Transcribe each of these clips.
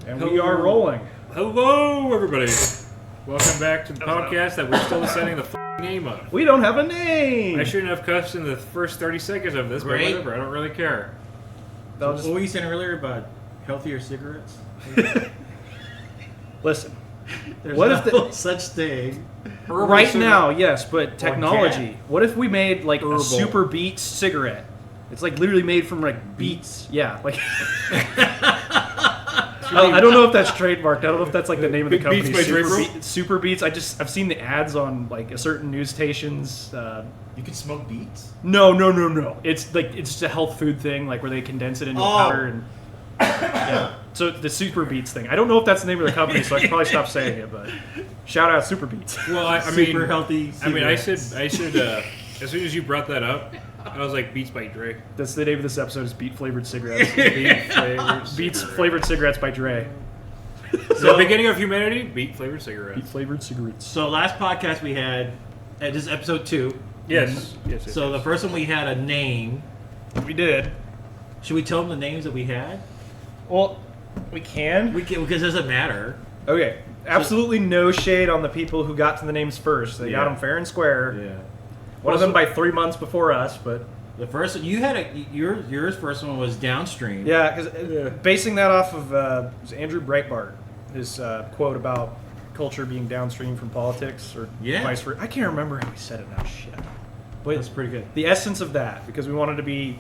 And we are rolling. Hello, everybody. Welcome back to the podcast that we're still deciding the name of. We don't have a name. I shouldn't have cussed in the first 30 seconds of this, but whatever. I don't really care. What were you saying earlier about healthier cigarettes? Listen. There's What no if such thing. Right now, yes, but technology. cat. What if we made like Herbal. a Super Beats cigarette? It's like literally made from like beets. Yeah, like. I don't know if that's trademarked. I don't know if that's like the name of the company. Beats by Draper? Super Beats. I've seen the ads on like a certain news stations. You can smoke beets? No. It's like it's just a health food thing, like where they condense it into powder and. Yeah. So the Super Beats thing. I don't know if that's the name of the company, so I should probably stop saying it. But shout out Super Beats. Well, I mean, super healthy. I mean, I should. As soon as you brought that up, I was like, Beats by Dre. That's the name of this episode. Is Beat Flavored Cigarettes. Beats Flavored Cigarettes by Dre. So, the beginning of humanity, Beat Flavored Cigarettes. Beat Flavored Cigarettes. So last podcast we had, this is episode 2. Yes. So the first one we had a name. We did. Should we tell them the names that we had? Well, we can. We can, because it doesn't matter. Okay. Absolutely no shade on the people who got to the names first. They got them fair and square. Yeah. One of them by 3 months before us, but The first you had yours first one was Downstream. yeah, because basing that off of it was Andrew Breitbart, his quote about culture being downstream from politics, or vice versa. I can't remember how he said it now. Shit, but That's pretty good. The essence of that, because we wanted to be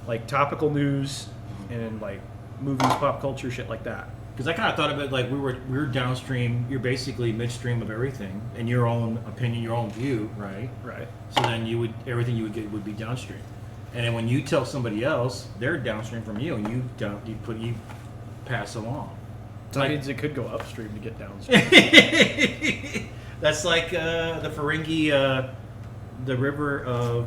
like topical news and like movies, pop culture, shit like that. Because I kind of thought of it like we were downstream. You're basically midstream of everything, in your own opinion, your own view, right? Right. So then everything you would get would be downstream, and then when you tell somebody else, they're downstream from you, and you pass along. So that means it could go upstream to get downstream. That's like the Ferengi, the river of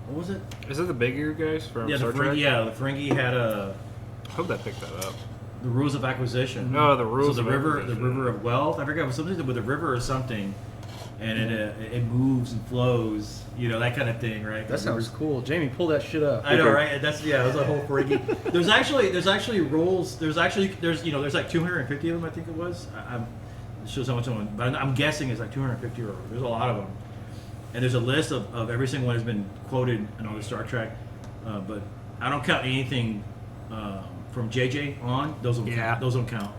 what was it? Is it the Big Ear guys from Star Trek? The Ferengi had I hope that picked that up. the rules of acquisition. No, the rules So the of river, acquisition. the river of wealth. I forget, it was something to do with the river or something, and it moves and flows. You know, that kind of thing, right? That sounds cool. Jamie, pull that shit up. I know, right? It was a whole Ferengi. There's actually rules. There's like 250 of them. I think it was. It shows how much someone, but I'm guessing it's like 250 or there's a lot of them. And there's a list of every single one has been quoted in all the Star Trek, but I don't count anything from JJ on. Those don't count.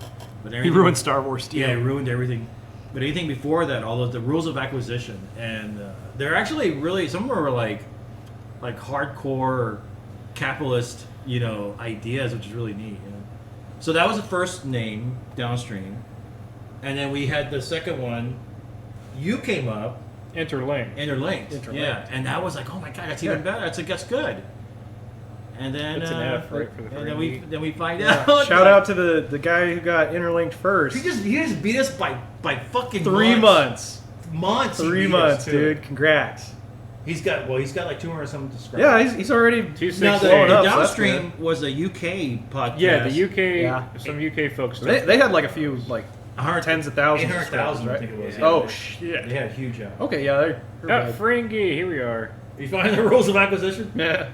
But He ruined Star Wars too. Yeah, he ruined everything. But anything before that, all of the rules of acquisition, and they're actually really, some of them are like hardcore capitalist, ideas, which is really neat. So that was the first name, Downstream, and then we had the second one. You came up. Interlinked. Yeah, and that was like, oh my god, that's even better. That's good. And then It's an F, right, for the and Ferengi. then we find Yeah. out. Shout out to the guy who got interlinked first. He just beat us by fucking 3 months. Months. he 3 beat months, us, too. dude. Congrats. He's got like 200 something subscribers. Yeah, he's already. Now the blowing the up, so that's Downstream was a UK podcast. Yeah, the UK. Yeah. Some UK folks. They had like a few like 100 tens of thousands. 800,000, right? I think it was. Yeah. Oh shit. They had a huge. Okay, yeah. They're Ferengi, here we are. You find the rules of acquisition? Yeah.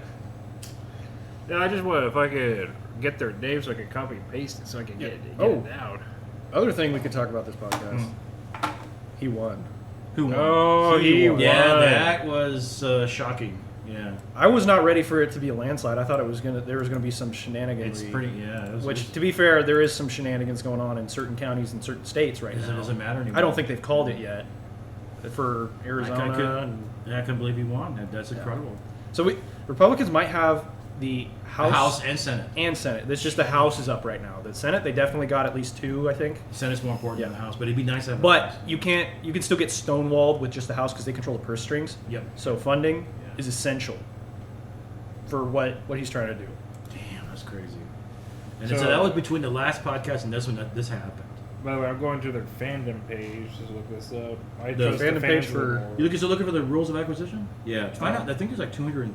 Yeah, I just want if I could get their names so I could copy and paste it so I can get it down. Other thing we could talk about this podcast. He won. Who won? Oh, he won. Yeah, that was shocking. Yeah, I was not ready for it to be a landslide. I thought there was gonna be some shenanigans. it's pretty. Yeah, Which, to be fair, there is some shenanigans going on in certain counties and certain states right it now. doesn't matter anymore. I don't think they've called it yet for Arizona. I couldn't believe he won. That's incredible. So Republicans might have the House and Senate. It's just the House is up right now. The Senate, they definitely got at least 2, I think. Senate's more important than the House, but it'd be nice to have. But you can still get stonewalled with just the House because they control the purse strings. Yep. So funding is essential for what he's trying to do. Damn, that's crazy. And So- so that was between the last podcast and this one that this happened. By the way, I'm going to their fandom page to look this up. I The trust fandom page fans for- more. You looking for the rules of acquisition? Yeah. Find out. I think there's like 200.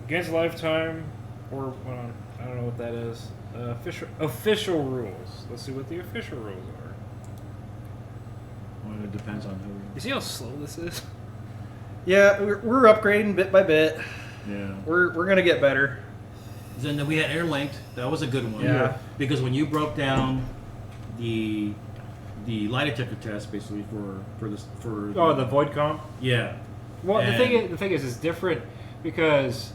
Against lifetime, or I don't know what that is. Official rules. Let's see what the official rules are. Well, it depends on who. You see how slow this is? Yeah, we're upgrading bit by bit. Yeah. We're gonna get better. Then we had Interlinked. That was a good one. Yeah. Because when you broke down the lie detector test basically for this for the void comp. yeah. Well, And- the thing is, it's different because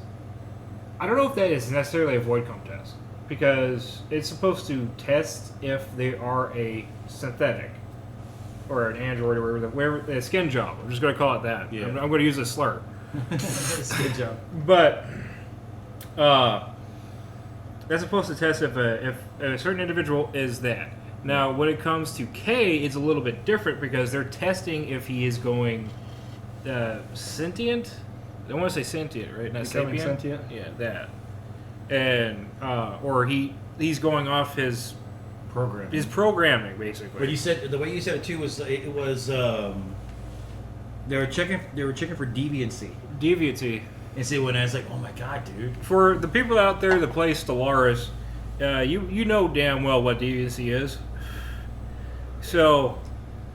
I don't know if that is necessarily a void comp test because it's supposed to test if they are a synthetic or an android or whatever a skin job. I'm just going to call it that. Yeah. I'm going to use a slur. It's a good job. But that's supposed to test if a certain individual is that. Now, when it comes to K, it's a little bit different because they're testing if he is going sentient. I want to say sentient, right? Not Becoming sapient. sentient? Yeah, that. And or he's going off his Program. programming basically. But you said the way you said it too was they were checking for deviancy. Deviancy. And see when I was like, oh my god, dude. For the people out there that play Stellaris, you know damn well what deviancy is. So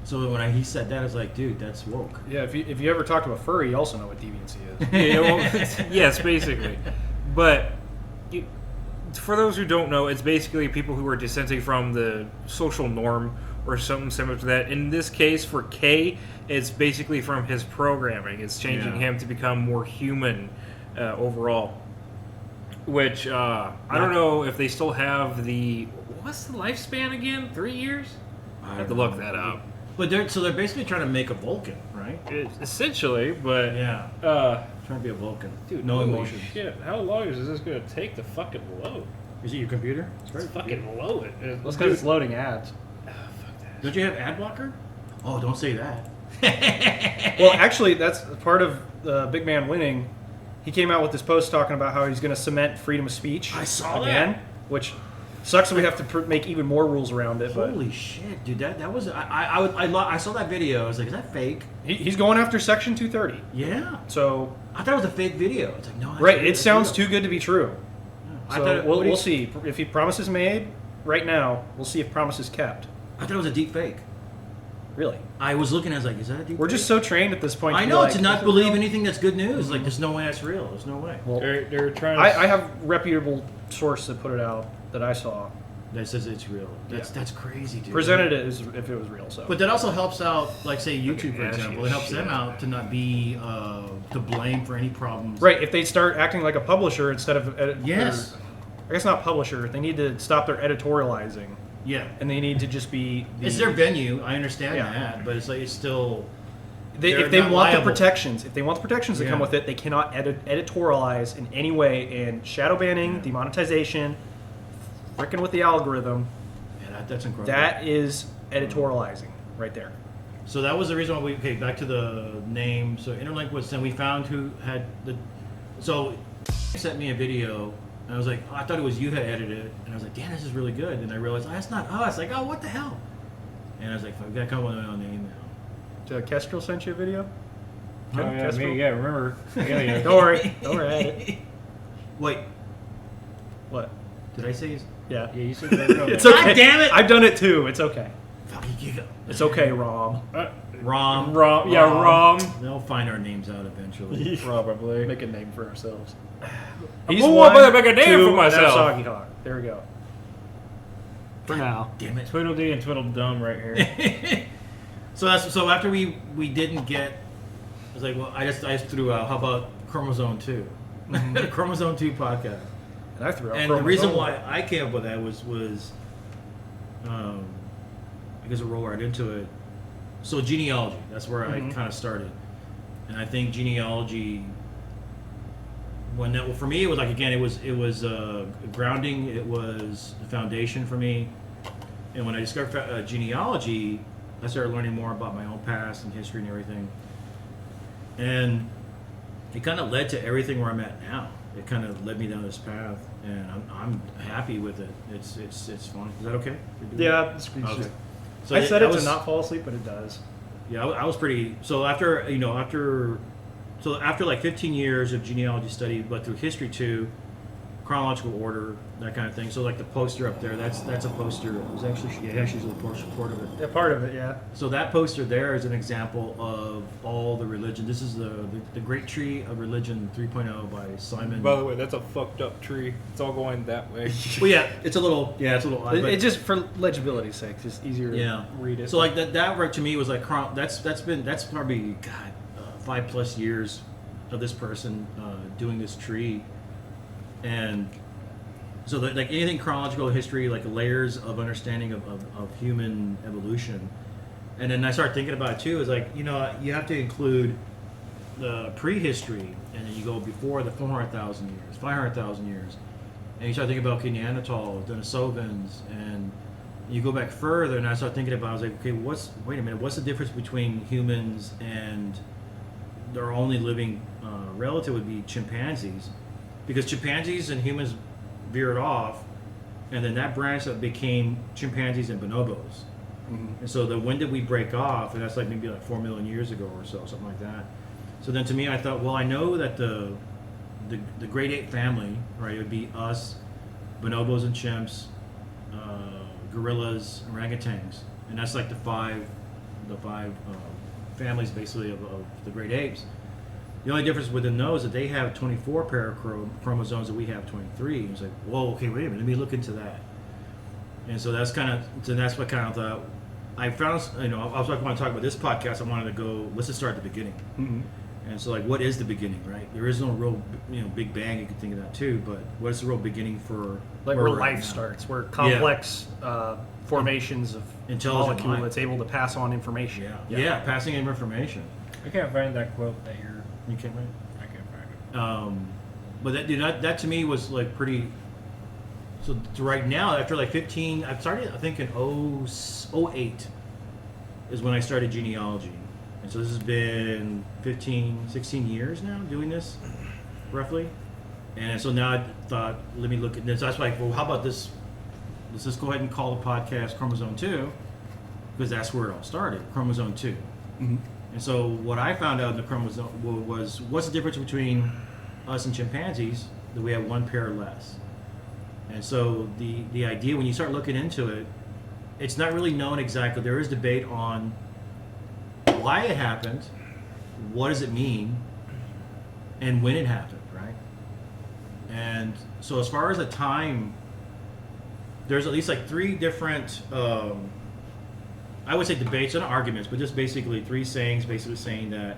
So when he said that, I was like, dude, that's woke. Yeah, if you ever talk to a furry, you also know what deviancy is. yes, basically. But for those who don't know, it's basically people who are dissenting from the social norm or something similar to that. In this case, for K, it's basically from his programming. It's changing him to become more human overall. Which, I don't know if they still have what's the lifespan again? 3 years? I have to look that up. But they're basically trying to make a Vulcan, right? Essentially, but... Yeah. Trying to be a Vulcan. Dude, no holy emotions. shit. How long is this going to take to fucking load? Is it your computer? Let's fucking load it. That's because it's loading ads. Fuck that. Don't you have ad blocker? Oh, don't say that. Well, actually, that's part of the Big Man winning. He came out with this post talking about how he's going to cement freedom of speech. I saw again, that. which sucks that we have to make even more rules around it. But Holy shit, dude! That was I saw that video. I was like, is that fake? he's going after Section 230. Yeah. So I thought it was a fake video. It's like no. that's right, real, it that's sounds real. too good to be true. I So thought it, we'll see if he promises made. Right now, we'll see if promises kept. I thought it was a deep fake. Really, I was looking. I was like, is that a deep? we're fake? just so trained at this point. I be know like, to not "Is it believe real?" anything that's good news. Like, there's no way that's real. There's no way. Well, They're trying to... I have reputable source that put it out that I saw. That says it's real. That's crazy, dude. Presented it as if it was real. So, But that also helps out, like say YouTube for Ashy example. It as helps them shit. out to not be to blame for any problems. right, if they start acting like a publisher instead of Yes. I guess not publisher. They need to stop their editorializing, Yeah. and they need to just be. It's their venue. I understand Yeah. that, but it's like it's still. If they not want liable. the protections, that Yeah. come with it, they cannot editorialize in any way. And shadow banning, demonetization, frickin' with the algorithm, Yeah, that's incredible. that is editorializing right there. So that was the reason why back to the name. So Interlink was then we found who had the. So he sent me a video. And I was like, oh, I thought it was you had edited it, and I was like, damn, this is really good. And I realized, oh, that's not us. Like, oh, what the hell? And I was like, I've got to come on the email. Kestrel sent you a video? Oh, yeah, Kestrel? me, yeah, remember. Yeah. Don't worry. Don't worry at it. Wait, What? did I say? Yeah. Yeah, you said that. It's okay. God damn it! I've done it too. It's okay. Fuck you, go. It's okay, Rom. Rom. Yeah, Rom. They'll find our names out eventually. Probably. Make a name for ourselves. Oh, I better make a name for myself. Soggy Hawk. There we go. For now. Damn it. Tweedledee and Tweedledum right here. So after we didn't get, I was like, well, I just threw out. How about Chromosome 2? Chromosome 2 podcast. And I threw out And the reason Chromosome. why I came up with that was because we'll roll right into it. So genealogy, that's where I kind of started, and I think genealogy. For me, it was like again, it was grounding. It was the foundation for me, and when I discovered genealogy, I started learning more about my own past and history and everything, and it kind of led to everything where I'm at now. It kind of led me down this path, and I'm happy with it. It's fun. Is that okay? Yeah, it's Okay. just, So I said it was, to not fall asleep, but it does. Yeah, I was pretty. So after like 15 years of genealogy study, but through history too, chronological order, that kind of thing. So like the poster up there, that's a poster. It was actually she's a part of it. Yeah, part of it, yeah. So that poster there is an example of all the religion. This is the Great Tree of Religion 3.0 by Simon. By the way, that's a fucked up tree. It's all going that way. Well, yeah, it's a little odd. It but- just for legibility's sake, it's just easier to read it. So like that work to me was like that's probably 5+ years of this person doing this tree, and so like anything chronological history, like layers of understanding of human evolution, and then I started thinking about it too. Is like you have to include the prehistory, and then you go before the 400,000 years, 500,000 years, and you start thinking about Neanderthals, Denisovans, and you go back further, and I start thinking about, I was like, okay, wait a minute, what's the difference between humans and their only living relative would be chimpanzees, because chimpanzees and humans veered off, and then that branch that became chimpanzees and bonobos. Mm-hmm. And so when did we break off? And that's like maybe like 4 million years ago or so, something like that. So then to me, I thought, well, I know that the great ape family, right, it would be us, bonobos and chimps, gorillas, orangutans, and that's like the five families basically of the great apes. The only difference within those is that they have 24 pair of chromosomes and we have 23. And it's like, whoa, okay, wait a minute, let me look into that. And so that's what kind of thought. I found, I was like, want to talk about this podcast. I wanted to go, let's just start at the beginning. Mm-hmm. And so, like, what is the beginning, right? There is no real, big bang. You could think of that too, but what is the real beginning for where life starts, where complex formations of intelligent molecule that's able to pass on information. Yeah, passing in information. I can't find that quote that you can't find. I can't find it. But that to me was like pretty. So to right now, after like 15, I started, I think in 08 is when I started genealogy. And so this has been 15, 16 years now doing this, roughly. And so now I thought, let me look at this. I was like, well, how about this? Let's just go ahead and call the podcast Chromosome 2, because that's where it all started, Chromosome 2. Mm-hmm. And so what I found out in the chromosome was, what's the difference between us and chimpanzees? That we have one pair less. And so the idea, when you start looking into it, it's not really known exactly. There is debate on why it happened, what does it mean, and when it happened, right? And so as far as the time, there's at least like 3 different, I would say debates, not arguments, but just basically 3 sayings, basically saying that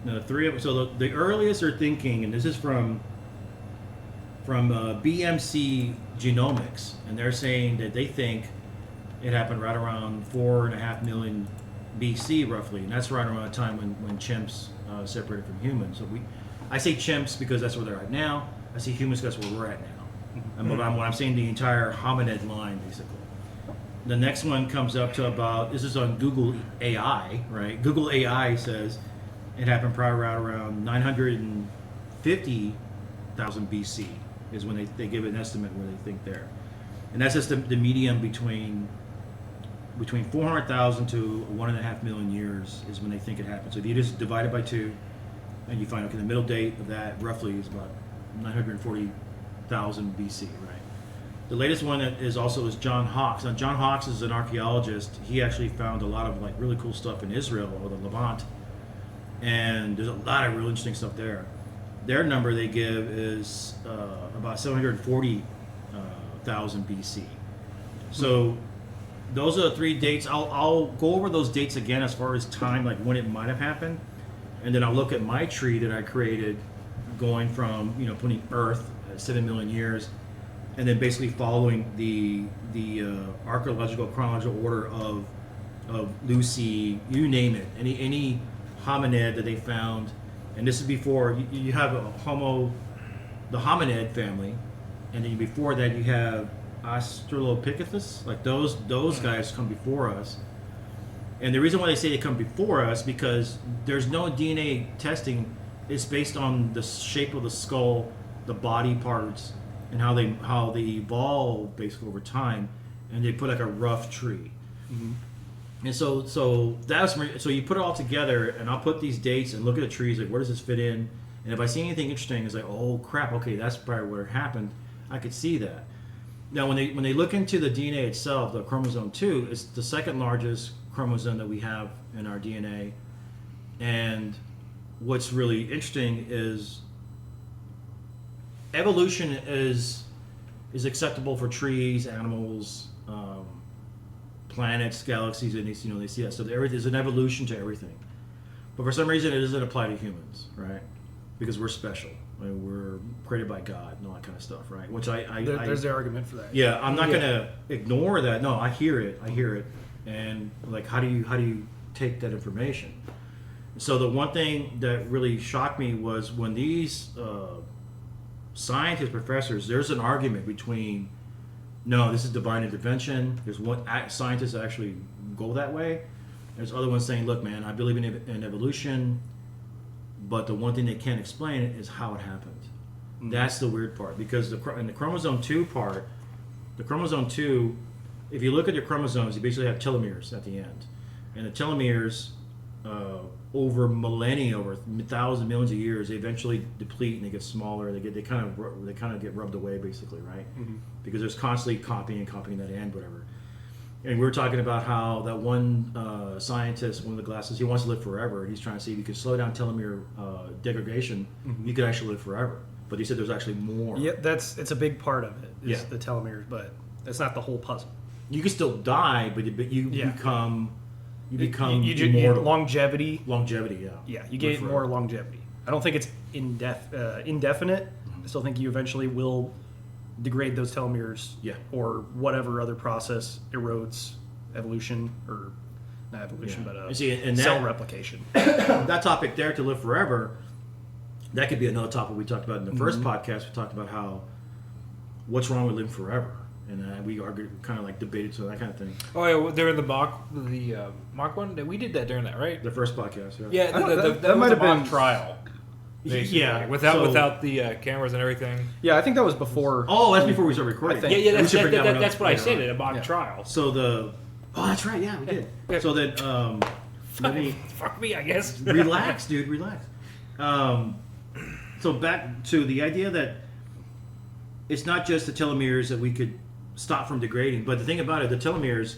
the earliest are thinking, and this is from BMC Genomics, and they're saying that they think it happened right around 4.5 million BC, roughly, and that's right around the time when chimps separated from humans. So I say chimps because that's where they're at now. I say humans because that's where we're at now. Mm-hmm. And when I'm saying the entire hominid line, basically. The next one comes up to about, this is on Google AI, right? Google AI says it happened probably around 950,000 BC is when they give an estimate where they think there. And that's just the medium between 400,000 to 1.5 million years is when they think it happened. So if you just divide it by 2 and you find, okay, the middle date of that roughly is about 940,000 BC, right? The latest one is John Hawks. Now, John Hawks is an archaeologist. He actually found a lot of like really cool stuff in Israel or the Levant, and there's a lot of really interesting stuff there. Their number they give is about 740,000 BC. So those are the 3 dates. I'll go over those dates again as far as time, like when it might have happened, and then I'll look at my tree that I created, going from putting Earth at 7 million years. And then basically following the archaeological chronological order of Lucy, you name it, any hominid that they found, and this is before you have the hominid family, and then before that you have Australopithecus, like those guys come before us. And the reason why they say they come before us because there's no DNA testing. It's based on the shape of the skull, the body parts, and how they evolve basically over time, and they put like a rough tree. Mm-hmm. And so you put it all together, and I'll put these dates and look at the trees, like where does this fit in, And if I see anything interesting, it's like, oh crap, okay, that's probably where it happened. I could see that. Now, when they look into the DNA itself, the chromosome 2 is the second largest chromosome that we have in our DNA. And what's really interesting is evolution is acceptable for trees, animals, planets, galaxies, and they see that. So there's an evolution to everything. But for some reason, it doesn't apply to humans, right? Because we're special. I mean, we're created by God and all that kind of stuff, right? Which there's the argument for that. Yeah, I'm not gonna ignore that. No, I hear it, and like, how do you take that information? So the one thing that really shocked me was when these scientists, professors, there's an argument between, no, this is divine intervention. There's one scientists that actually go that way. There's other ones saying, look, man, I believe in evolution, but the one thing they can't explain is how it happened. Mm-hmm. That's the weird part, because in the chromosome 2 part, the chromosome 2, if you look at your chromosomes, you basically have telomeres at the end. And the telomeres, over millennia, over thousands, millions of years, they eventually deplete and they get smaller. They kind of get rubbed away, basically, right? Mm-hmm. Because there's constantly copying that end, whatever. And we were talking about how that one scientist, one of the glasses, he wants to live forever. He's trying to see if you could slow down telomere degradation. Mm-hmm. You could actually live forever. But he said there's actually more. Yeah, it's a big part of it. Is the telomeres, but it's not the whole puzzle. You can still die, but you become. You immortal. Longevity. Longevity, yeah. Yeah, you get more longevity. I don't think it's indefinite. Mm-hmm. I still think you eventually will degrade those telomeres, or whatever other process erodes evolution, or not evolution, but cell replication. That topic there, to live forever, that could be another topic we talked about in the first podcast. We talked about how what's wrong with living forever. And we argued, kind of like debated, so that kind of thing. Oh yeah, during the mock one, we did that during that, right? The first podcast, yeah. That might have been mock trial. Basically. Yeah, without the cameras and everything. Yeah, I think that was before. Oh, that's before we started recording. That's what I said. A mock trial. So that's right. Yeah, we did. Yeah. So then, fuck me, I guess. Relax, dude. Relax. So back to the idea that it's not just the telomeres that we could stop from degrading, but the thing about it, the telomeres,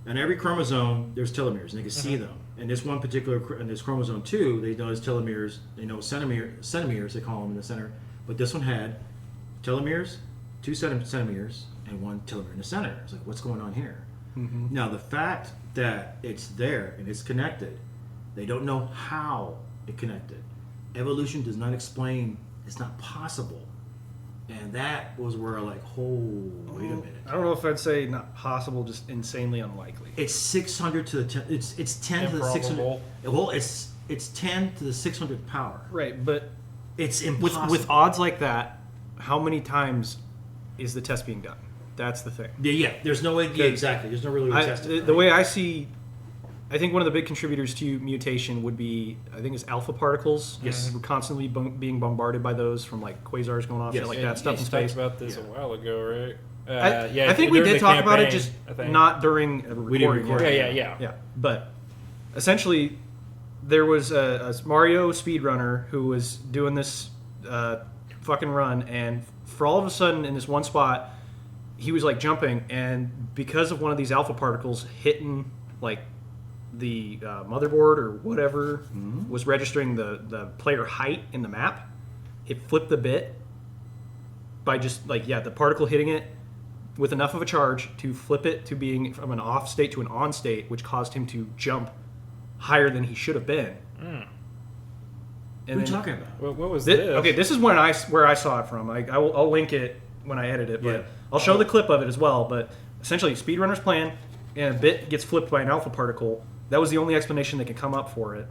on every chromosome, there's telomeres, and they can see them. And this one particular, in this chromosome 2, they know it's telomeres, they know centimeres, they call them in the center, but this one had telomeres, 2 centimeres, and 1 telomere in the center. It's like, what's going on here? Mm-hmm. Now, the fact that it's there and it's connected, they don't know how it connected. Evolution does not explain, it's not possible. And that was where wait a minute. I don't know if I'd say not possible, just insanely unlikely. It's 600 to the it's 10 to the 600. Well, it's 10 to the 600th power. Right, but it's impossible. With odds like that, how many times is the test being done? That's the thing. Yeah. There's no way. Yeah, exactly. There's no really way to test it. The way I see, I think one of the big contributors to mutation would be, I think, is alpha particles. Yes. We're constantly being bombarded by those from like quasars going off, shit like that, stuff in space. We talked about this a while ago, right? I think we did talk about it, just not during a recording. We didn't record. Yeah. But essentially, there was a Mario speedrunner who was doing this fucking run, and for all of a sudden, in this one spot, he was like jumping, and because of one of these alpha particles hitting like the motherboard or whatever was registering the player height in the map, it flipped the bit by just the particle hitting it with enough of a charge to flip it to being from an off state to an on state, which caused him to jump higher than he should have been. What are you talking about? What was this? Okay, this is where I saw it from. I'll link it when I edit it, but I'll show the clip of it as well. But essentially, speedrunner's plan, and a bit gets flipped by an alpha particle. That was the only explanation that could come up for it,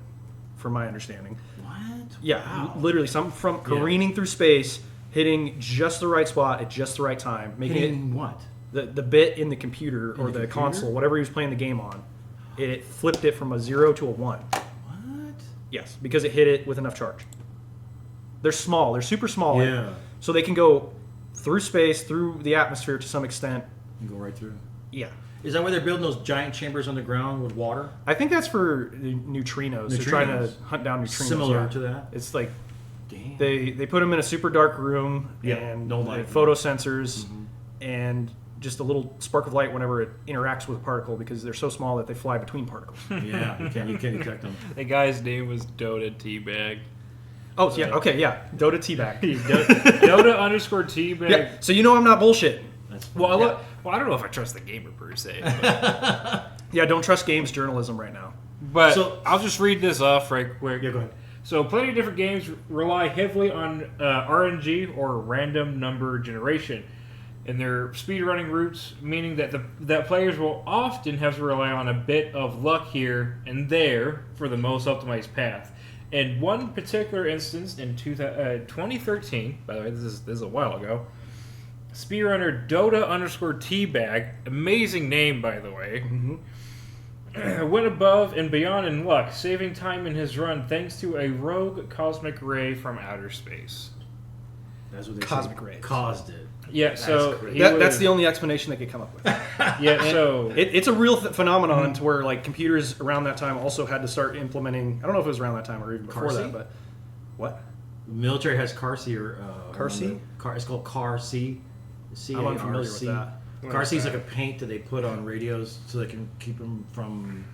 from my understanding. What? Yeah, wow. Literally, something from careening through space, hitting just the right spot at just the right time, making hitting what? The bit in the computer or the console, whatever he was playing the game on, it flipped it from a 0 to a 1. What? Yes, because it hit it with enough charge. They're small. They're super small. Yeah. So they can go through space, through the atmosphere to some extent. You go right through. Yeah. Is that why they're building those giant chambers underground with water? I think that's for neutrinos. They're trying to hunt down neutrinos. Similar to that? It's like Damn. They put them in a super dark room and no light. photo sensors and just a little spark of light whenever it interacts with a particle because they're so small that they fly between particles. Yeah, you can't detect them. The guy's name was Dota Teabag. Oh, yeah, okay, yeah. Dota Teabag. Dota underscore Teabag. Yeah, so you know I'm not bullshitting. That's Well, I don't know if I trust the gamer per se. But, Yeah, don't trust games journalism right now. but So- I'll just read this off right quick. Yeah, go ahead. So, plenty of different games rely heavily on RNG or random number generation in their speedrunning routes, meaning that that players will often have to rely on a bit of luck here and there for the most optimized path. In one particular instance, in 2013, by the way, this is a while ago, speedrunner Dota underscore Teabag, amazing name by the way, went above and beyond in luck, saving time in his run thanks to a rogue cosmic ray from outer space. That's what they Cosmic said. rays. Caused it. Yeah, so crazy. That's the only explanation they could come up with. yeah, so It's a real phenomenon to where like computers around that time also had to start implementing. I don't know if it was around that time or even before Car that, seat? but what? The military has car C or Car C? It's called car C. I'm unfamiliar with that. Car C is like a paint that they put on radios so they can keep them from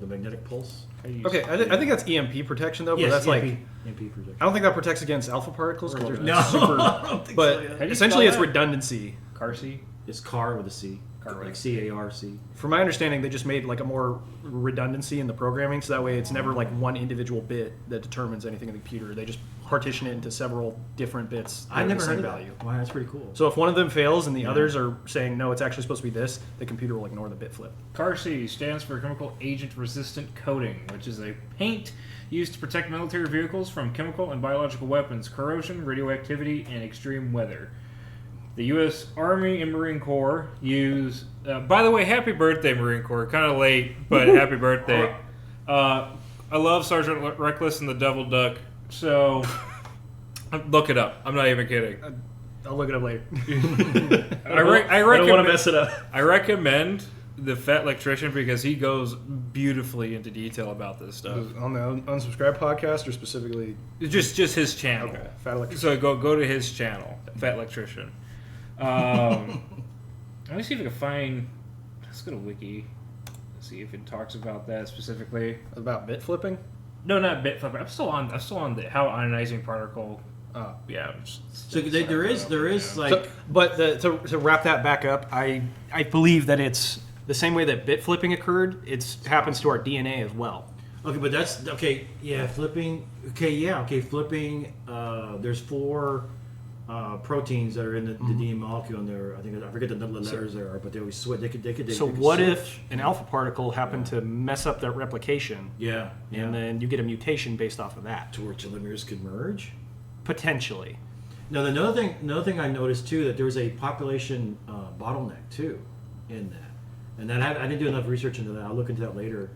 the magnetic pulse. Okay, I think that's EMP protection though, but Yes, that's EMP, like EMP protection. I don't think that protects against alpha particles. 'Cause they're No, super, I don't think but so, yeah. How do you essentially it's spell that? redundancy. Carsey. It's car with a C. Car with like a C-A-R-C. From my understanding, they just made like a more redundancy in the programming, so that way it's never like one individual bit that determines anything in the computer. They just partition it into several different bits. I that never have heard the of same that. Wow, that's pretty cool. So if one of them fails and the others are saying no, it's actually supposed to be this, the computer will ignore the bit flip. CARC stands for Chemical Agent Resistant Coating, which is a paint used to protect military vehicles from chemical and biological weapons, corrosion, radioactivity, and extreme weather. The U.S. Army and Marine Corps use... by the way, happy birthday, Marine Corps. Kind of late, but happy birthday. I love Sergeant Reckless and the Devil Duck, so look it up. I'm not even kidding. I'll look it up later. I don't want to recommend- mess it up. I recommend the Fat Electrician because he goes beautifully into detail about this stuff. On the Unsubscribe podcast or specifically? Just his channel. Okay, Fat Electrician. So go to his channel, Fat Electrician. Let me see if I can find. Let's go to Wiki. See if it talks about that specifically. About bit flipping? No, not bit flipper. I'm still on the how ionizing particle. Yeah. So there is like... So, but to wrap that back up, I believe that it's the same way that bit flipping occurred. It happens to our DNA as well. Okay, but that's... Okay, yeah, flipping... Okay, yeah, okay, flipping... there's 4 proteins that are in the DNA molecule, and they're... I forget the letters there are, but they always switch. They could So what if an alpha particle happened to mess up that replication, Yeah, yeah. and then you get a mutation based off of that? to where telomeres could merge? Potentially. Now, another thing I noticed too, that there was a population bottleneck too in that, and that I didn't do enough research into that. I'll look into that later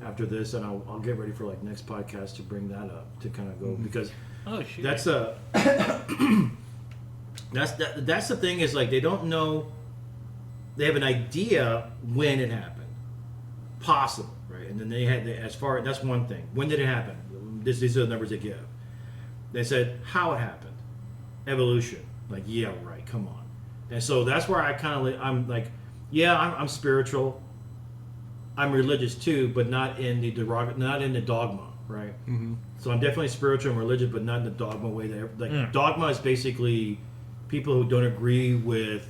after this, and I'll get ready for like next podcast to bring that up to kind of go because Oh shoot. that's a that's the thing is like they don't know. They have an idea when it happened, possible, right? And then that's one thing. When did it happen? These are the numbers they give. They said how it happened, evolution. Like yeah, right. Come on. And so that's where I'm like, yeah, I'm spiritual. I'm religious too, but not in the dogma, right? Mm-hmm. So I'm definitely spiritual and religious, but not in the dogma way. Dogma is basically people who don't agree with,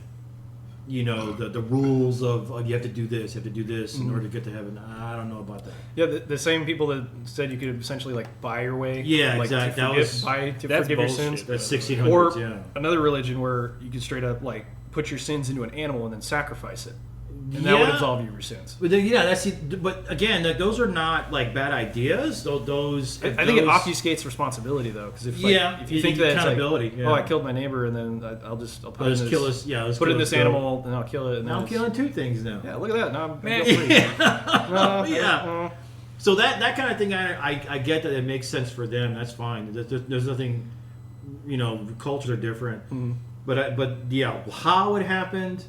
the rules of you have to do this, in order to get to heaven. I don't know about that. Yeah, the same people that said you could essentially like buy your way. Yeah, like, exactly. To That's forgive your bullshit. sins. That's 1600s. Or Yeah. another religion where you could straight up like put your sins into an animal and then sacrifice it, and that would Yeah. absolve you of your sins. But then, but again, those are not like bad ideas. Those I think it obfuscates responsibility though, because if you think that it's like, accountability, yeah. oh, I killed my neighbor and then I'll put Let's in this, kill this. Yeah, let's put kill in this goat. animal and I'll kill it. And then Now I'm it's- killing 2 things now. Yeah, look at that. Now I'm Man. guilt-free. Yeah. So that kind of thing, I get that it makes sense for them. That's fine. There's nothing, cultures are different. Mhm. But yeah, how it happened,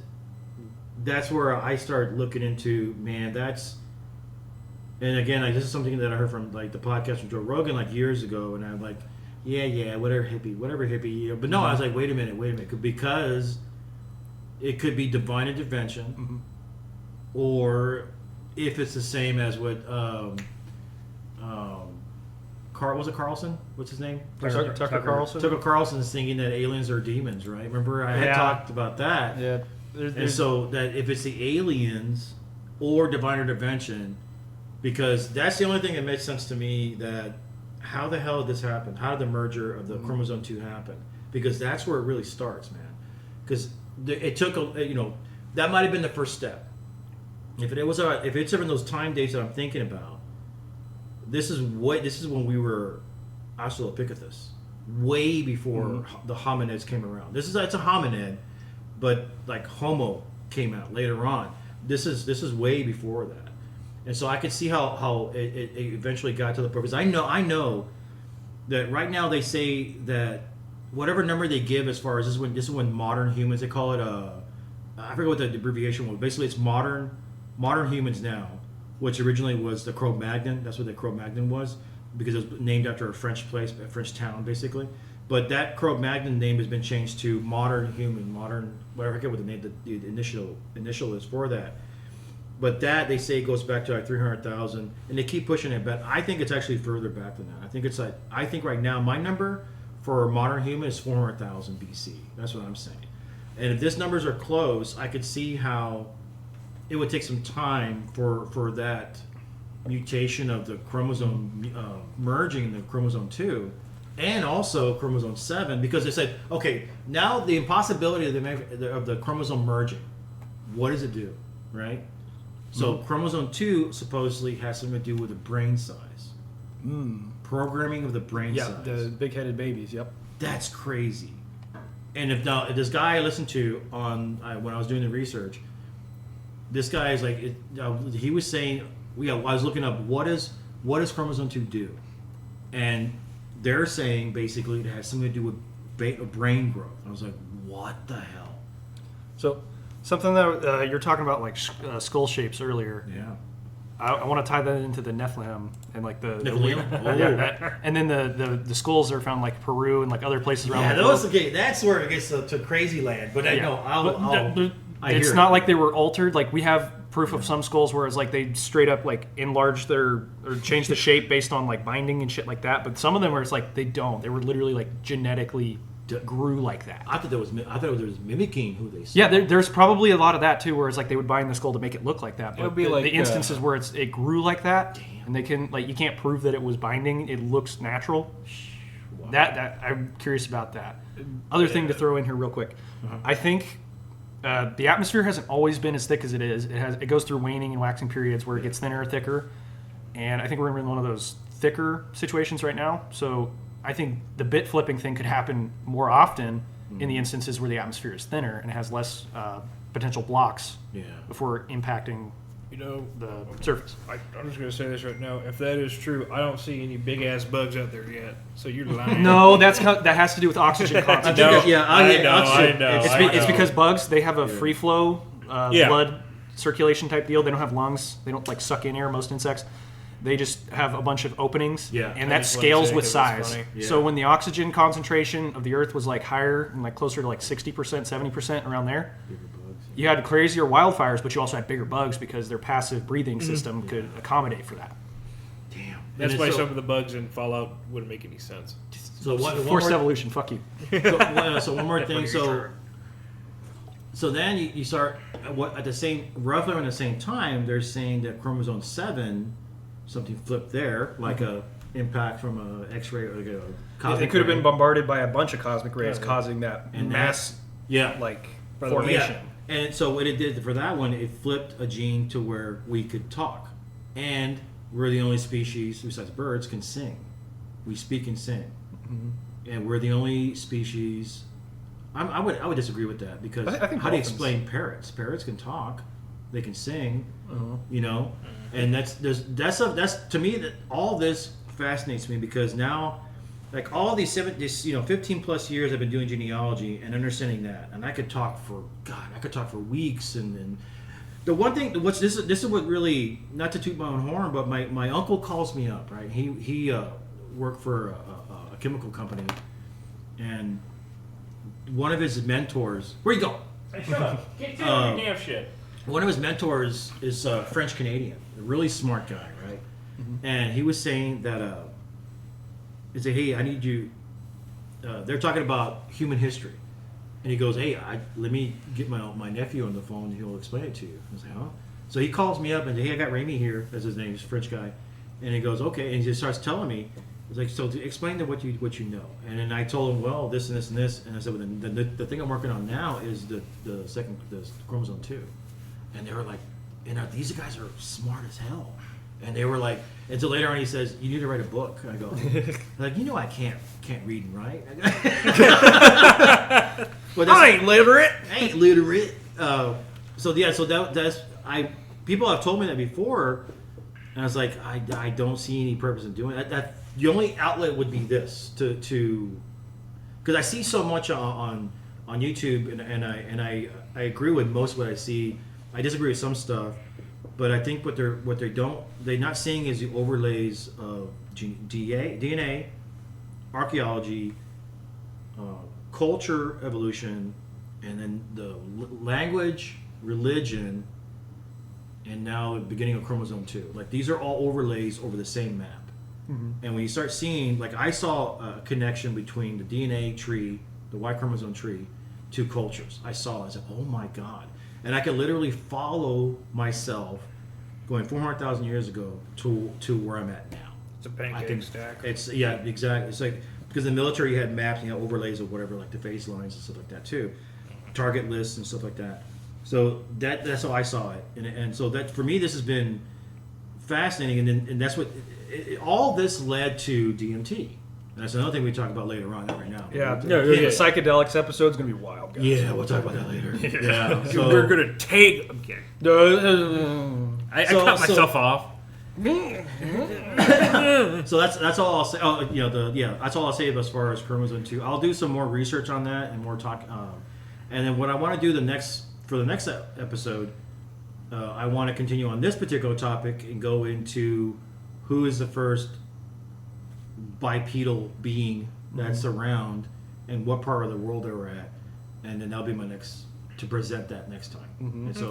that's where I start looking into. Man, and again, this is something that I heard from like the podcast from Joe Rogan like years ago, and I'm like, yeah, whatever hippie. You know. But no, I was like, wait a minute, because it could be divine intervention, or if it's the same as what was it Carlson? What's his name? Tucker Carlson. Tucker Carlson is thinking that aliens are demons, right? Remember, I had talked about that. Yeah. And so that if it's the aliens or divine intervention, because that's the only thing that makes sense to me, that how the hell did this happen? How did the merger of the chromosome 2 happen? Because that's where it really starts, man. Because it took that might have been the first step. If it's in those time dates that I'm thinking about, this is when we were Australopithecus, way before the hominids came around. It's a hominid, but like Homo came out later on. This is way before that, and so I could see how it eventually got to the purpose. I know that right now they say that whatever number they give as far as this is when modern humans, they call it I forget what the abbreviation was. Basically, it's modern humans now, which originally was the Cro-Magnon. That's what the Cro-Magnon was, because it was named after a French place, a French town, basically. But that Cro-Magnon name has been changed to modern human, whatever, I forget what the name, the initial is for that. But that, they say, goes back to like 300,000, and they keep pushing it, but I think it's actually further back than that. I think right now, my number for modern human is 400,000 BC. That's what I'm saying. And if these numbers are close, I could see how it would take some time for that mutation of the chromosome merging in the chromosome 2 and also chromosome 7, because they said, okay, now the impossibility of the chromosome merging, what does it do, right? So chromosome 2 supposedly has something to do with the brain size. Programming of the brain size. Yeah, the big-headed babies, yep. That's crazy. And if this guy I listened to when I was doing the research, this guy is like, he was saying, I was looking up, what does chromosome 2 do? And they're saying basically it has something to do with brain growth. I was like, what the hell? So something that you're talking about, like skull shapes earlier. Yeah. I want to tie that into the Nephilim and like the Nephilim? and then the skulls are found like Peru and like other places around. Yeah, the world. that's where it gets to crazy land. But it's not like they were altered. Like we have proof of some skulls where it's like they straight up like enlarged or changed the shape based on like binding and shit like that. But some of them where it's like they don't. They were literally like genetically grew like that. I thought it was mimicking who they saw. Yeah, there's probably a lot of that too, where it's like they would bind the skull to make it look like that. But It would be like the instances where it grew like that, and they can like you can't prove that it was binding. It looks natural. Wow. That I'm curious about that. Other thing to throw in here real quick, I think the atmosphere hasn't always been as thick as it is. It goes through waning and waxing periods where it gets thinner or thicker, and I think we're in one of those thicker situations right now. So I think the bit flipping thing could happen more often in the instances where the atmosphere is thinner and has less potential blocks before impacting the surface. I'm just going to say this right now. If that is true, I don't see any big ass bugs out there yet. So you're lying. No, that has to do with oxygen concentration. I know. It's because bugs, they have a free flow blood circulation type deal. They don't have lungs. They don't like suck in air, most insects. They just have a bunch of openings, and that scales with size. Yeah. So when the oxygen concentration of the Earth was like higher and like closer to like 60%, 70% around there, you had crazier wildfires, but you also had bigger bugs because their passive breathing system could accommodate for that. Damn. That's why some of the bugs in Fallout wouldn't make any sense. So forced evolution, fuck you. So one more thing. So then you start roughly around the same time. They're saying that chromosome 7. Something flipped there, like a impact from a X-ray or like a cosmic It could have ray. been bombarded by a bunch of cosmic rays, causing that mass formation. Yeah. And so what it did for that one, it flipped a gene to where we could talk, and we're the only species besides birds can sing. We speak and sing, and we're the only species. I would disagree with that because I think how do you dolphins. explain parrots? Parrots can talk, they can sing, and that's to me that all this fascinates me because now, like all these 15 plus years I've been doing genealogy and understanding that, and I could talk for weeks and the one thing this is what really, not to toot my own horn, but my uncle calls me up, right? He worked for a chemical company, and one of his mentors. Where you go? Hey, shut up! Get down your damn shit. One of his mentors is French Canadian, a really smart guy, right? Mm-hmm. And he was saying that he said, "Hey, I need you." They're talking about human history, and he goes, "Hey, let me get my nephew on the phone, and he'll explain it to you." I was like, "Huh?" So he calls me up and says, "Hey, I got Ramy here." That's his name. He's a French guy, and he goes, "Okay," and he just starts telling me. He's like, "So explain to what you know." And then I told him, "Well, this and this and this," and I said, "Well, the thing I'm working on now is the chromosome 2." And they were like, these guys are smart as hell. And they were like, and so later on he says, "You need to write a book." I go, like, I can't read and write. I ain't literate. So that's people have told me that before, and I was like, I don't see any purpose in doing it. That the only outlet would be this to because I see so much on YouTube, and I agree with most of what I see. I disagree with some stuff, but I think what they're not seeing is the overlays of DNA, archaeology, culture, evolution, and then the language, religion, and now the beginning of chromosome 2. Like, these are all overlays over the same map. Mm-hmm. And when you start seeing, like, I saw a connection between the DNA tree, the Y chromosome tree, to cultures. I saw it. I said, "Oh my God." And I could literally follow myself going 400,000 years ago to where I'm at now. It's a pancake stack. It's exactly. It's like, because in the military you had maps, you had overlays of whatever, like the phase lines and stuff like that too, target lists and stuff like that. So that's how I saw it, and so that for me this has been fascinating, and that's what all this led to DMT. And that's another thing we talk about later on, not right now. Yeah. The psychedelics episode's gonna be wild, guys. Yeah, we'll talk about that later. Yeah, so we're gonna take. Okay. I cut myself off. So that's all I'll say. That's all I'll say as far as chromosome 2. I'll do some more research on that and more talk. And then what I want to do for the next episode, I want to continue on this particular topic and go into who is the first bipedal being that's around and what part of the world they were at, and then that'll be my next to present that next time. Mm-hmm. And so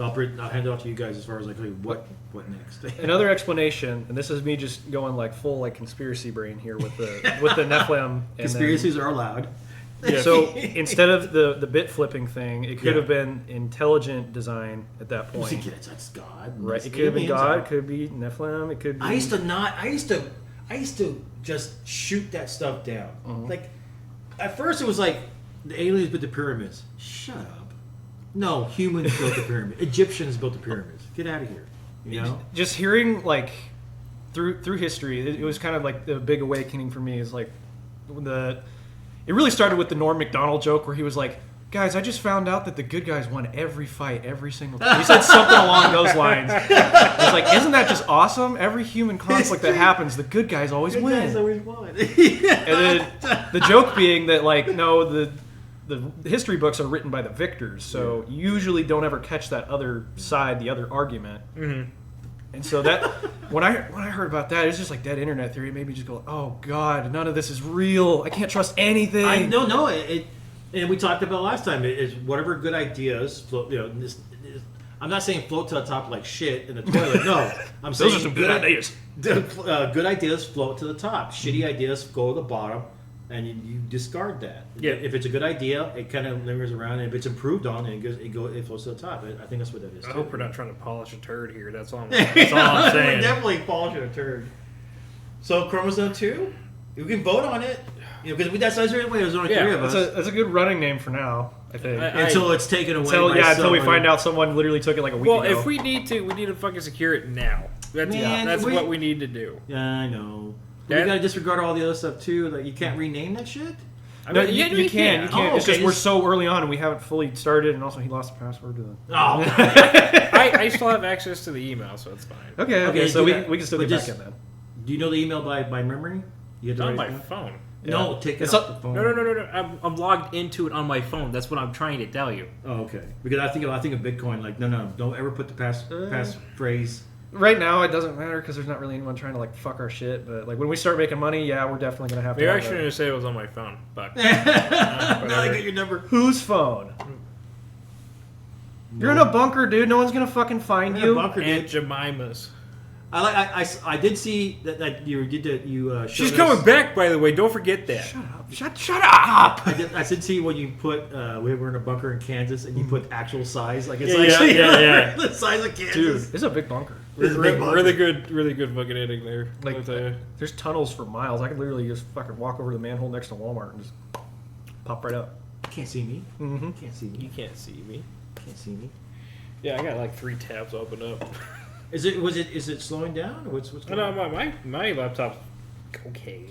I'll hand it off to you guys as far as like, hey, what next. Another explanation, and this is me just going like full like conspiracy brain here with the Nephilim. Conspiracies are allowed. Yeah. So instead of the bit flipping thing, it could have been intelligent design at that point. That's God, right? It could have been God. It could be Nephilim. It could be. I used to just shoot that stuff down. Mm-hmm. Like, at first it was like the aliens built the pyramids. Shut up. No, humans built the pyramid. Egyptians built the pyramids. Get out of here. You know? Just hearing like through history, it was kind of like the big awakening for me. Is like it really started with the Norm Macdonald joke where he was like, "Guys, I just found out that the good guys won every fight, every single time." He said something along those lines. I was like, isn't that just awesome? Every human conflict that happens, the good guys always win. Guys always won. And then the joke being that, like, no, the history books are written by the victors, so you usually don't ever catch that other side, the other argument. Mm-hmm. And so that when I heard about that, it was just like dead internet theory. It made me just go, "Oh God, none of this is real. I can't trust anything." No. And we talked about last time, is whatever good ideas float. I'm not saying float to the top like shit in the toilet. No, I'm saying those are some good ideas. Good ideas float to the top. Shitty ideas go to the bottom, and you discard that. Yeah. If it's a good idea, it kind of lingers around, and if it's improved on, it floats to the top. I think that's what that is. I hope we're not trying to polish a turd here. That's all I'm saying. We're definitely polishing a turd. So chromosome 2, we can vote on it. Because that's the way there's only 3 of us. That's a good running name for now, I think. Until it's taken away. Until we find out someone literally took it like a week ago. Well, if we need to fucking secure it now. That's what we need to do. Yeah, I know. But we gotta disregard all the other stuff too. Like, you can't rename that shit. No, you can. It's just we're so early on and we haven't fully started, and also he lost the password to the. Oh. I still have access to the email, so it's fine. Okay. So we can still get back in then. Do you know the email by memory? It's on my phone. Yeah. No, take it off the phone. No. I'm logged into it on my phone. That's what I'm trying to tell you. Oh, okay. Because I think of Bitcoin like no, don't ever put the passphrase Right now, it doesn't matter because there's not really anyone trying to like fuck our shit. But like when we start making money, yeah, we're definitely gonna have to. Maybe I have shouldn't have said it was on my phone, but Now I got your number. Whose phone? You're in a bunker, dude. No one's gonna fucking find I'm in a you. bunker, dude. Aunt Jemima's. I did see that you showed She's us- coming back, by the way. Don't forget that. Shut up. I did see when you put we were in a bunker in Kansas and you put actual size like it's Yeah, actually yeah. the size of Kansas. Dude, it's a big bunker. It's a big bunker. Really good fucking editing there. Like, I'll tell you. there's tunnels for miles. I could literally just fucking walk over to the manhole next to Walmart and just pop right up. Can't see me. Mm-hmm. Can't see You me. can't see me. Can't see me. Yeah, I got like 3 tabs open up. Is it slowing down or what's going No, on? my laptop's okay.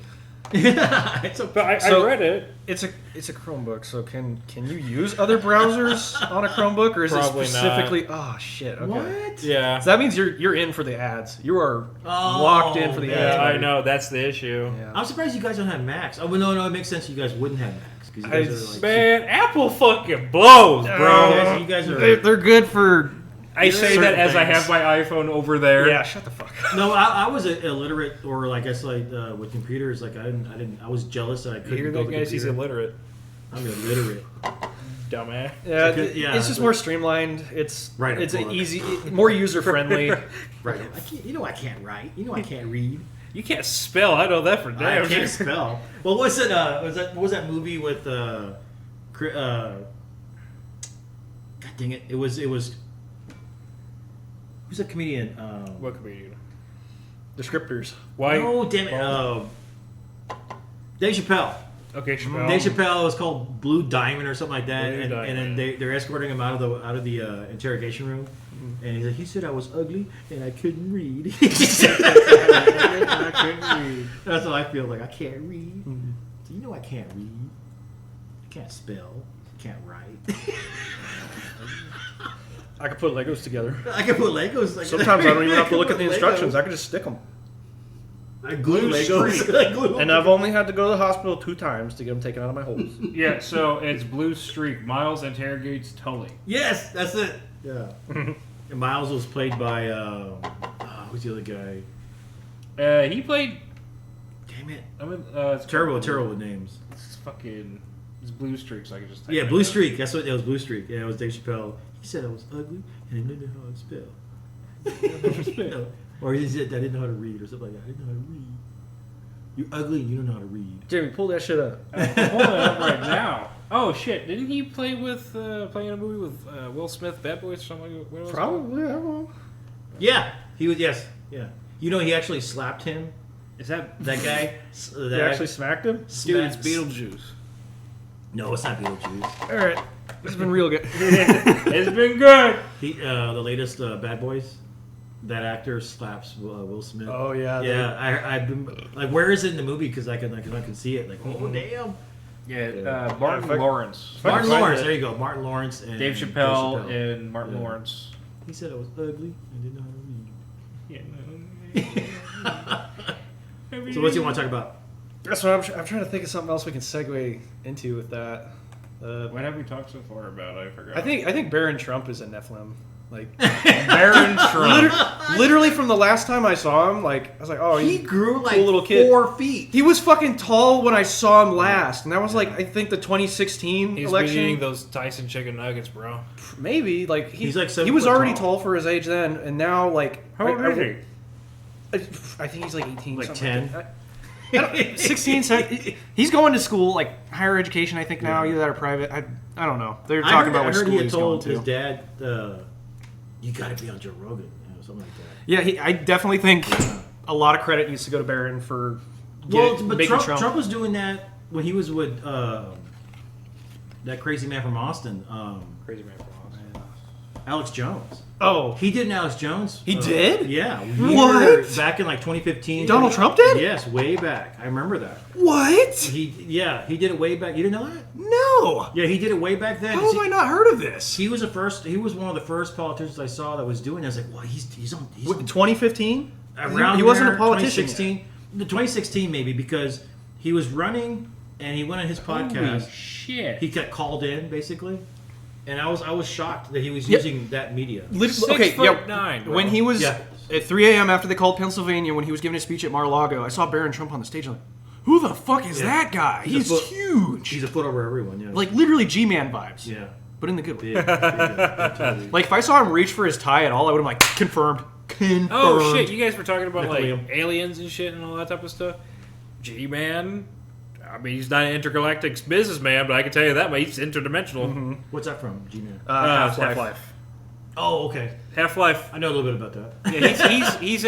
It's okay. But I So- read it. It's a Chromebook, so can you use other browsers on a Chromebook, or is Probably it specifically? Oh shit! Okay. What? Yeah. So that means you're in for the ads. You are Oh, locked in for the man. ads. Yeah, I buddy. know. That's the issue. Yeah. I'm surprised you guys don't have Macs. Oh, well, no, it makes sense. You guys wouldn't have Macs because you guys are like Man, Apple fucking blows, bro. You guys are. They're good for. I say certain that as I things. have my iPhone over there. Yeah, shut the fuck up. No, I was illiterate, or like I guess like with computers, like I was jealous that I You couldn't hear build that, a guys? He's computer. illiterate. I'm illiterate. Dumbass. Yeah, Yeah, it's just more streamlined. It's Write a it's book. an easy, more user friendly. Right. I can't, I can't write. I can't read. You can't spell. I know that for I damn can't sure. spell. Well, what's it? What was that movie with? God dang it! It was. Who's that comedian? What comedian? Descriptors. Why? Oh, damn it! Dave Chappelle. Okay, Chappelle. Dave Chappelle was called Blue Diamond or something like that, Blue and Diamond. then they're escorting him out of the interrogation room, and he's like, he said I was ugly and I couldn't read. I couldn't read. That's how I feel. Like I can't read. You know I can't read. I can't spell. I can't write. I could put Legos together. I can put Legos. Like, Sometimes I don't even have to look at the Legos. instructions. I could just stick them. I glue Legos. I glue them And I've only had to go to the hospital 2 times to get them taken out of my holes. Yeah, so it's Blue Streak. Miles interrogates Tully. Yes, that's it. Yeah. And Miles was played by who's the other guy? He played. Damn it. I mean, it's Terrible with names. It's fucking. It's Blue Streak, so I can just. type Yeah, it Blue in. Streak. That's what it was. Blue Streak. Yeah, it was Dave Chappelle. He said I was ugly and I didn't know how to spell. Or he said I didn't know how to read or something like that. I didn't know how to read. You're ugly and you don't know how to read. Jamie, pull that shit up. I'm pulling it up right now. Oh shit! Didn't he play with playing a movie with Will Smith, Bad Boys, or something? What was it called? Probably, I don't know. Yeah, he was. Yes, yeah. You know, he actually slapped him. Is that That guy. They actually smacked him? dude? It's Beetlejuice. No, it's not Beetlejuice. All right. This has been real good. It's been good. He, the latest Bad Boys. That actor slaps Will Smith. Oh, yeah. Yeah, I've been like, where is it in the movie? Because I can see it. Like, oh damn. Yeah, Martin Lawrence. Martin Lawrence. There you go. Martin Lawrence and Dave Chappelle and Martin Yeah. Lawrence. He said I was ugly and didn't know how to read. So, what do you want to talk about? That's what I'm trying to think of something else we can segue into with that. What have we talked so far about? I forgot. I think Barron Trump is a Nephilim. Like Barron Trump. literally from the last time I saw him, like I was like, oh, He he's grew like cool little kid. 4 feet. He was fucking tall when I saw him last, and that was like I think the 2016 He's been election. eating those Tyson chicken nuggets, bro. Maybe like He's like 7 he was foot already tall. tall for his age then, and now like How old is he? I think he's like 18, Like something 10? that. I don't- 16, 17. He's going to school, like higher education. I think now, either that or private. I don't know. They're talking about I what heard school he had he's going told to. his dad, "You got to be on Joe Rogan," something like that. Yeah, I definitely think a lot of credit needs to go to Barron for Well, but making Trump was doing that when he was with that crazy man from Austin, Crazy man from Austin. Alex Jones. Oh, He did an Alex Jones. He did? Yeah. What? Back in like 2015. Donald Trump did? Yes, way back. I remember that. what? He did it way back. You didn't know that? No. Yeah, he did it way back then. How have I not heard of this? He was one of the first politicians I saw that was doing it. I was like, "Well, he's on 2015? around He wasn't there, a politician. 2016, the 2016 maybe, because he was running and he went on his podcast. Holy shit. He got called in basically, and I was shocked that he was using that media. Six Okay, foot yeah. nine, bro. When he was Yeah, At 3 a.m. after they called Pennsylvania when he was giving a speech at Mar-a-Lago, I saw Barron Trump on the stage. I'm like, who the fuck is that guy? He's huge. He's a foot over everyone. Yeah. Like literally G-Man vibes. Yeah. But in the good way. Yeah, totally. Like if I saw him reach for his tie at all, I would have like confirmed. Oh shit! You guys were talking about like Liam. aliens and shit and all that type of stuff. G-Man. I mean, he's not an intergalactic businessman, but I can tell you that much. He's interdimensional. Mm-hmm. What's that from? G-Man. Half-Life. Oh, okay. Half-Life. I know a little bit about that. Yeah, he's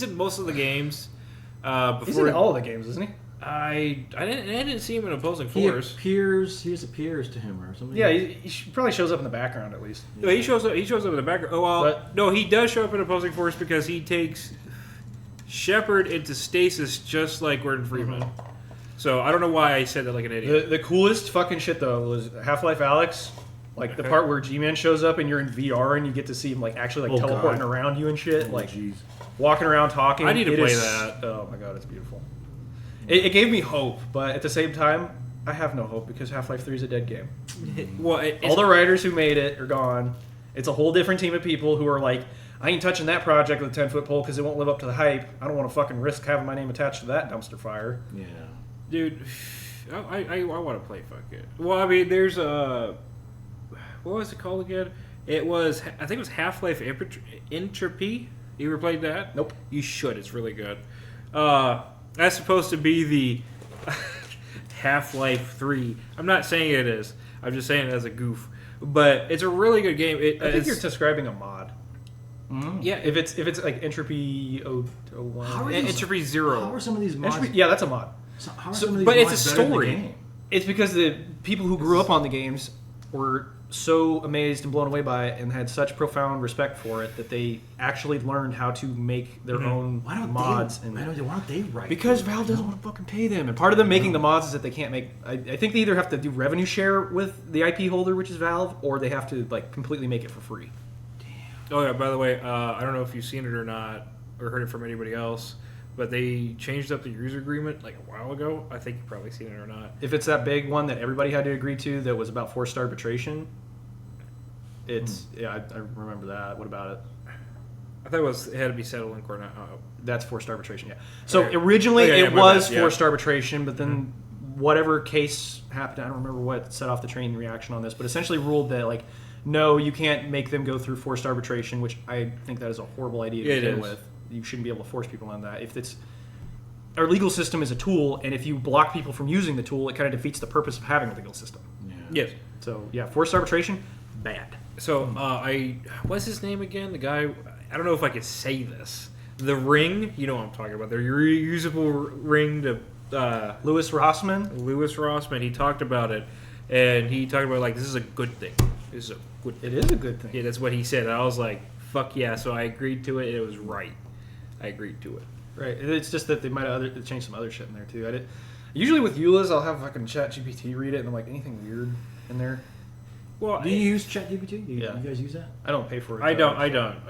in most of the games. Before He's in all of the games, isn't he? I didn't see him in Opposing He Force. appears to him or something. Yeah, he probably shows up in the background at least. No, he shows up in the background. Oh well, But- no, he does show up in Opposing Force because he takes Shepard into stasis just like Gordon Freeman. So I don't know why I said that like an idiot. The coolest fucking shit though was Half-Life Alyx. Like the part where G-Man shows up and you're in VR and you get to see him like actually like teleporting around you and shit, like walking around talking. I need to It play is- that. Oh my god, it's beautiful. It gave me hope, but at the same time, I have no hope because Half-Life 3 is a dead game. Well, All the writers who made it are gone. It's a whole different team of people who are like, I ain't touching that project with a 10-foot pole because it won't live up to the hype. I don't want to fucking risk having my name attached to that dumpster fire. Yeah. dude, I want to play fuck it. Well, I mean, there's a what was it called again? It was I think it was Half-Life Entropy. You ever played that? Nope. You should. It's really good. That's supposed to be the Half-Life 3. I'm not saying it is. I'm just saying it as a goof. But it's a really good game. I think you're describing a mod. Yeah, If it's like Entropy 01. How are these- Entropy 0. How are some of these mods? Entropy, yeah, that's a mod. How are some of these but it's mods a better than the story. game? It's because the people who grew up on the games were so amazed and blown away by it and had such profound respect for it that they actually learned how to make their own Why don't mods. Why don't they write? Because Valve doesn't want to fucking pay them. And part of them making the mods is that they can't make... I think they either have to do revenue share with the IP holder, which is Valve, or they have to like completely make it for free. Oh yeah. By the way, I don't know if you've seen it or not, or heard it from anybody else, but they changed up the user agreement like a while ago. I think you've probably seen it or not. If it's that big one that everybody had to agree to that was about forced arbitration, it's... Yeah, I remember that. What about it? I thought it had to be settled in court. That's forced arbitration, yeah. So Okay. originally Okay, yeah, it my was bad, yeah. forced arbitration, but then whatever case happened, I don't remember what set off the train reaction on this, but essentially ruled that, like, no, you can't make them go through forced arbitration, which I think that is a horrible idea to It begin is. with. You shouldn't be able to force people on that. If it's... Our legal system is a tool, and if you block people from using the tool, it kind of defeats the purpose of having a legal system. Yes. So, yeah, forced arbitration, bad. So what's his name again? The guy. I don't know if I could say this. The ring. You know what I'm talking about. The reusable ring to Louis Rossman? Louis Rossman. He talked about it, and he talked about like this is a good thing. This is a good thing. It is a good thing. Yeah, that's what he said. And I was like, fuck yeah. So I agreed to it. And it was right. I agreed to it. Right. It's just that they might have changed some other shit in there too. Usually with EULAs, I'll have fucking ChatGPT read it, and I'm like, anything weird in there? Well, Do you use ChatGPT? Yeah. You guys use that? I don't pay for it. I though.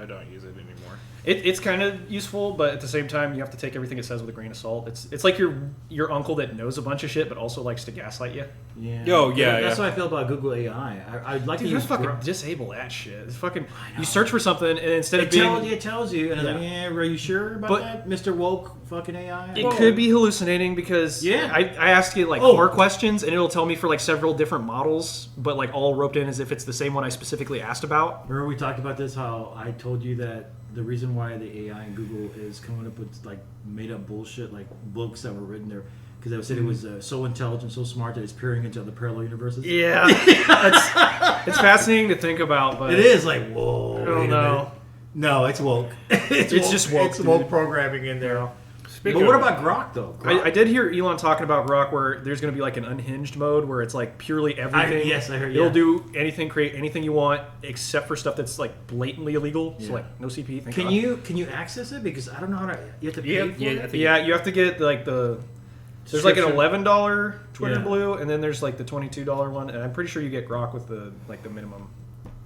don't use it anymore. It's kind of useful, but at the same time, you have to take everything it says with a grain of salt. It's like your uncle that knows a bunch of shit, but also likes to gaslight you. Yeah. Oh, yeah, That's yeah. how I feel about Google AI. I'd like Dude, to you use fucking disable that shit. It's fucking. know. You search for something, and instead of It tells you, and it's Yeah. like, yeah, are you sure about But- that, Mr. Woke fucking AI? it could be hallucinating because Yeah. I asked it like 4 questions, and it'll tell me for like several different models, but like all roped in as if it's the same one I specifically asked about. Remember we talked about this, how I told you that the reason why the AI in Google is coming up with like made up bullshit, like books that were written there, because they said it was so intelligent, so smart that it's peering into other parallel universes. Yeah, it's fascinating to think about, but It is like, whoa. I don't wait a know. minute. No, it's woke. It's just woke, It's woke dude. programming in there. Speaking But what of- about Grok though? Grok? I did hear Elon talking about Grok where there's going to be like an unhinged mode where it's like purely everything. yes, I heard, It'll yeah. do anything, create anything you want, except for stuff that's like blatantly illegal. So Yeah. like no CP. Thank Can God. you access it? Because I don't know how to. You have to pay Yeah, for yeah, it. I think- Yeah, you have to get like the. There's like an Subscription. $11 Twitter Yeah. Blue, and then there's like the $22 one, and I'm pretty sure you get Grok with the like the minimum.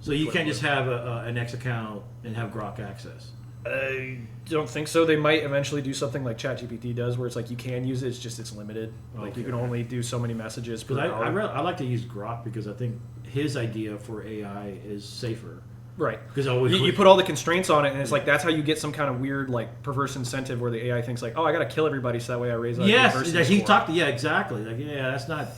So you can't just have an X account and have Grok access. I don't think so. They might eventually do something like ChatGPT does, where it's like you can use it. It's just it's limited. Like you Okay. can only do so many messages per Because hour. I like to use Grok because I think his idea for AI is safer. Right. Because you put all the constraints on it, and it's like that's how you get some kind of weird, like, perverse incentive where the AI thinks like, oh, I got to kill everybody so that way I raise like diversity score. Yeah, exactly. Like, yeah, that's not.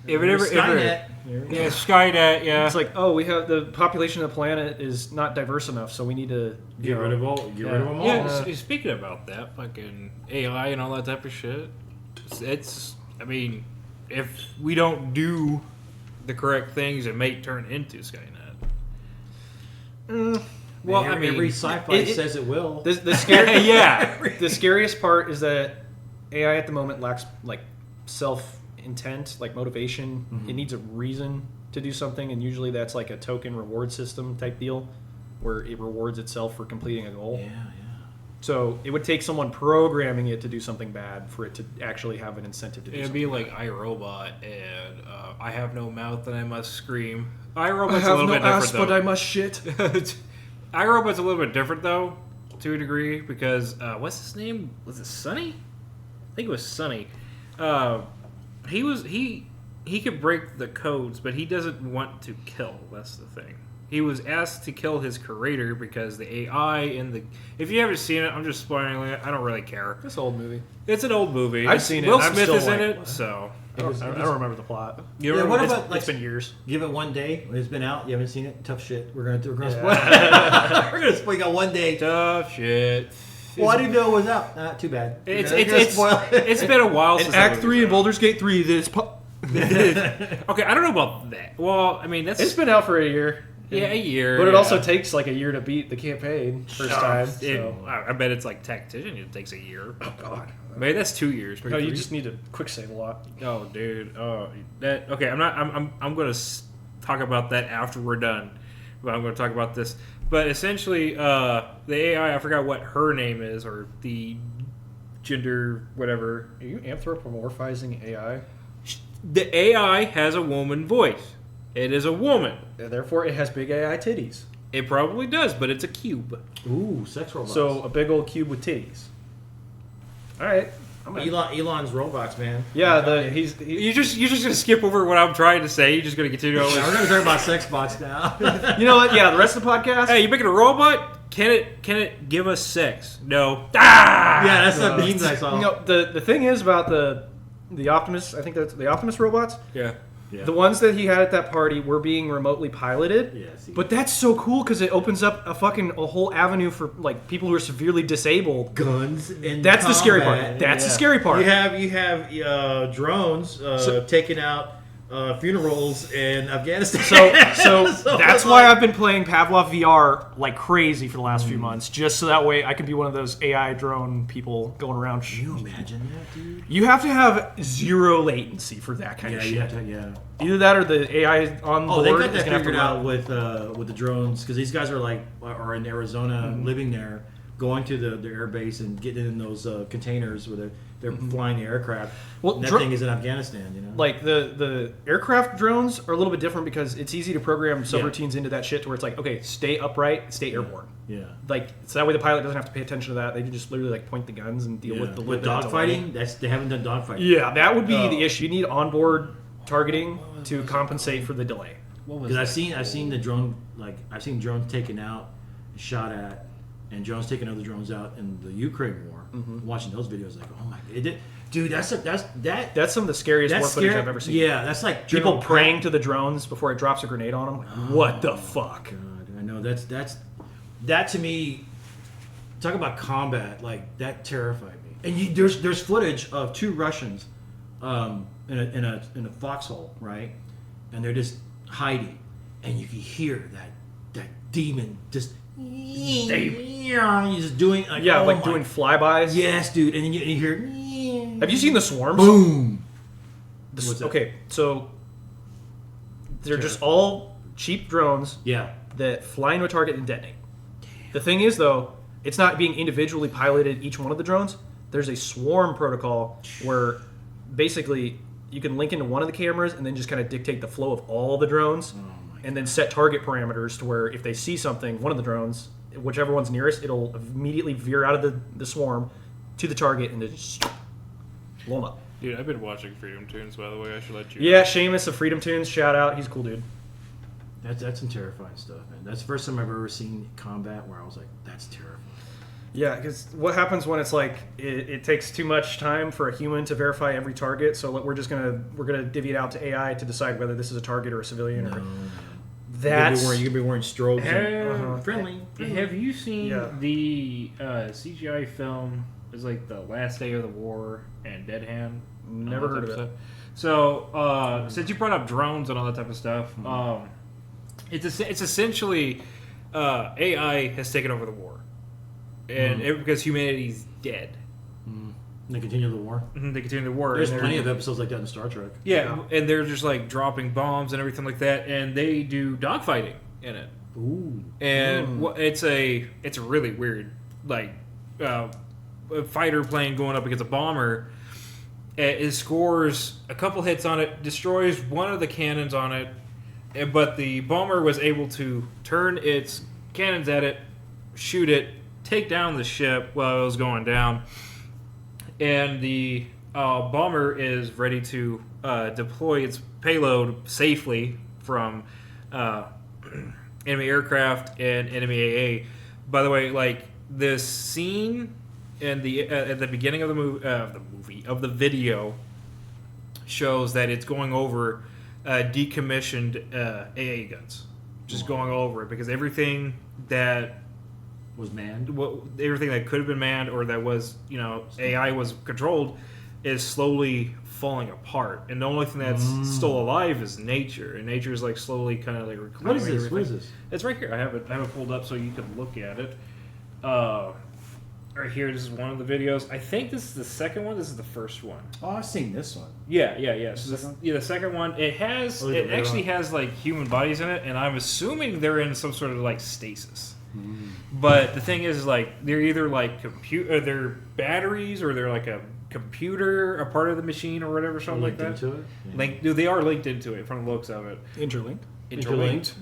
Skynet. Yeah, Skynet. Yeah. It's like, oh, we have the population of the planet is not diverse enough, so we need to Get rid of them all. Yeah, speaking about that, fucking AI and all that type of shit, I mean, if we don't do the correct things, it may turn into Skynet. Well, I mean, every sci-fi says it will. The scary, yeah. The scariest part is that AI at the moment lacks like self-intent, like motivation. Mm-hmm. It needs a reason to do something, and usually that's like a token reward system type deal, where it rewards itself for completing a goal. Yeah. So it would take someone programming it to do something bad for it to actually have an incentive to do It'd something. be like iRobot and I have no mouth and I must scream. iRobot's I a have little no bit ass, different but though. I must shit. iRobot's a little bit different though, to a degree, because what's his name? Was it Sonny? I think it was Sonny. He could break the codes, but he doesn't want to kill. That's the thing. He was asked to kill his creator because the AI in the... If you haven't seen it, I'm just spoiling it. I don't really care. This old movie. It's an old movie. I've seen it. Will I'm Smith still is in like, it, what? so... I don't remember the plot. You Yeah, remember what it's- about, like, It's been years. Give it one day. It's been out. You haven't seen it. Tough shit. We're gonna spoil. Yeah. We're gonna spoil. You got one day. Tough shit. Well, I didn't know it was out. Not too bad. It's We're gonna spoil it. it's been a while since Act that 3 movie's in Baldur's Gate 3. Okay, I don't know about that. Well, I mean, that's... It's been out for a year. Yeah, a year. But it yeah. also takes like a year to beat the campaign first time. So. I bet it's like Tactician. It takes a year. Oh God. Maybe that's 2 years. No, you just need to quick save a lot. Oh, dude. Oh, that. Okay, I'm not. I'm gonna talk about that after we're done. But I'm gonna talk about this. But essentially, the AI. I forgot what her name is, or the gender, whatever. Are you anthropomorphizing AI? The AI has a woman voice. It is a woman. Therefore, it has big AI titties. It probably does, but it's a cube. Ooh, sex robots. So a big old cube with titties. All right. Elon's robots, man. Yeah, You're just gonna skip over what I'm trying to say. You're just gonna continue on. We're gonna talk about sex bots now. You know what? Yeah, the rest of the podcast. Hey, you making a robot? Can it give us sex? No. Ah! Yeah, that's the memes I saw. You know, the thing is about the Optimus. I think that's the Optimus robots. Yeah. Yeah. The ones that he had at that party were being remotely piloted. Yeah, see. But that's so cool because it opens up a whole avenue for like people who are severely disabled. Guns and That's the scary part. combat. That's the scary part. You have drones taking out funerals in Afghanistan. So that's it's why like- I've been playing Pavlov VR like crazy for the last few months, just so that way I can be one of those AI drone people going around. Can you imagine that, dude? You have to have zero latency for that kind of shit. Either that or the AI on Oh, board they got is that gonna have to figured run. out with the drones because these guys are in Arizona, living there, going to the air base and getting in those containers where they're flying the aircraft. Well, and that thing is in Afghanistan, you know. Like the aircraft drones are a little bit different because it's easy to program subroutines into that shit to where it's like, okay, stay upright, stay airborne. Yeah. Like so that way the pilot doesn't have to pay attention to that. They can just literally like point the guns and deal with the with delay. dogfighting. They haven't done dogfighting. Yeah, that would be the issue. You need onboard targeting to compensate for the delay. Because I've seen the drone I've seen drones taken out, shot at, and drones taking other drones out in the Ukraine war. Watching those videos, like, oh my god, dude, that's Some of the scariest war footage I've ever seen. Yeah, that's like People General praying Pat- to the drones before it drops a grenade on them. Like, what the fuck? God, I know that to me. Talk about combat, like that terrified me. And there's footage of two Russians, in a foxhole, right, and they're just hiding, and you can hear that demon just. He's just doing like, doing flybys. Yes, dude, and then you hear. Have you seen the swarms? Boom. What's that? Okay, so they're just all cheap drones Yeah. that fly into a target and detonate. The thing is, though, it's not being individually piloted, each one of the drones. There's a swarm protocol where basically you can link into one of the cameras and then just kind of dictate the flow of all the drones and then set target parameters to where if they see something, one of the drones, whichever one's nearest, it'll immediately veer out of the swarm to the target and then just blow them up. Dude, I've been watching Freedom Tunes, by the way. I should let you. Yeah, Seamus of Freedom Tunes, shout out. He's a cool dude. That's some terrifying stuff, man. That's the first time I've ever seen combat where I was like, that's terrifying. Yeah, because what happens when it's like it takes too much time for a human to verify every target? So we're gonna divvy it out to AI to decide whether this is a target or a civilian. Or that's you could be wearing strobes. friendly. Have you seen Yeah. the CGI film? It's like The Last Day of the War and Dead Hand. Never heard of it. So since you brought up drones and all that type of stuff, it's essentially AI has taken over the war, and because humanity's dead. They continue the war. They continue the war. There's and plenty of episodes like that in Star Trek. Yeah, and they're just like dropping bombs and everything like that, and they do dogfighting in it. Ooh. And it's a really weird, like a fighter plane going up against a bomber. It scores a couple hits on it, destroys one of the cannons on it, but the bomber was able to turn its cannons at it, shoot it, take down the ship while it was going down, and the bomber is ready to deploy its payload safely from enemy aircraft and enemy AA. By the way, like this scene in the at the beginning of the video shows that it's going over decommissioned AA guns, just going over it because everything that Was manned. everything that could have been manned or that was AI was controlled is slowly falling apart, and the only thing that's still alive is nature, and nature is like slowly kind of like reclaiming What is this? everything. What is this? It's right here. I have it pulled up so you can look at it. Right here, this is one of the videos. I think this is the second one. This is the first one. Oh, I've seen this one. Yeah. So Second one? the second one. It has. Oh, It yeah, actually yeah. has like human bodies in it, and I'm assuming they're in some sort of like stasis. But the thing is, like, they're either like they're batteries, or they're like a computer, a part of the machine, or whatever, something like that. Into it? Yeah. They are linked into it from the looks of it. Interlinked. Interlinked.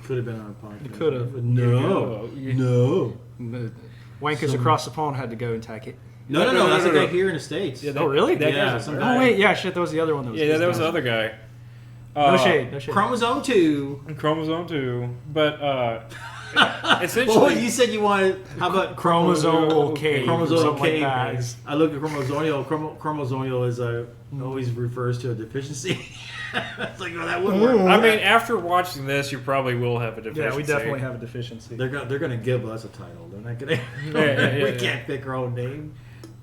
Could have been on a podcast. It could have. No. No. Wankers across the pond had to go and tack it. No. That's a guy here in the States. Yeah, Oh, really? That Yeah, guy's some a- guy. Oh wait, yeah, shit. That was the other one. That was Yeah, that was the other guy. No shade. No shade. Chromosome 2. Chromosome 2. But essentially, Well, you said you wanted. How about Chromosomal cave. Chromosomal something like cave. that. I look at chromosomal. Chromosomal is always refers to a deficiency. It's like, oh, that wouldn't work. I mean, after watching this, you probably will have a deficiency. Yeah, we definitely have a deficiency. They're gonna give us a title. They're not gonna. Yeah, we yeah. can't pick our own name.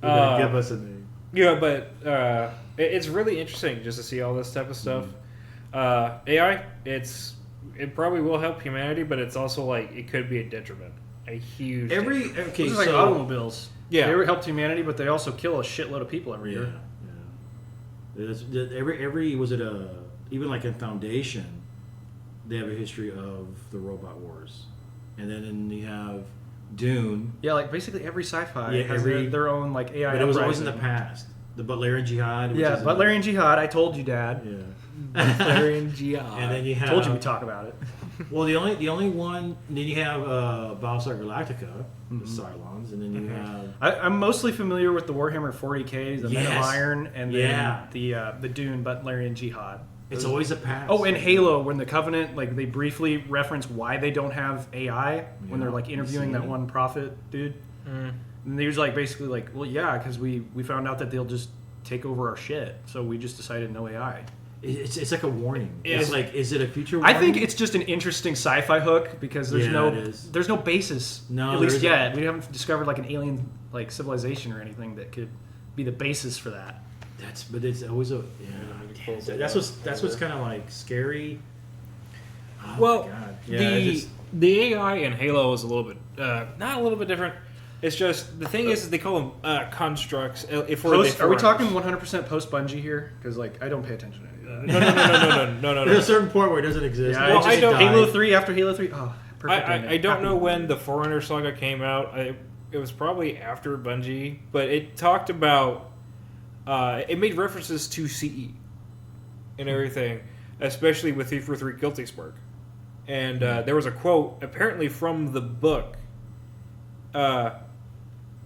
They're gonna give us a name. Yeah, but it's really interesting just to see all this type of stuff. AI, it probably will help humanity, but it's also like it could be a detriment, a huge. detriment. Okay, This is like so automobiles. Yeah. They helped humanity, but they also kill a shitload of people every year. Every was it even like in Foundation, they have a history of the robot wars, and then you have Dune. Yeah, like basically every sci-fi Yeah, has their own like AI. But it was always in the uprising. past. The Butlerian Jihad. Which Yeah, is Butlerian Jihad. I told you, Dad. Yeah. Butlerian Jihad. And then you have. Told you we talk about it. Well, the only one. Then you have Battlestar Galactica, the Cylons, and then you have. I'm mostly familiar with the Warhammer 40k, the Men of Yes. Iron, and then Yeah. the Dune Butlerian Jihad. It's always a past. Oh, and Halo, when the Covenant, like they briefly reference why they don't have AI when they're like interviewing You that see? one prophet dude. And he was like basically like, well, yeah, because we found out that they'll just take over our shit, so we just decided no AI. It's like a warning. It's- It's like, is it a future I warning? think it's just an interesting sci-fi hook because there's Yeah, it is. there's no basis. No, at there least isn't. yet. We haven't discovered like an alien like civilization or anything that could be the basis for that. But it's always a. Yeah. That's what's kind of like scary. Oh, Well, my God. Yeah, the AI in Halo is a little bit not a little bit different. It's just the thing is they call them constructs. If we're Are we talking 100% post Bungie here? Because like I don't pay attention to any of that. No. There's a certain point where it doesn't exist. Yeah, Well, I I don't- don't. Halo 3 after Halo 3. Oh, perfect. ending. I don't Happy. know when the Forerunner saga came out. It was probably after Bungie, but it talked about it made references to CE and everything, especially with 343 Guilty Spark. And there was a quote apparently from the book.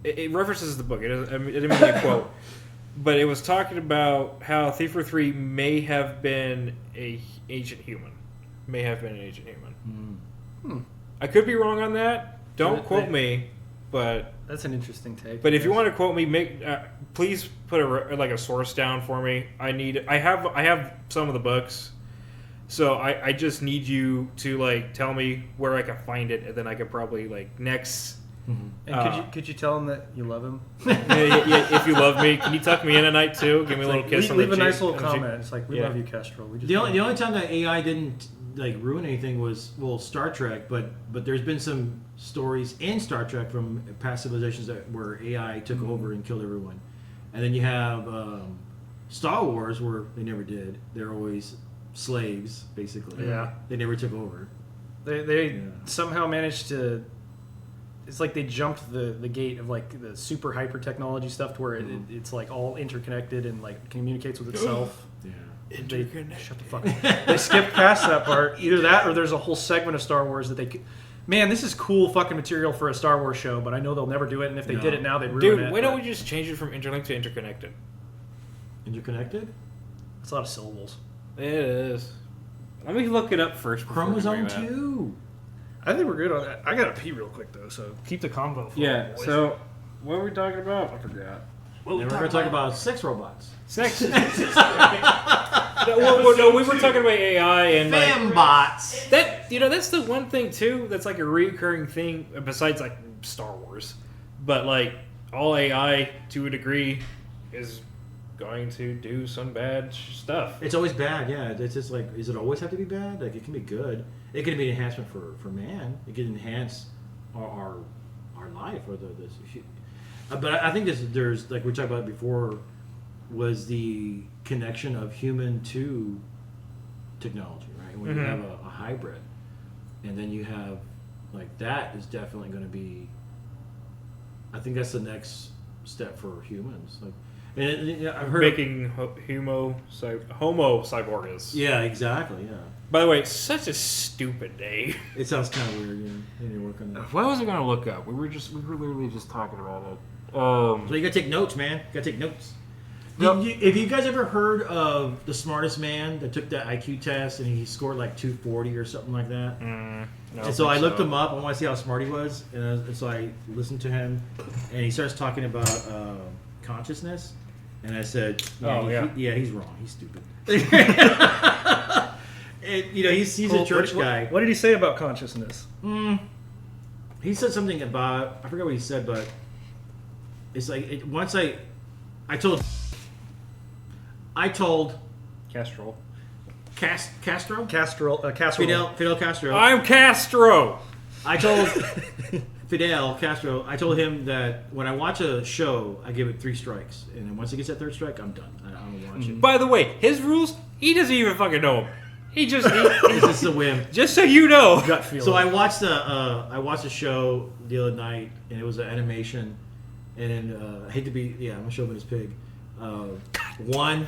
It references the book. It didn't mean a quote, but it was talking about how Thief 3 may have been a ancient human, may have been an ancient human. Hmm. I could be wrong on that. Don't quote They- me, but That's an interesting take. if you want to quote me, please put a source down for me. I have some of the books, so I just need you to tell me where I can find it, and then I could probably next. And could you tell him that you love him? If you love me, can you tuck me in at night too? Give me a little kiss on the leave a cheek. nice little on the cheek. comment. It's like, we love you, Kestrel. We just The only time that AI didn't ruin anything was Star Trek, but there's been some stories in Star Trek from past civilizations where AI took over and killed everyone, and then you have Star Wars where they never did. They're always slaves, basically. Yeah. They never took over. They somehow managed to. It's like they jumped the gate of the super hyper technology stuff to where it's all interconnected and communicates with itself. Yeah. Shut the fuck up. They skipped past that part. Either that or there's a whole segment of Star Wars that they could. Man, this is cool fucking material for a Star Wars show, but I know they'll never do it, and if they did it now, they'd ruin it. Dude, why don't we just change it from interlinked to interconnected? Interconnected? It's a lot of syllables. It is. Let me look it up first. Chromosome 2. I think we're good on that. I gotta pee real quick though, so keep the combo. Yeah. So, what were we talking about? I forgot. Well, we're going to talk about sex robots. Sex. No, we were talking about AI and Fembots. that's the one thing too. That's a recurring thing besides Star Wars, but all AI to a degree is going to do some bad stuff. It's always bad, yeah. It's just does it always have to be bad? It can be good. It can be an enhancement for man. It can enhance our life or this. But I think there's we talked about before, was the connection of human to technology, right? When you have a hybrid, and then you have that is definitely going to be. I think that's the next step for humans. And I've heard Making Homo cyborgs. Yeah, exactly. Yeah, By the way, such a stupid day. it sounds kind of weird. You need to work on that. What was I going to look up? We were literally just talking about it. So you gotta take notes, man. You gotta take notes. Have you guys ever heard of the smartest man that took that IQ test and he scored 240 or something like that? No, And so I looked him up. I want to see how smart he was, and so I listened to him, and he starts talking about consciousness, and I said, he's wrong. He's stupid." And, he's a church guy. What did he say about consciousness? He said something about, I forget what he said, but it's once I told Castrol. Castro? Castrol. Fidel Castro. I'm Castro! I told Fidel Castro, I told him that when I watch a show, I give it 3 strikes. And then once it gets that 3rd strike, I'm done. I don't watch it. By the way, his rules, he doesn't even fucking know them. It's just a whim. Just so you know. Gut feeling. So I watched a show the other night, and it was an animation. And then, I hate to be, I'm a chauvinist pig. One.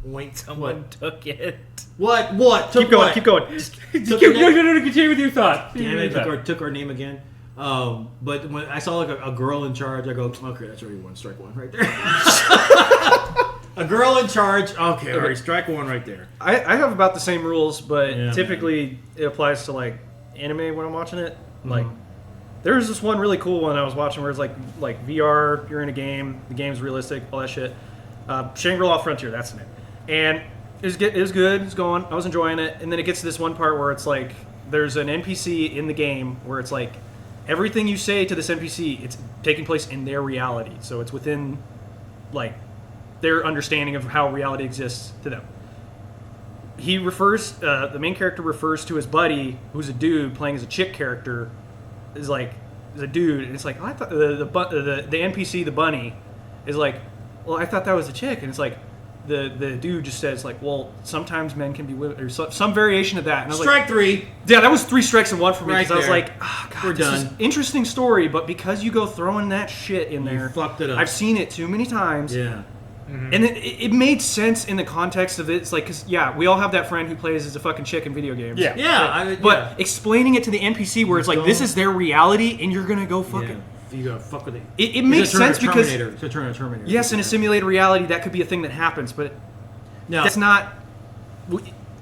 Wait, Someone took it. What? Keep going. Keep going. No, continue with your thought. Damn it, took our name again. But when I saw a girl in charge, I go, okay, that's already strike one right there. A girl in charge, okay, already strike one right there. I have about the same rules, but Yeah, typically it applies to anime when I'm watching it. There's this one really cool one I was watching where it's like VR, you're in a game, the game's realistic, all that shit. Shangri-La Frontier, that's the name. And it was good, it's going, I was enjoying it, and then it gets to this one part where it's there's an NPC in the game where it's everything you say to this NPC, it's taking place in their reality. So it's within their understanding of how reality exists to them. He refers, the main character refers to his buddy, who's a dude playing as a chick character, is a dude, and it's I thought the NPC, the bunny, is well, I thought that was a chick, and it's the dude just says well, sometimes men can be women, or some variation of that. And I was Strike 3. Yeah, that was 3 strikes in one for me, because I was Right God, we're this is done. interesting story, but because you go throwing that shit in there, fucked it up. I've seen it too many times. Yeah. And it made sense in the context of it. It's because we all have that friend who plays as a fucking chick in video games. Yeah. But explaining it to the NPC where it's this is their reality, and you're gonna go fucking. You gotta fuck with it. It makes sense because it's gonna turn a Terminator. yes, in a simulated reality that could be a thing that happens, but No. that's not.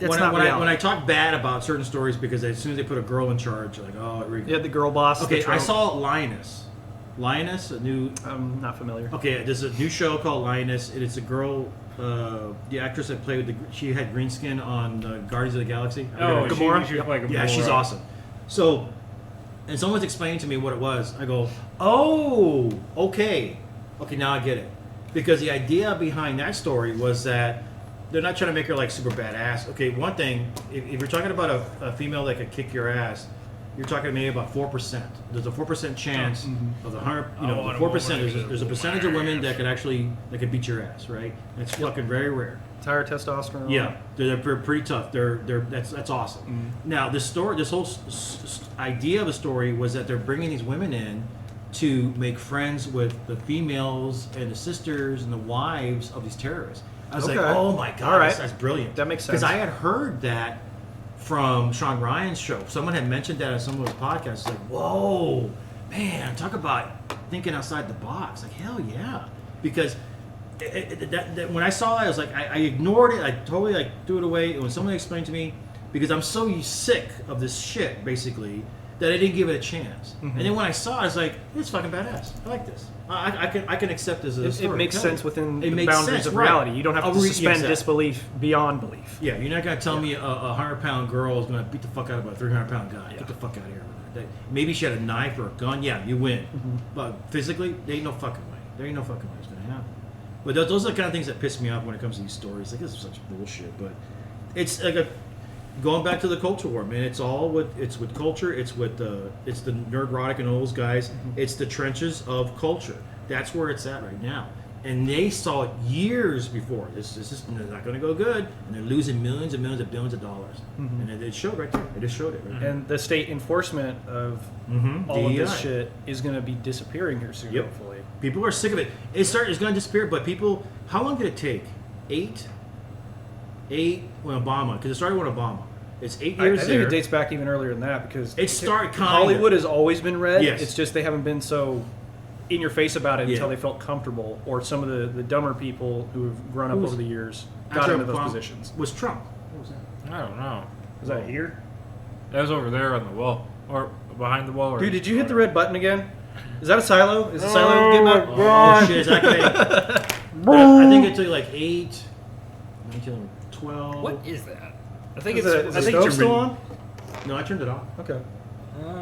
That's not reality. When I talk bad about certain stories, because as soon as they put a girl in charge, like, oh, here we go. Yeah, the girl boss. Okay, the trope. I saw Lioness. Lioness, a new. I'm not familiar. Okay, there's a new show called Lioness. It's a girl, the actress that played with she had green skin on Guardians of the Galaxy. Oh, Gamora? she was like Yeah, she's Gamora. awesome. So, and someone's explaining to me what it was. I go, oh, okay, now I get it. Because the idea behind that story was that they're not trying to make her like super badass. Okay, one thing, if you're talking about a female that could kick your ass, you're talking maybe about 4%. There's a 4% chance of the 100. You know, the 4%. There's a percentage of women that could beat your ass, right? That's fucking very rare. Higher testosterone. Yeah, they're pretty tough. That's awesome. Now this whole idea of the story was that they're bringing these women in to make friends with the females and the sisters and the wives of these terrorists. I was like, oh my god, all right. that's brilliant. That makes sense. Because I had heard that from Sean Ryan's show. Someone had mentioned that on some of his podcasts. It's like, whoa, man, talk about thinking outside the box. Like, hell yeah, because. When I saw it, I was like, I ignored it. I totally threw it away. And when someone explained to me, because I'm so sick of this shit, basically, that I didn't give it a chance. And then when I saw it, I was like, it's fucking badass. I like this. I can accept this as a story. It makes sense within the makes boundaries sense, of right. reality. You don't have to suspend exactly. disbelief beyond belief. Yeah, you're not gonna tell me a 100-pound girl is gonna beat the fuck out of a 300-pound guy. Yeah. Get the fuck out of here with that. Maybe she had a knife or a gun. Yeah, you win. But physically, there ain't no fucking way. There ain't no fucking way it's gonna happen. But those are the kind of things that piss me off when it comes to these stories. Like, this is such bullshit. But it's like going back to the culture war, man. It's with culture. It's the Nerdrotic and all those guys. It's the trenches of culture. That's where it's at right now. And they saw it years before. This is not going to go good, and they're losing millions and millions of billions of dollars. And it showed right there. It just showed it. Right there. And the state enforcement of all of this shit is going to be disappearing here soon, hopefully. People are sick of it. It's going to disappear, but people, how long did it take? Eight when Obama, because it started with Obama. It's 8 years I think it dates back even earlier than that, because It started kind of. Hollywood has always been red. Yes. It's just they haven't been so in your face about it until Yeah. they felt comfortable, or some of the dumber people who have grown up Who was- over the years got after into those Obama positions. Was Trump. What was that? I don't know. Is that here? That was over there on the wall. Or behind the wall. Or Dude, did you hit the red button again? Is that a silo? Is the silo getting up? Oh, shit. Is that I think it took like 8, 19, 12. What is that? I think Is it's. the think stove it's still on? No, I turned it off. Okay.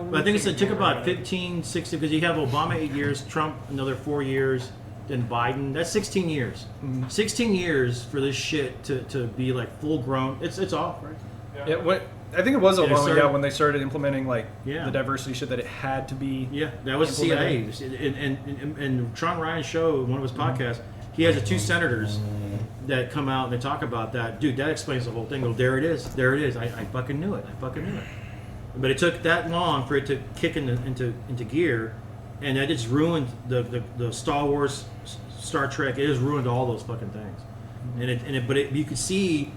But I think it took about 15, 16, because you have Obama 8 years, Trump another 4 years, then Biden. That's 16 years. 16 years for this shit to be like full grown. It's off, right? Yeah, I think it was Yeah, it Obama, started- when they started implementing Yeah. the diversity shit, that it had to be. Yeah, that was the CIA. implemented. And Sean Ryan's show, one of his podcasts, he has the 2 senators that come out and they talk about that. Dude, that explains the whole thing. Well, there it is. There it is. I fucking knew it. But it took that long for it to kick into gear, and that just ruined the Star Wars, Star Trek. It just ruined all those fucking things. But you could see,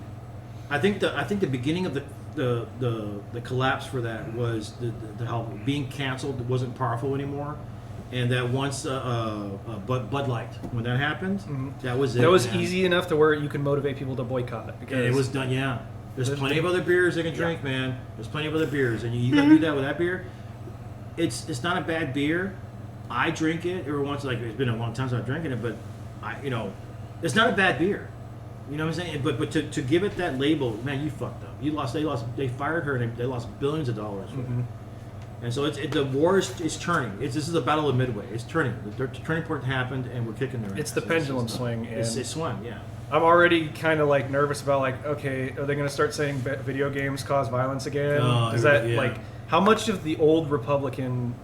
I think the beginning of the collapse for that was the help being canceled wasn't powerful anymore, and that once Bud Light, when that happened, that was it. That was man. easy enough to where you can motivate people to boycott it. Because And it was done. Yeah, there's plenty of other beers they can drink, man. There's plenty of other beers, and you gotta do that with that beer. It's not a bad beer. I drink it every once. Like, it's been a long time since I've drinking it, but it's not a bad beer. You know what I'm saying? But to give it that label, man, you fucked up. They fired her, and they lost billions of dollars. And so the war is turning. This is the battle of Midway. It's turning. The turning point happened, and we're kicking their ass. It's the pendulum swing, and It swung, yeah. I'm already kind of like nervous about okay, are they going to start saying video games cause violence again? Oh, Is that yeah. how much of the old Republican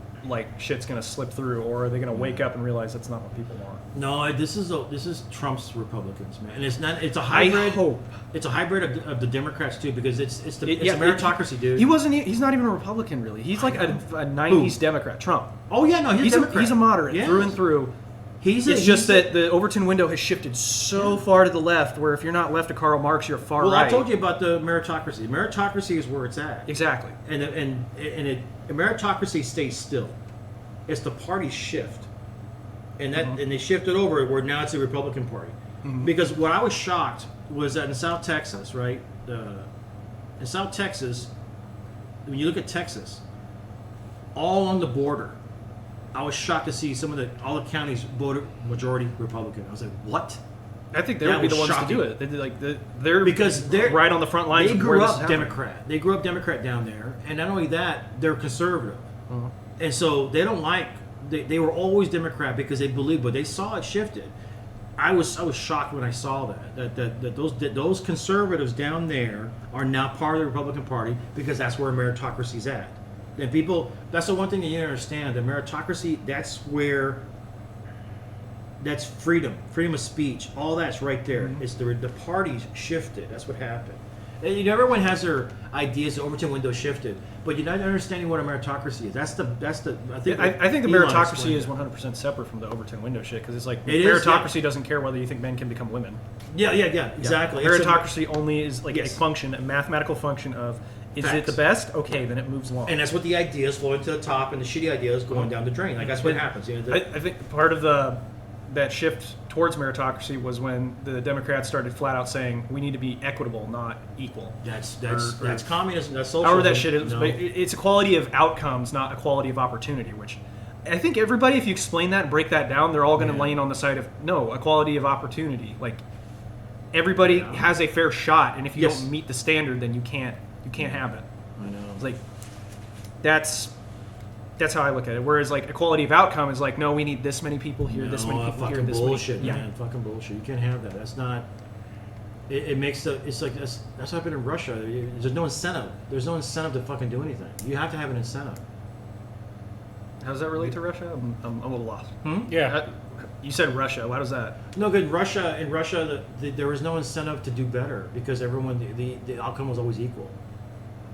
shit's going to slip through, or are they going to wake up and realize that's not what people want? No, this is Trump's Republicans, man, and it's not. It's a hybrid. I hope It's a hybrid of the Democrats too, because it's a meritocracy, dude. He's not even a Republican, really. He's like a 90s Democrat. Trump. Oh yeah, no, he's a Democrat. He's a moderate Yes. through and through. It's just that the Overton window has shifted so far to the left, where if you're not left of Karl Marx, you're far Well, right. I told you about the meritocracy. Meritocracy is where it's at. Exactly. And meritocracy stays still. It's the party shift, and they shifted over where now it's the Republican Party. Because what I was shocked was that in South Texas, right, in South Texas, when you look at Texas, all on the border, I was shocked to see all the counties voted majority Republican. I was like, what? I think they That would be the was ones shocking. to do it. They're Because they're right on the front lines. They of where grew this up is happening. Democrat. They grew up Democrat down there, and not only that, they're conservative, Uh-huh. and so they don't like. They were always Democrat because they believed, but they saw it shifted. I was shocked when I saw that those conservatives down there are now part of the Republican Party because that's where meritocracy's at. And people, that's the one thing that you understand. The meritocracy, that's freedom of speech. All that's right there. Mm-hmm. It's the parties shifted. That's what happened. And everyone has their ideas. The Overton window shifted, but you're not understanding what a meritocracy is. That's the. I think. I think the Elon meritocracy explained is 100% separate from the Overton window shit because it's like It is, meritocracy doesn't care whether you think men can become women. Yeah, exactly. Yeah. It's Meritocracy only is like Yes. a function, a mathematical function of is it Facts. the best? Okay, then it moves along. and that's what the ideas flowing to the top, and the shitty ideas going down the drain. Like that's what And happens. I think part of that shift towards meritocracy was when the Democrats started flat out saying we need to be equitable, not equal. that's or- communism. That's socialism. However that shit is, No. but it's equality of outcomes, not equality of opportunity. Which I think everybody, if you explain that and break that down, they're all going to Yeah. lean on the side of no equality of opportunity. Like everybody Yeah. has a fair shot, and if you Yes. don't meet the standard, then you can't have it. I know. It's like that's how I look at it. Whereas like equality of outcome is like no, we need this many people here, this many people here, fucking this bullshit, many. man. Fucking bullshit. You can't have that. That's not. It makes it's like that's what happened in Russia. There's no incentive. There's no incentive to fucking do anything. You have to have an incentive. How does that relate to Russia? I'm a little lost. Yeah. You said Russia. Why does that? No, good. In Russia, there was no incentive to do better because everyone the outcome was always equal.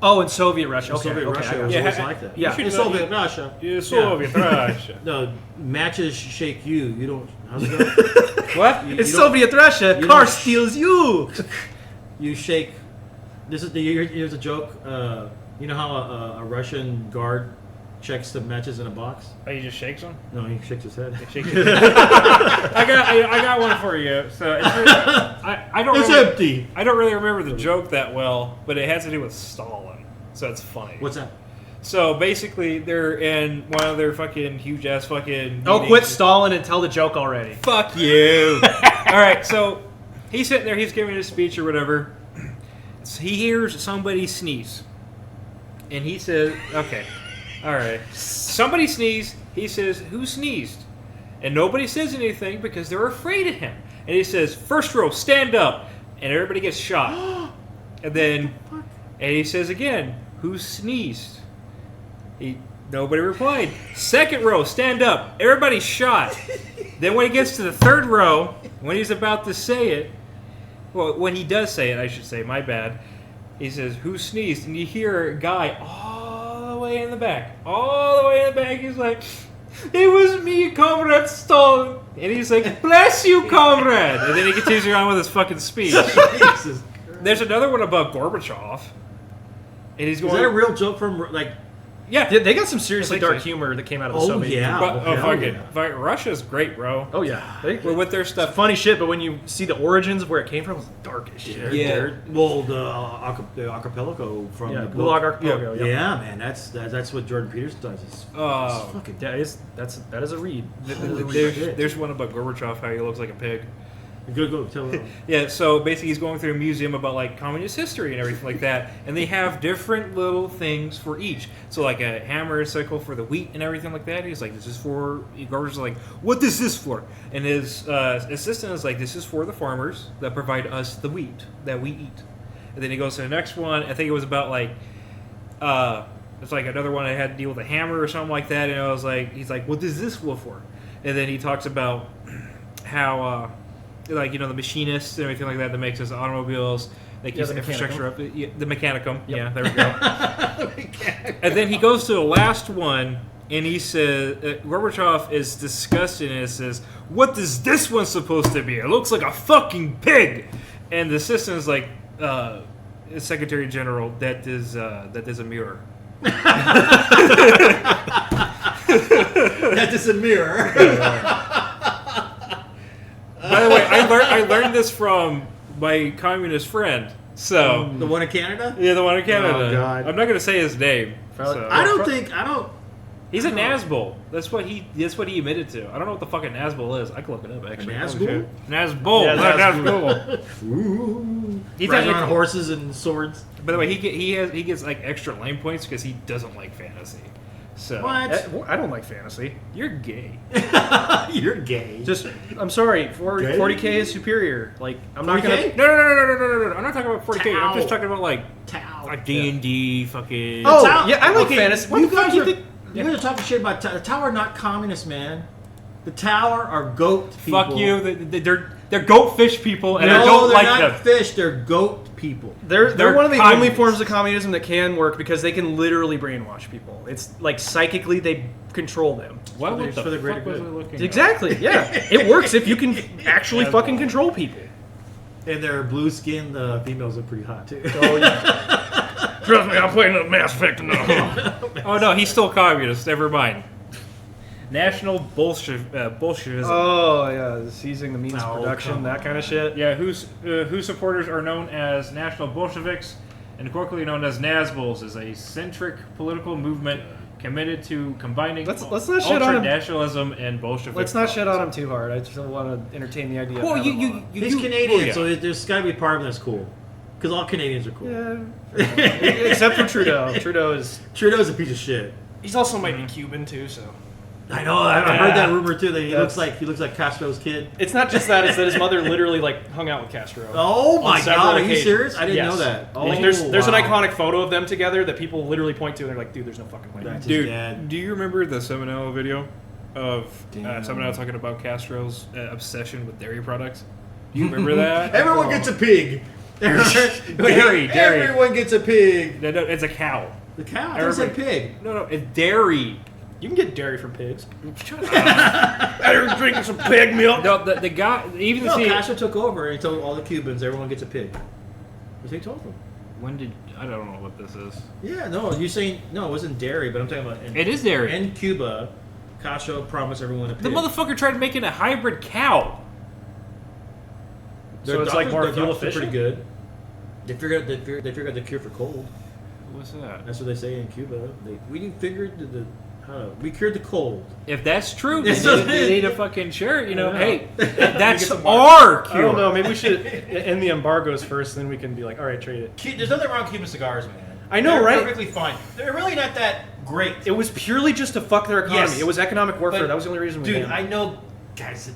Oh, in Soviet Russia. In Okay, Soviet okay, Russia I got was you. Yeah, always like that. yeah. In Soviet Russia. Yeah, Soviet Russia. No, matches shake you. You don't. How's it go? What? You It's don't- Soviet Russia. you Car don't- steals you. You shake. Here's a joke. You know how a Russian guard checks the matches in a box? Oh, he just shakes them? No, he shakes his head. Shakes his head. I got one for you. So it's really, I don't. It's really, empty. I don't really remember the joke that well, but it has to do with Stalin. So it's funny. What's that? So basically, they're in one of their fucking huge ass fucking. Oh, meetings. quit stalling and tell the joke already. Fuck you. All right, so he's sitting there, he's giving his speech or whatever. So he hears somebody sneeze. And he says, okay, all right. Somebody sneezed. He says, who sneezed? And nobody says anything because they're afraid of him. And he says, first row, stand up. And everybody gets shot. And then, and he says again, who sneezed? Nobody replied. Second row, stand up. Everybody's shot. Then when he gets to the third row, when he's about to say it, well, when he does say it, I should say, my bad, he says, who sneezed? And you hear a guy all the way in the back. All the way in the back, he's like, it was me, Comrade Stalin. And he's like, bless you, comrade. And then he continues on with his fucking speech. Jesus. There's another one about Gorbachev. And he's Is going, that a real joke from like? yeah. Yeah, they got some seriously I think dark so. humor that came out of the Oh, Soviet yeah. Union. But, Oh, hell fucking, yeah. Russia's great, bro. Oh yeah, With their stuff. funny shit. But when you see the origins of where it came from, it's dark as shit. Yeah. Well, the archipelago from Yeah, the Gulag book. Archipelago. Yeah, Yeah. man, that's what Jordan Peterson does. It's Oh. fucking. That is a read. There's one about Gorbachev, how he looks like a pig. Go tell them. Yeah, so basically he's going through a museum about like communist history and everything like that, and they have different little things for each. So like a hammer, a sickle for the wheat and everything like that. He's like, this is for. Gorbachev's like, what is this for? And his assistant is like, this is for the farmers that provide us the wheat that we eat. And then he goes to the next one. I think it was about like, it's like another one that had to deal with a hammer or something like that. And I was like, he's like, what is this for? And then he talks about how. Like, you know, the machinists and everything like that makes us automobiles, they keep the the infrastructure up. mechanicum. Yeah, the mechanicum. Yep. Yeah, there we go. And then he goes to the last one, and he says, Gorbachev is disgusted and says, what is this one supposed to be? It looks like a fucking pig. And the assistant is like, Secretary General, that is a mirror. That is a mirror. By the way, I learned this from my communist friend. So The one in Canada? yeah, the one in Canada. Oh, God. I'm not gonna say his name. So. I don't. He's a Nazgul. That's what he admitted to. I don't know what the fucking Nazgul is. I can look it up actually. Nazgul? Nazgul. Yeah, Nazgul. Ooh. He's Riding like- on horses and swords. By the way, he gets like extra lane points because he doesn't like fantasy. So What? I don't like fantasy. you're gay. You're gay. Just, I'm sorry, 40K is superior. Like, I'm not gonna. 40K? No. I'm not talking about 40K. I'm just talking about like Tau. D&D fucking. Oh, Tau- yeah, I like okay, fantasy. What you the fuck guys you are, think? you guys are talking shit about the Tower. Are not communists, man. The Tower are goat people. Fuck you. They're goatfish people, and No, I don't they're like not them. fish. They're goat people. They're They're one of the only communists. forms of communism that can work because they can literally brainwash people. It's like psychically they control them. What For the- the for the greater fuck was I good. looking at? Exactly, yeah. It works if you can actually Yeah. fucking control people. And their blue skin, the females are pretty hot too. Oh, yeah. Trust me, I'm playing the Mass Effect now. Oh no, he's still communist. Never mind. National Bolshevism. Oh, yeah, seizing the means of Oh, production, come that kind of shit. Yeah, whose supporters are known as National Bolsheviks and colloquially known as Nazguls, is a centric political movement committed to combining Let's not shit on him. ultra-nationalism and Bolshevik. Let's not shit on him policy. too hard. I just don't want to entertain the idea Well, of having him on. He's Canadian, so there's got to be a part of him that's cool. Because all Canadians are cool. Yeah. Except for Trudeau. Trudeau's a piece of shit. He's also might be Cuban too, so. I know. I heard that rumor too. That he That's- looks like Castro's kid. It's not just that; it's that his mother literally like hung out with Castro. Oh my several god! Are you occasions. serious? I didn't Yes. know that. Oh, Like, there's an wow. iconic photo of them together that people literally point to, and they're like, "Dude, there's no fucking way." That's Dude, his dad. do you remember the Seminole video of Damn. Seminole talking about Castro's obsession with dairy products? Do you remember that? Everyone gets a pig. Dairy. Everyone gets a pig. No, it's a cow. The cow. I said pig. No, it's dairy. You can get dairy from pigs. Shut up. I'm drinking some pig milk. No, the guy, even No, see. Castro took over and he told all the Cubans everyone gets a pig. That's what he told them. When did I don't know what this is? Yeah, no, you're saying no, it wasn't dairy, but I'm talking about It is dairy. in Cuba. Castro promised everyone a pig. The motherfucker tried making a hybrid cow. So it's like more their fuel doctors are pretty efficient? good. They figured out the cure for cold. What's that? That's what they say in Cuba. We figured we cured the cold. If that's true, Yes, they need a fucking shirt. You know, Yeah. hey, that's some our I cure. don't know. Maybe we should end the embargoes first, then we can be like, "All right, trade it." There's nothing wrong with Cuban cigars, man. I know, They're right? Perfectly fine. They're really not that great. It was purely just to fuck their economy. Yes. It was economic warfare. But, That was the only reason we Dude, did it. I know guys that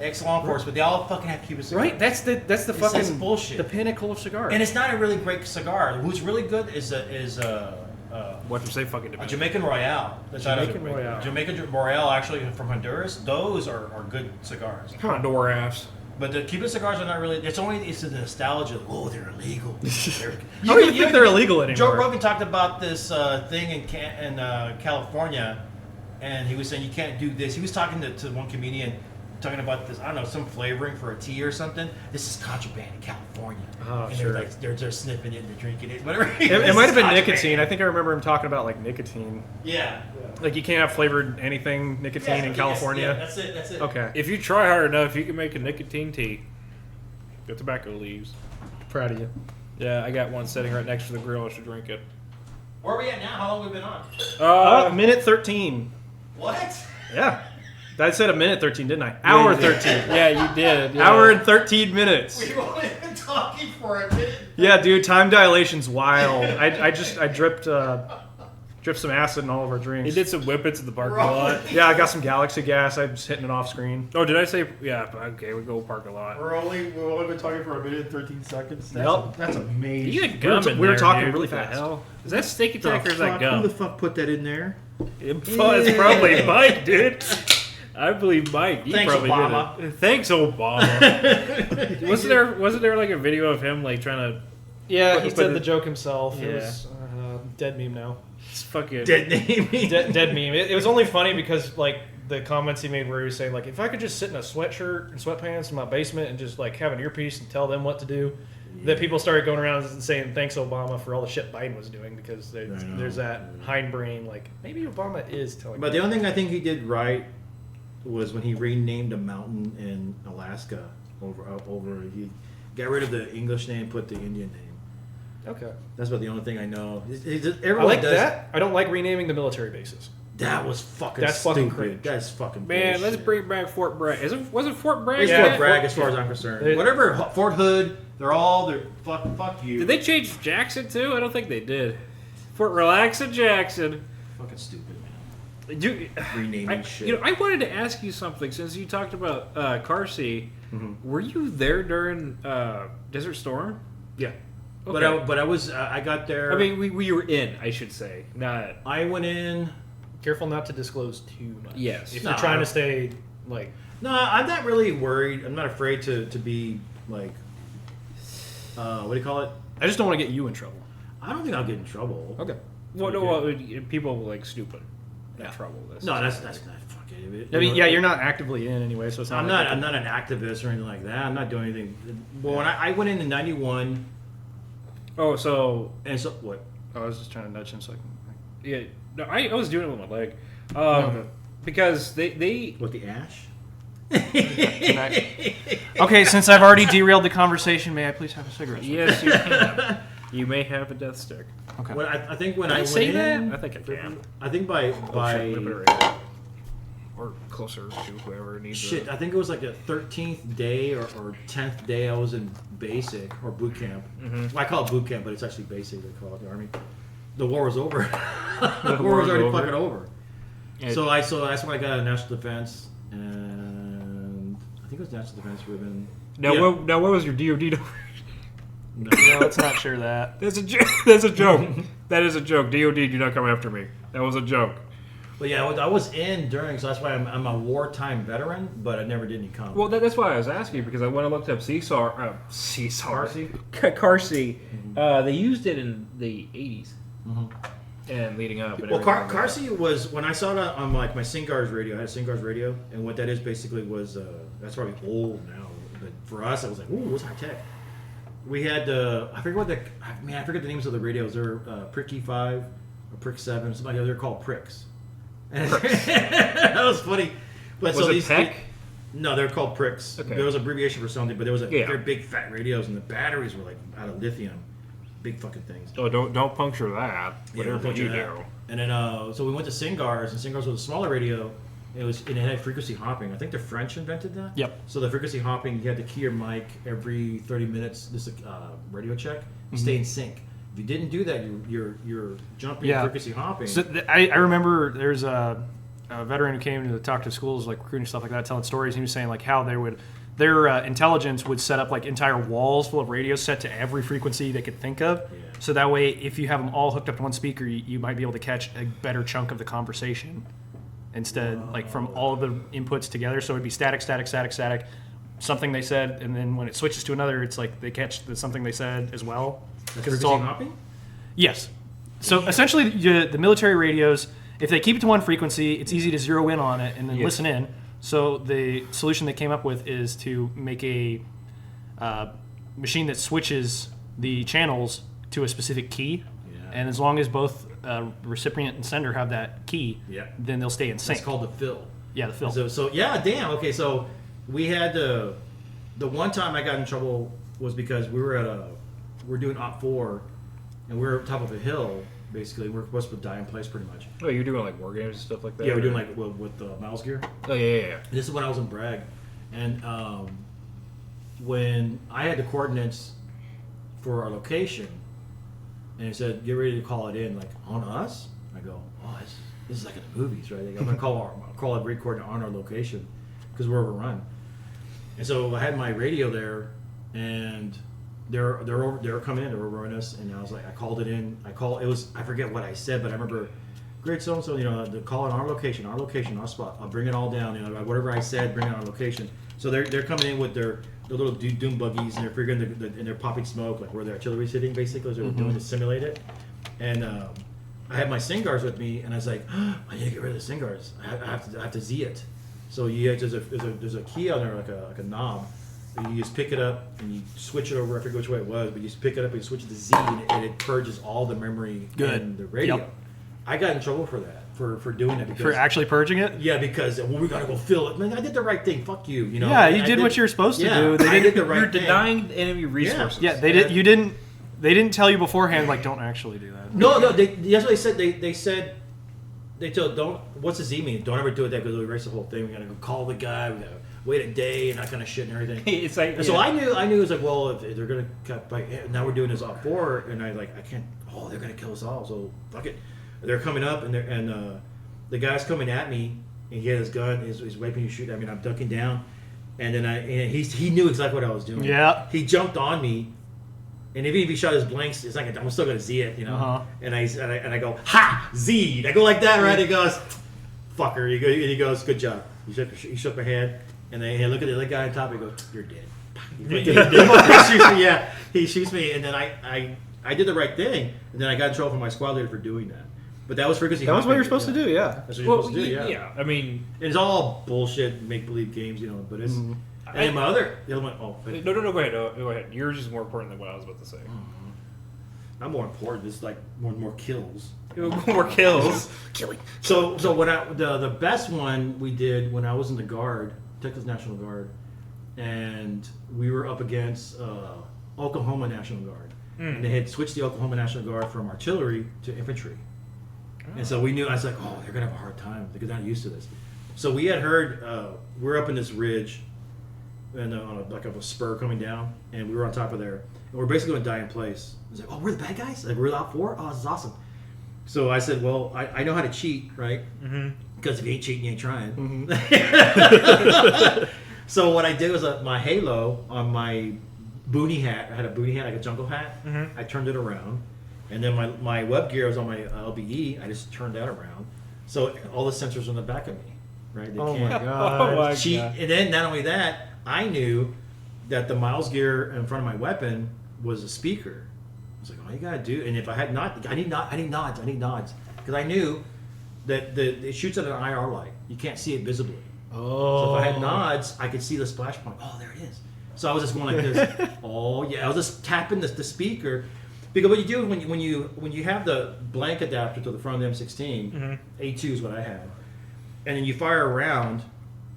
ex-law enforcement, they all fucking have Cuban cigars. Right? That's the It's fucking bullshit. the pinnacle of cigars. And it's not a really great cigar. Who's really good is What you say, fucking a Jamaican Royale. That's Jamaican Royale. Jamaican Royale, actually from Honduras. Those are good cigars. Honduras. But the Cuban cigars are not really. It's the nostalgia. Oh, they're illegal. How do you think they're illegal anymore? Joe Rogan talked about this thing in California, and he was saying you can't do this. He was talking to one comedian, talking about this. I don't know, some flavoring for a tea or something. This is contraband in California. Oh, and sure. they're sniffing it and they're drinking it. Whatever. It might have been nicotine. I think I remember him talking about like nicotine. Yeah. Like you can't have flavored anything nicotine in California. Yes, that's it. Okay, If you try hard enough, you can make a nicotine tea. The tobacco leaves. proud of you. Yeah, I got one sitting right next to the grill. I should drink it. Where are we at now? How long have we been on? Minute 13. What? Yeah, I said a minute 13, didn't I? Hour 13. Yeah, you did. Yeah. Hour and 13 minutes. We've only been talking for a minute. Yeah, dude, time dilatation's wild. I dripped some acid in all of our He drinks. did some whippets in the parking lot. Yeah, I got some Galaxy gas. I'm just hitting it off screen. Oh, did I say? Yeah, okay, we go parking lot. We've only been talking for a minute and 13 seconds. Yup. That's amazing. You got gum in we were there, talking dude. really What the fast. hell? Is that steak Who attack or is that the gum? fuck put that in there? It's probably Mike, dude. I believe Mike. He Thanks, probably Obama. did it. Thanks, Obama. wasn't there like a video of him like trying to? Yeah, But- he but said it- the joke himself. It Yeah. was dead meme now. It's fucking. Dead name. Dead meme. It was only funny because like the comments he made where he was saying like if I could just sit in a sweatshirt and sweatpants in my basement and just like have an earpiece and tell them what to do, that people started going around and saying thanks Obama for all the shit Biden was doing because there's that hindbrain like maybe Obama is telling. But the only thing I think he did right was when he renamed a mountain in Alaska Got rid of the English name, put the Indian name. Okay. That's about the only thing I know. I like that. I don't like renaming the military bases. That was fucking That's stupid. fucking cringe. That's fucking Man, bullshit. let's bring back Fort Bragg. Was it Fort Bragg? It's Yeah. Fort Bragg as far as I'm concerned. Whatever, Fort Hood, they're fuck you. Did they change Jackson too? I don't think they did. Fort Relaxa Jackson. Fucking stupid, man. You, Renaming shit. You know, I wanted to ask you something since you talked about Carsey. Mm-hmm. Were you there during Desert Storm? Yeah. Okay. But I got there. I mean, we were in, I should say, not. I went in. Careful not to disclose too much. Yes. If No, you're trying I- to stay like. No, I'm not really worried. I'm not afraid to be like. What do you call it? I just don't want to get you in trouble. I don't think I'll get in trouble. Okay. Well, no, Okay. well, people like stupid. In Yeah. trouble. No, that's not fuck it. I mean, yeah, you're not actively in anyway, so it's not. I'm not an activist or anything like that. I'm not doing anything. Well, when I went in '91, Oh, so and so what? I was just trying to nudge him so I can. yeah, no, I was doing it with my leg, Okay. because they What, the ash? Okay, since I've already derailed the conversation, may I please have a cigarette? sir? yes you can. You may have a death stick. Okay. When I think when Can I I went say in, that? I think I can. I think by Oh, shit, flip it right here. Or closer to whoever needs shit, it. I think it was like a 13th day or 10th day I was in basic or boot camp. Mhm. Well, I call it boot camp, but it's actually basic. They call it the army. The war was over. The war war was was already over. fucking over. Yeah. So that's when I got out of national defense, and I think it was national defense ribbon. Now, Yeah. now, what was your DoD number? No. No, let's not share that. That's a that's a joke. That is a joke. DoD, do not come after me. That was a joke. But yeah, I was in during, so that's why I'm a wartime veteran, but I never did any combat. Well, that's why I was asking, because when I looked up Carsey, they used it in the 80s and leading up. And Well, everything like that. Carsey was, when I saw it on like my Singars radio, I had a Singars radio, and what that is basically was, that's probably old now, but for us, I was like, ooh, it was high tech. We had, I forget I forget the names of the radios. They're Pricky 5 or Prick 7, something like that. They're called Pricks. And that was funny. But Was so it these, Peck? No, they're called Pricks. Okay. There was an abbreviation for something, but there was Yeah. they're big fat radios, and the batteries were like out of lithium, big fucking things. Oh, don't puncture that. Yeah, Whatever don't you do do. that. And then so we went to Singars, and Singars was a smaller radio. It had frequency hopping. I think the French invented that. Yep. So the frequency hopping, you had to key your mic every 30 minutes. This radio check. You stay in sync. If you didn't do that, you're jumping Yeah. frequency hopping. So I remember there's a veteran who came to talk to schools, like recruiting stuff like that, telling stories. He was saying like how their intelligence would set up like entire walls full of radios set to every frequency they could think of. Yeah. So that way, if you have them all hooked up to one speaker, you might be able to catch a better chunk of the conversation instead, like from all of the inputs together. So it'd be static, something they said, and then when it switches to another, it's like they catch something they said as well. That's Because it's frequency all hopping. Yes. So essentially, the military radios, if they keep it to one frequency, it's easy to zero in on it and then Yes. listen in. So the solution they came up with is to make a machine that switches the channels to a specific key. Yeah. And as long as both recipient and sender have that key, Yeah. then they'll stay in sync. It's called the fill. Yeah, the fill. So yeah, damn. Okay, so we had the one time I got in trouble was because we were doing Op 4, and we were at the top of a hill. Basically, we're supposed to die in place pretty much. Oh, you're doing like war games and stuff like that? Yeah, we're doing or- like with Miles Gear. Oh, yeah. This is when I was in Bragg, and when I had the coordinates for our location, and it said, "Get ready to call it in," like on us. I go, "Oh, this is like in the movies, right?" I'm gonna call a break coordinate on our location because we're overrun. And so I had my radio there, and they're coming in, they're overrunning us, and I was like, I called it in. I forget what I said, but I remember, great so and so, the call on our location, our spot. I'll bring it all down, whatever I said, bring it on location. So they're coming in with their little doom buggies, and they're figuring and they're popping smoke, like where the artillery's sitting, basically, as they're doing to simulate it. And I had my Singars with me, and I was like, I need to get rid of the Singars. I have to Z it. So there's a key on there, like a knob. And you just pick it up and you switch it over. I forget which way it was, but you just pick it up and you switch it to Z, and it purges all the memory Good. in the radio. Yep. I got in trouble for that. for doing it. Because, For actually purging it? yeah, because well, we gotta go fill it. Man, I did the right thing. Fuck you. You know. Yeah, you And I did what you were supposed to do. I did the right You're thing. denying enemy resources. Yeah, they did. You didn't. They didn't tell you beforehand. Like, don't actually do that. No, that's what they said. They said they told don't. What's the Z mean? Don't ever do it. That because we erase the whole thing. We gotta go call the guy. We gotta wait a day and that kind of shit and everything. It's like, And so I knew it was like, well, if they're gonna cut by now we're doing this off 4, and I can't. Oh, they're gonna kill us all. So fuck it. They're coming up, and the guy's coming at me, and he had his gun. He's wiping to shoot at me, and I'm ducking down, and then he knew exactly what I was doing. Yeah. He jumped on me, and even if he shot his blanks, it's like I'm still gonna Z it, you know. Uh-huh. And I go ha Z'd. I go like that, right? He goes, fucker. He goes, good job. He shook my hand, and then look at the other guy on top. He goes, you're dead. He shoots me. Yeah, he shoots me, and then I did the right thing, and then I got in trouble for my squad leader for doing that. But that was because That was what you're supposed to do. Yeah. That's what you're supposed to do. yeah. I mean, It's all bullshit, make believe games, you know. But it's and then the other one. Oh, but no. Go ahead. Go ahead. Yours is more important than what I was about to say. not more important. It's like more kills. More kills. Killing. So when the best one we did when I was in the Guard, Texas National Guard, and we were up against Oklahoma National Guard, and they had switched the Oklahoma National Guard from artillery to infantry, and so we knew. I was like, oh, they're gonna have a hard time because they're not used to this. So we had heard we're up in this ridge, and on a spur coming down, and we were on top of there, and we're basically gonna die in place. I was like, oh, we're the bad guys. Like we're the op 4. Oh, this is awesome. So I said, well, I know how to cheat, right? Because if you ain't cheating, you ain't trying. So what I did was my halo on my boonie hat. I had a boonie hat, like a jungle hat. I turned it around. And then my web gear was on my LBE. I just turned that around. So all the sensors were on the back of me, right? They Oh can't my god. cheat. And then not only that, I knew that the Miles gear in front of my weapon was a speaker. I was like, all you gotta do, and if I had not, I need nods, because I knew that it shoots at an IR light. You can't see it visibly. Oh. So if I had nods, I could see the splash point. Oh, there it is. So I was just going like this. Oh yeah, I was just tapping the speaker, because what you do when you have the blank adapter to the front of the M16, A2 is what I had, and then you fire a round,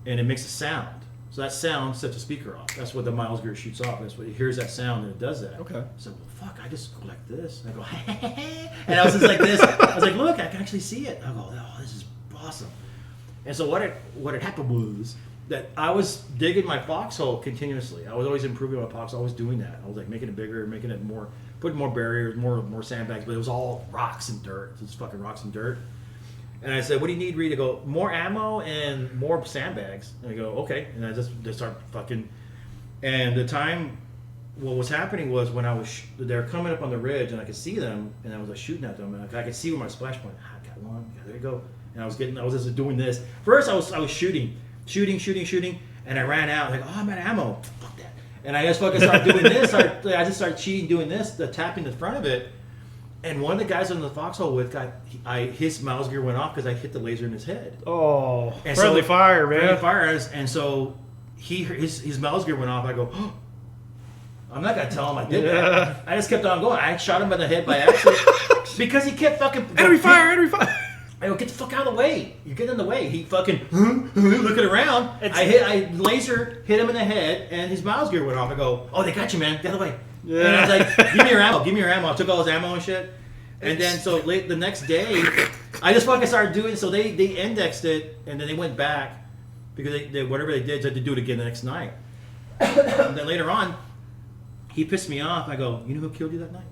and it makes a sound. So that sound sets the speaker off. That's what the Miles gear shoots off. That's what it hears that sound and it does that. Okay. So well, fuck, I just go like this. And I go, and I was just like this. I was like, look, I can actually see it. I go, oh, this is awesome. And so what had happened was that I was digging my foxhole continuously. I was always improving my foxhole. I was doing that. I was like making it bigger, making it more, putting more barriers, more sandbags. But it was all rocks and dirt. It's fucking rocks and dirt. And I said, what do you need, Reed? To go, more ammo and more sandbags. And I go, okay. And I just start fucking. And the time, what was happening was when I was, they're coming up on the ridge and I could see them and I was like shooting at them. And I could see where my splash point. I got one. Yeah, there you go. And I was just doing this. First, I was shooting. And I ran out. Like, oh, I'm out of ammo. Fuck that. And I just fucking started doing this. I just started cheating, doing this, tapping the front of it. And one of the guys in the foxhole with his Miles gear went off because I hit the laser in his head. Oh, And friendly fire, man. Friendly fire, and so his Miles gear went off. I go, oh, I'm not gonna tell him I did that. I just kept on going. I shot him in the head by accident because he kept fucking Enemy fire! I go, get the fuck out of the way. You're getting in the way. He fucking looking around. I laser hit him in the head, and his Miles gear went off. I go, oh, they got you, man. Get out of the way. Yeah. And I was like, give me your ammo. I took all his ammo and shit. And then so late the next day, I just fucking started doing. So they indexed it, and then they went back because they whatever they did, they had to do it again the next night. And then later on, he pissed me off. I go, you know who killed you that night?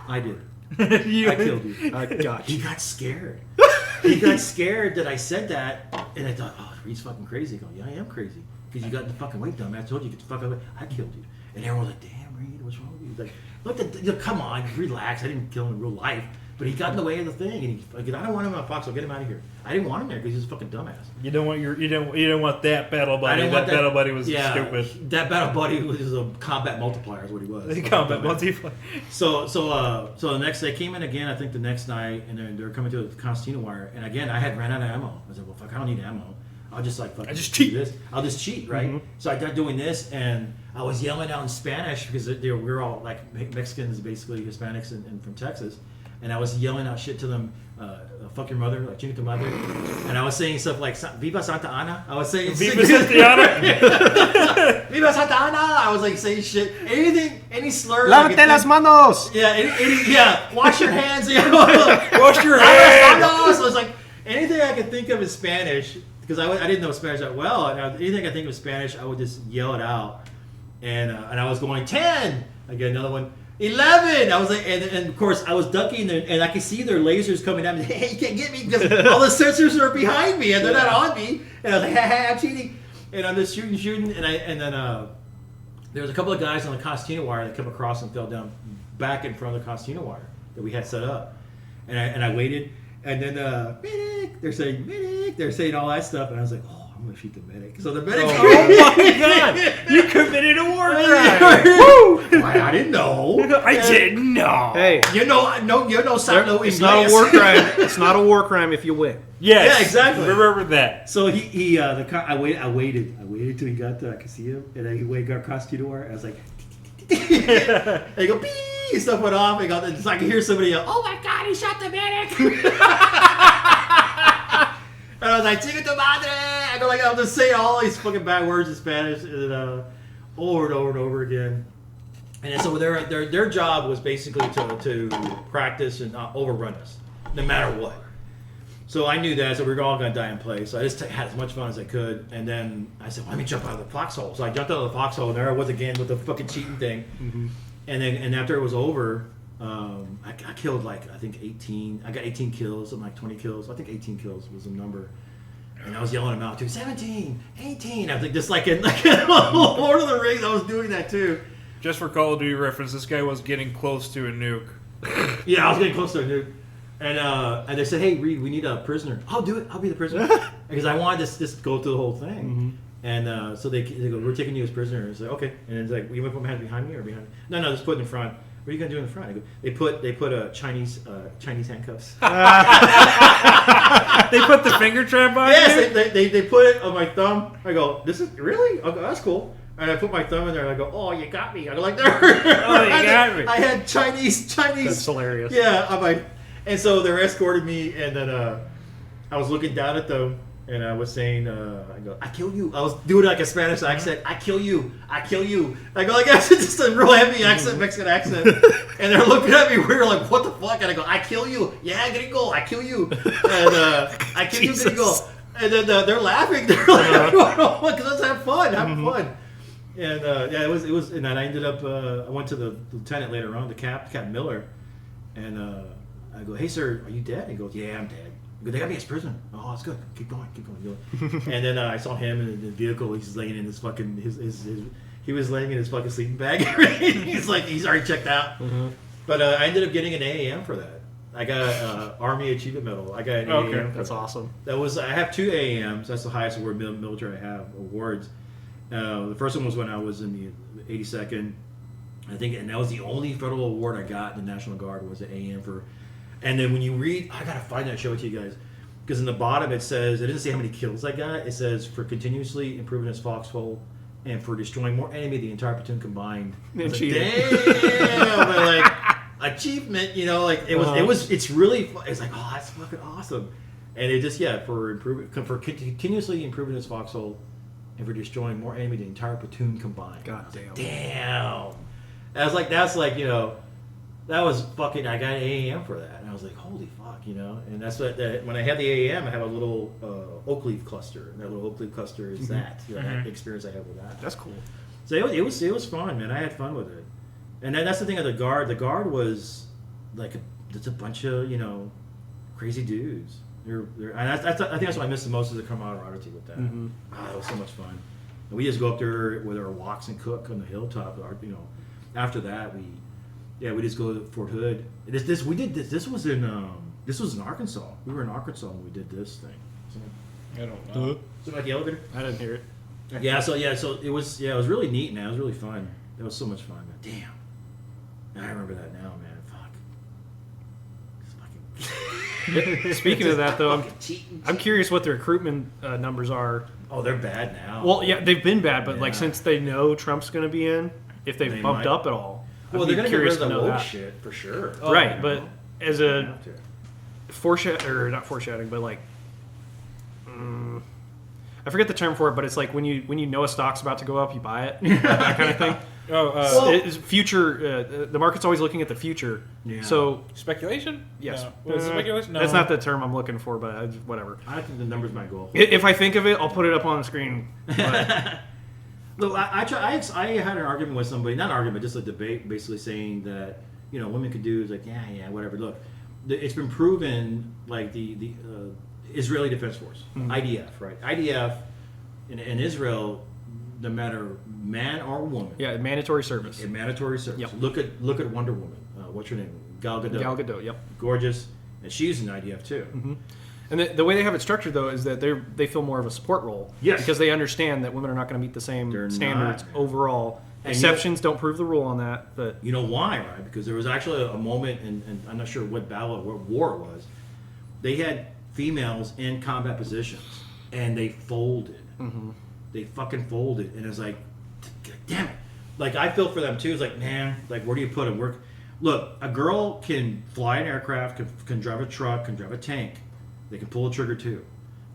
I did. I killed you. I got you. He got scared. He got scared that I said that, and I thought, oh, he's fucking crazy. I go, yeah, I am crazy because you got the fucking weight done. I told you, get the fuck out of the way. I killed you. And everyone was like, damn, Reed, what's wrong with you? Like, look, come on, relax. I didn't kill him in real life. But he got in the way of the thing, and I don't want him in my fox. I'll get him out of here. I didn't want him there because he's a fucking dumbass. You don't want that battle buddy. That battle buddy was stupid. That battle buddy was a combat multiplier. Is what he was. Combat multiplier. So the next they came in again. I think the next night, and they're coming to the concertina wire. And again, I had ran out of ammo. I said, well, fuck, I don't need ammo. I'll just fucking just cheat. This. I'll just cheat, right? Mm-hmm. So I started doing this, and I was yelling out in Spanish because we were all like Mexicans, basically Hispanics, and from Texas. And I was yelling out shit to them. fuck your mother, like chinga tu madre. And I was saying stuff like Viva Santa Ana. I was saying Viva Santa Ana. Viva Santa Ana. I was like saying shit, anything, any slur. Lávate las manos. Yeah, wash your hands. Wash your hands. So it's like anything I could think of in Spanish, because I didn't know Spanish that well. And anything I think of Spanish, I would just yell it out. And I was going 10. I get another one. 11. I was like, and of course I was ducking, and I could see their lasers coming at me. Hey, you can't get me because all the sensors are behind me and they're not on me. And I was like, I'm cheating. And I'm just shooting, and then there was a couple of guys on the Costina wire that come across and fell down back in front of the Costina wire that we had set up. And I waited, and then medic, they're saying medic, they're saying all that stuff, and I was like, oh. I'm gonna shoot the medic. So the medic. Oh my god! You committed a war crime. Woo! I didn't know. I didn't know. Hey, You know, it's not a war crime. It's not a war crime if you win. Yes. Yeah, exactly. Remember that. So I waited till he got there. I could see him, and then he got across the door. I was like, and he go, pee, stuff went off. And so I could hear somebody yell, "Oh my god, he shot the medic!" And I was like, "Chinga tu madre!" I go like, I'm just saying all these fucking bad words in Spanish, and over and over and over again. And so their job was basically to practice and overrun us, no matter what. So I knew that, so we were all gonna die in place. So I just had as much fun as I could, and then I said, "Let me jump out of the foxhole." So I jumped out of the foxhole, and there I was again with the fucking cheating thing. Mm-hmm. And after it was over, I killed like I think 18. I got 18 kills, something like 20 kills. I think 18 kills was the number. And I was yelling them out too. 17, 18. I was like, just like in Lord of the Rings, I was doing that too. Just for Call of Duty reference, this guy was getting close to a nuke. Yeah, I was getting close to a nuke. And they said, "Hey, Reed, we need a prisoner." "I'll do it. I'll be the prisoner." Because I wanted to just go through the whole thing. Mm-hmm. And so they go, "We're taking you as prisoner." It's like, okay. And it's like, "You want to put my hands behind me or behind me?" No, just put it in front. "What are you gonna do in the front?" I go, they put a Chinese handcuffs. They put the finger trap on. Yes, they put it on my thumb. I go, "This is really? I go, that's cool." And I put my thumb in there, and I go, "Oh, you got me." I go like, "There." Oh, you got me. I had Chinese. That's hilarious. Yeah, I'm like, and so they're escorting me, and then I was looking down at them, and I was saying, I go, "I kill you." I was doing like a Spanish accent. "I kill you. I kill you." I go like, that's just a real heavy accent, Mexican accent. And they're looking at me weird, like, "What the fuck?" And I go, "I kill you. Yeah, gringo, I kill you." And I kill you, gringo. And then they're laughing. They're like, because let's have fun. Have fun. And yeah, it was, and then I ended up, I went to the lieutenant later on, the Captain Miller, and I go, "Hey sir, are you dead?" He goes, "Yeah, I'm dead." I go, "They got me as prisoner." "Oh, that's good. Keep going. And then I saw him in the vehicle. He's laying in his fucking he was laying in his fucking sleeping bag. He's like, he's already checked out. Mm-hmm. But I ended up getting an AAM for that. I got an Army Achievement Medal. I got an AAM. That's awesome. I have 2 AAMs. That's the highest award military I have awards. The first one was when I was in the 82nd, I think, and that was the only federal award I got in the National Guard was an AM for. And then when you read, I gotta find that and show it to you guys, because in the bottom it says, it doesn't say how many kills I got. It says for continuously improving his foxhole and for destroying more enemy the entire platoon combined. Like, damn, but like achievement, like it's really, it's like, oh, that's fucking awesome. And it just for continuously improving his foxhole and for destroying more enemy the entire platoon combined. God damn. Damn. That's like that was fucking. I got an AAM for that, and I was like, holy fuck, And that's what when I had the AAM, I have a little oak leaf cluster, and that little oak leaf cluster is that that experience I had with that. That's cool. So it was fun, man. I had fun with it, and then that's the thing of the guard. The guard was like it's a bunch of crazy dudes. And I think that's what I missed the most is the camaraderie with that. Mm-hmm. It was so much fun. And we just go up there with our walks and cook on the hilltop. After that we just go to Fort Hood. This was in Arkansas. We were in Arkansas when we did this thing. I don't know. So like the elevator. I didn't hear it. Yeah. So it was really neat, man. It was really fun. It was so much fun, man. Damn. I remember that now, man. Fuck. Speaking of that, though, I'm curious what the recruitment numbers are. Oh, they're bad now. Well, yeah, they've been bad, but like since they know Trump's going to be in, if they've bumped up at all. Well, they're going to get rid of the woke shit for sure. Right, but as a not foreshadowing, but like I forget the term for it, but it's like when you know a stock's about to go up, you buy it, that kind of thing. It's future. The market's always looking at the future. Yeah. So speculation? yes, speculation? No. That's not the term I'm looking for, but whatever. I think the numbers might go. If I think of it, I'll put it up on the screen. But Look, I had an argument with somebody, not an argument, just a debate, basically saying that women could do is like whatever. Look, it's been proven like the Israeli Defense Force, IDF, right? IDF in Israel, no matter man or woman, mandatory service. Mandatory service. Yep. Look at Wonder Woman. What's her name? Gal Gadot. Gal Gadot. Yep. Gorgeous, and she's in IDF too. Mm-hmm. And the way they have it structured, though, is that they feel more of a support role. Yes. Because they understand that women are not going to meet the same standards overall. And Exceptions don't prove the rule on that. But you know why, right? Because there was actually a moment, and I'm not sure what battle or what war it was. They had females in combat positions, and they folded. Mm-hmm. They fucking folded. And it's like, damn it. Like, I feel for them, too. It's like, man, like, where do you put them? Look, a girl can fly an aircraft, can drive a truck, can drive a tank. They can pull a trigger too,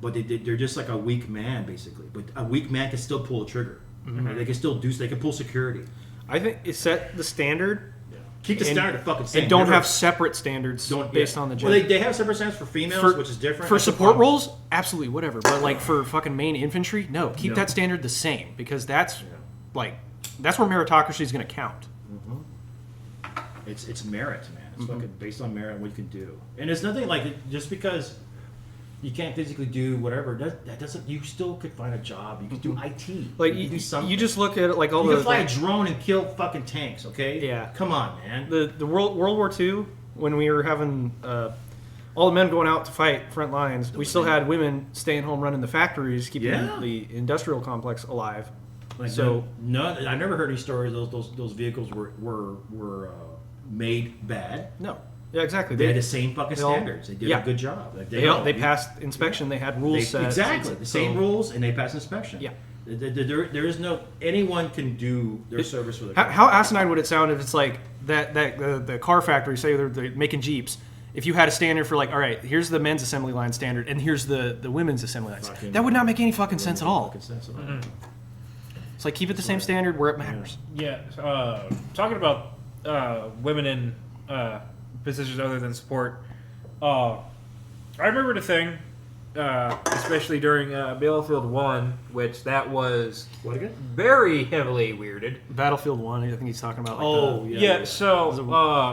but they're just like a weak man basically. But a weak man can still pull a trigger. Mm-hmm. They can still they can pull security. I think it set the standard. Yeah. Keep the standard fucking same. And don't have separate standards based on the gender. Well, they have separate standards for females, which is different. For support roles, absolutely whatever. But like for fucking main infantry, no, keep that standard the same because that's where meritocracy is going to count. Mm-hmm. It's merit, man. It's fucking based on merit and what you can do. And it's nothing like just because you can't physically do whatever. That doesn't. You still could find a job. You could do IT. Like you do something. You just look at it like all you the. can fly a drone and kill fucking tanks. Okay. Yeah. Come on, man. The World War II, when we were having all the men going out to fight front lines, we still had women staying home running the factories, keeping the industrial complex alive. Like so I've never heard any stories. Those vehicles were made bad. No. Yeah, exactly. They had the same fucking standards. They did a good job. Like they passed inspection. They had rules set. Exactly. The same rules, and they passed inspection. Yeah. There is no... Anyone can do their service for the country. How asinine would it sound if it's like the car factory, say they're making Jeeps, if you had a standard for like, all right, here's the men's assembly line standard, and here's the women's assembly line standard. That would not make any fucking sense at all. Mm-hmm. It's like, keep it the same standard where it matters. Yeah. Talking about women in... positions other than support. I remember the thing, especially during Battlefield 1, which that was very heavily weirded. Battlefield 1, I think he's talking about. So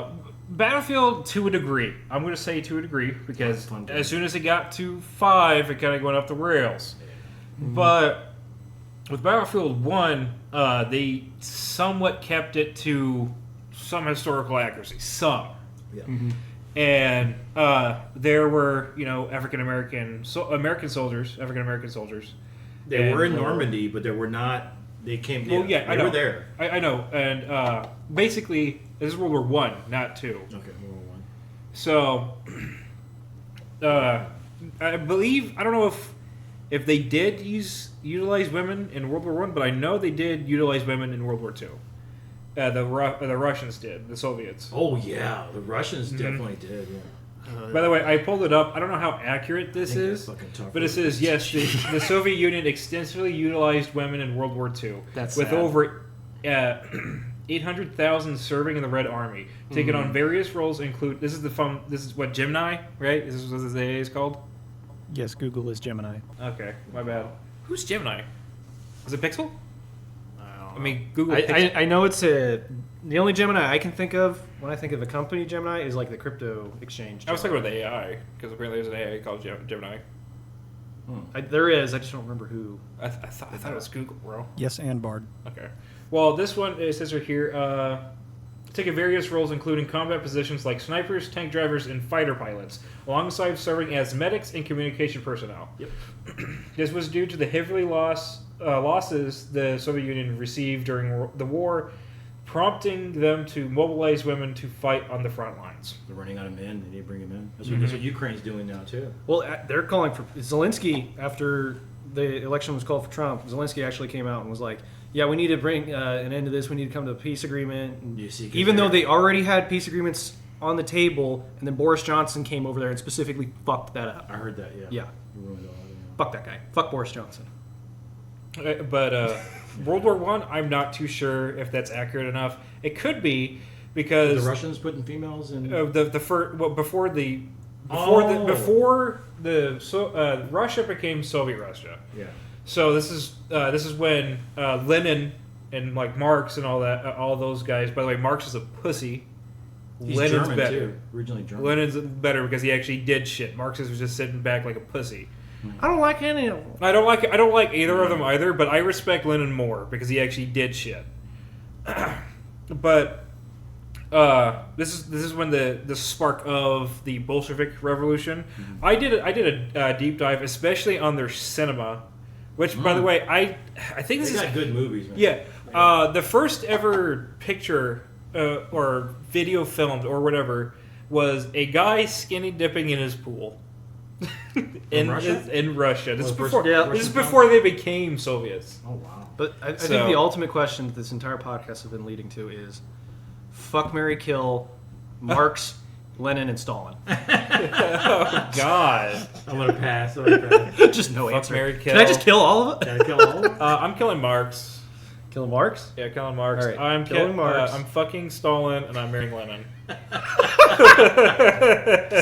Battlefield to a degree. I'm going to say to a degree because as soon as it got to 5, it kind of went off the rails. Mm-hmm. But with Battlefield 1, they somewhat kept it to some historical accuracy. Some. Yeah. Mm-hmm. And there were, African American soldiers. They were in Normandy, but they were not. They came. Well, they were there. I know, and basically, this is World War One, not 2. Okay, World War One. So, I believe I don't know if they did utilize women in World War One, but I know they did utilize women in World War Two. The Russians did, the Soviets. Oh yeah, the Russians definitely did. Yeah. By the way, I pulled it up. I don't know how accurate this is, but it says yes. The Soviet Union extensively utilized women in World War II, with sad. Over 800,000 serving in the Red Army, taking on various roles. This is what Gemini, right? This is what the AA is called. Yes, Google is Gemini. Okay, my bad. Who's Gemini? Is it Pixel? I mean, Google. I know it's the only Gemini I can think of when I think of a company Gemini is like the crypto exchange. Gemini. I was talking about the AI because apparently there's an AI called Gemini. There is. I just don't remember who. I thought it was Google, bro. Yes, and Bard. Okay. Well, this one it says right here. Taking various roles, including combat positions like snipers, tank drivers, and fighter pilots, alongside serving as medics and communication personnel. Yep. This was due to the heavily losses the Soviet Union received during the war, prompting them to mobilize women to fight on the front lines. They're running out of men. They need to bring them in. That's what Ukraine's doing now, too. Well, they're calling for Zelensky after the election was called for Trump. Zelensky actually came out and was like, yeah, we need to bring an end to this. We need to come to a peace agreement. And even though they already had peace agreements on the table, and then Boris Johnson came over there and specifically fucked that up. I heard that. Yeah. Yeah. You ruined all that, yeah. Fuck that guy. Fuck Boris Johnson. But World War One, I'm not too sure if that's accurate enough. It could be because The Russians putting females in. the first before Russia became Soviet Russia. Yeah. So this is when Lenin and like Marx and all that, all those guys. By the way, Marx is a pussy. He's Lenin's German better. too. Originally German. Lenin's better because he actually did shit. Marx was just sitting back like a pussy. I don't like any of them. I don't like either of them either, but I respect Lenin more because he actually did shit. But this is when the spark of the Bolshevik Revolution. Mm-hmm. I did a deep dive, especially on their cinema, which by the way I think this They is got good movies, man. yeah. The first ever picture or video filmed or whatever was a guy skinny dipping in his pool. in Russia? In Russia. This is Well, before. yeah. This is before they became Soviets. Oh wow. But I So- think the ultimate question that this entire podcast has been leading to is fuck, marry, kill Marx, Lenin, and Stalin. Oh God! I'm gonna pass. Just no Fuck, answer. marry, Can kill. I just kill all of it? Gotta kill all of them? I'm killing Marx. Kill Marx? Yeah, killing Marx. All right, I'm killing Marx. I'm fucking Stalin, and I'm marrying Lenin.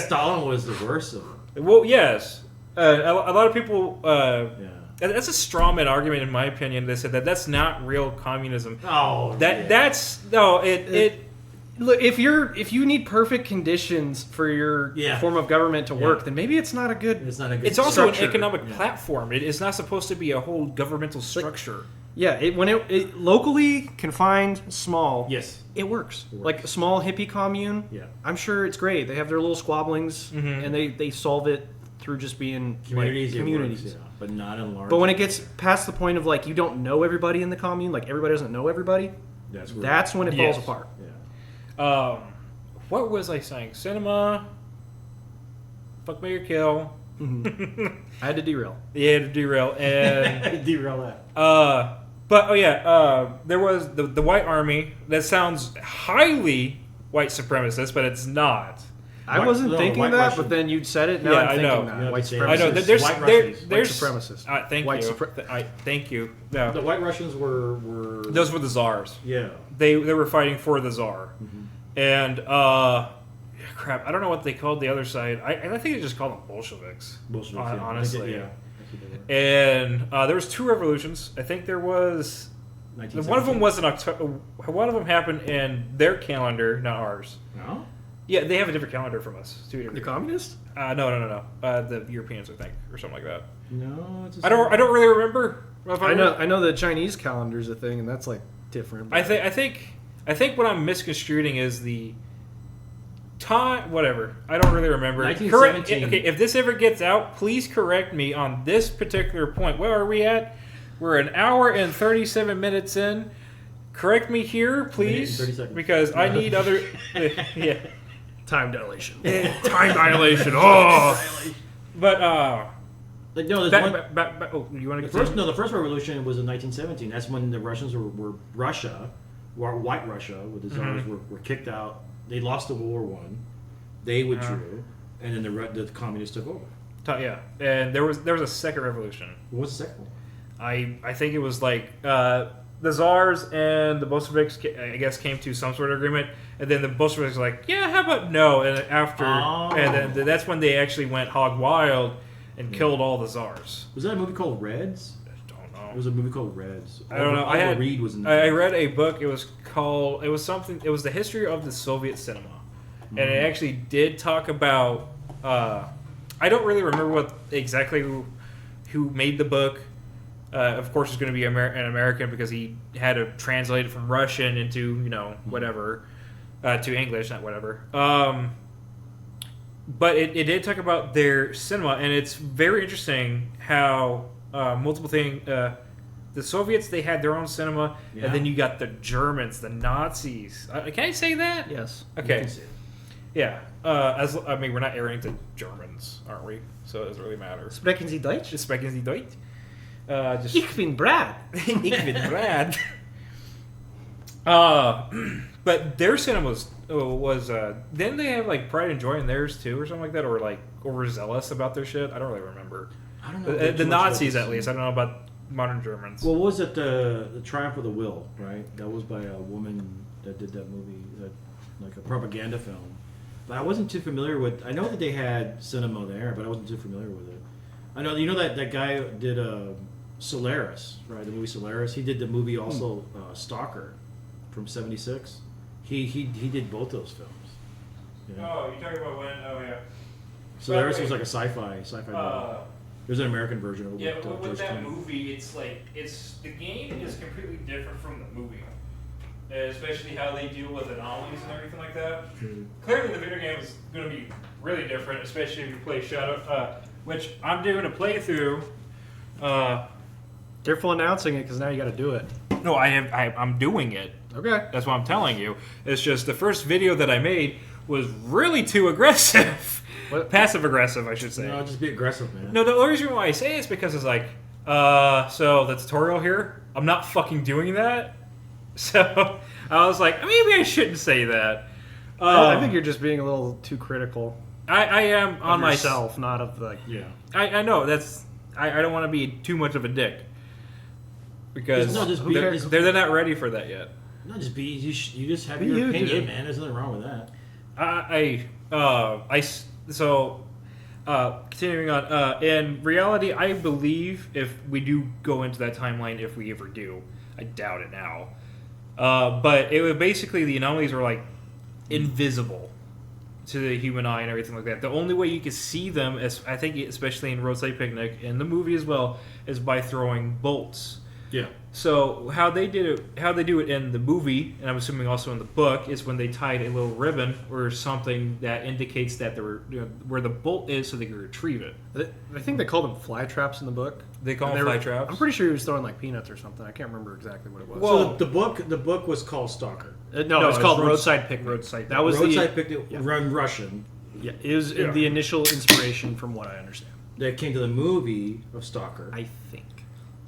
Stalin was the worst of them. Well, yes. A lot of people. Yeah. That's a straw man argument, in my opinion. They said that that's not real communism. Oh. That's no. It Look, if you need perfect conditions for your Yeah. form of government to work, Yeah. then maybe it's not a good. It's not a good. It's also structure. an economic Yeah. platform. It is not supposed to be a whole governmental structure. Yeah, when it locally confined, small. Yes. It works. It works. Like a small hippie commune. Yeah. I'm sure it's great. They have their little squabblings, Mhm. and they solve it through just being Communities. Like, it communities. works, yeah, but not in large. But when it gets past the point of like you don't know everybody in the commune, like everybody doesn't know everybody, that's when it falls Yes. apart. Yeah. What was I saying? Cinema. Fuck, marry, kill. I had to derail. Yeah, to derail and. Derail that. But there was the White Army. That sounds highly white supremacist, but it's not. I White- wasn't no, thinking white that, Russian. but then you said it. Now Yeah, I'm I thinking know. that. Yeah, White the supremacist. same. I know that there's White there, Russians. there's White supremacist. Thank White you. supre- Thank you. No, The White Russians were. those were the czars. Yeah. They were fighting for the czar, and crap. I don't know what they called the other side. I think they just called them Bolsheviks. Bolsheviks, yeah. Honestly. Yeah. That's what they were. And there was two revolutions. I think there was. One of them 1917. was in October. One of them happened in their calendar, not ours. No. Yeah, they have a different calendar from us. Two The different. communists? No. The Europeans, I think, or something like that. No. It's a I don't really remember. I know the Chinese calendar's a thing, and that's like different. but- I think what I'm misconstruing is the time. Whatever. I don't really remember. 1917. Okay, if this ever gets out, please correct me on this particular point. Where are we at? We're an hour and 37 minutes in. Correct me here, please, 30 seconds. because I need other. Yeah. time dilation. Time dilation. Oh. But Like, no, there's one. oh, you want to The first revolution was in 1917. That's when the Russians were Russia, white Russia, where the czars were kicked out. They lost the World War One. They withdrew, and then the communists took over. Yeah, and there was a second revolution. What was the second one? I think it was like the czars and the Bolsheviks, I guess, came to some sort of agreement, and then the Bolsheviks were like, yeah, how about no? And after, and then that's when they actually went hog wild and killed all the czars. Was that a movie called Reds? I don't know. It was a movie called Reds. I don't know. Oliver Reed was in. I read a book. It was called. It was something. It was the history of the Soviet cinema, and it actually did talk about. I don't really remember what exactly who made the book. Of course, it's going to be an American because he had to translate it from Russian into whatever to English, not whatever. But it did talk about their cinema, and it's very interesting how multiple things. The Soviets, they had their own cinema, Yeah. and then you got the Germans, the Nazis. Can I say that? Yes. Okay. You can see it. Yeah. We're not airing to Germans, aren't we? So it doesn't really matter. Sprechen Sie Deutsch? Sprechen Sie Deutsch? Ich bin Brad. Ich bin Brad. But their cinema was didn't they have like pride and joy in theirs too, or something like that, or like overzealous about their shit? I don't really remember. I don't know. The Nazis, at least. I don't know about modern Germans. Well, what was it? The Triumph of the Will, right? That was by a woman that did that movie, like a propaganda film. But I wasn't too familiar with. I know that they had cinema there, but I wasn't too familiar with it. I know that guy did Solaris, right? The movie Solaris. He did the movie also Stalker from '76. He did both those films. Yeah. Oh, you're talking about when? Oh yeah. Solaris was like a sci-fi movie. There's an American version of it. Yeah, with with George that Clooney. movie, the game is completely different from the movie, especially how they deal with anomalies and everything like that. Mhm. Clearly, the video game is going to be really different, especially if you play Shadow, which I'm doing a playthrough. Careful announcing it because now you got to do it. No, I'm doing it. Okay. That's what I'm telling you. It's just the first video that I made was really too aggressive. What? Passive aggressive, I should say. No, just be aggressive, man. No, the only reason why I say it is because it's like, so the tutorial here, I'm not fucking doing that. So I was like, maybe I shouldn't say that. I think you're just being a little too critical I am of on myself, not of the. Yeah. I know that's. I don't want to be too much of a dick because Just be- they're not ready for that yet. No, just be. You just have Be your you, opinion, dude. man. There's nothing wrong with that. Continuing on. In reality, I believe if we do go into that timeline, if we ever do, I doubt it now. But it would basically the anomalies were like invisible to the human eye and everything like that. The only way you could see them, is, I think, especially in Roadside Picnic in the movie as well, is by throwing bolts. Yeah. So how they do it in the movie, and I'm assuming also in the book, is when they tied a little ribbon or something that indicates that there were where the bolt is, so they can retrieve it. I think they called them fly traps in the book. They call And them they fly were- traps. I'm pretty sure he was throwing like peanuts or something. I can't remember exactly what it was. Well- So the book was called Stalker. No, it's called Roads- Roadside Picnic. Roadside That was Roadside the Picnic, yeah. run Russian. yeah. It was Yeah. the initial inspiration, from what I understand. That came to the movie of Stalker. I think.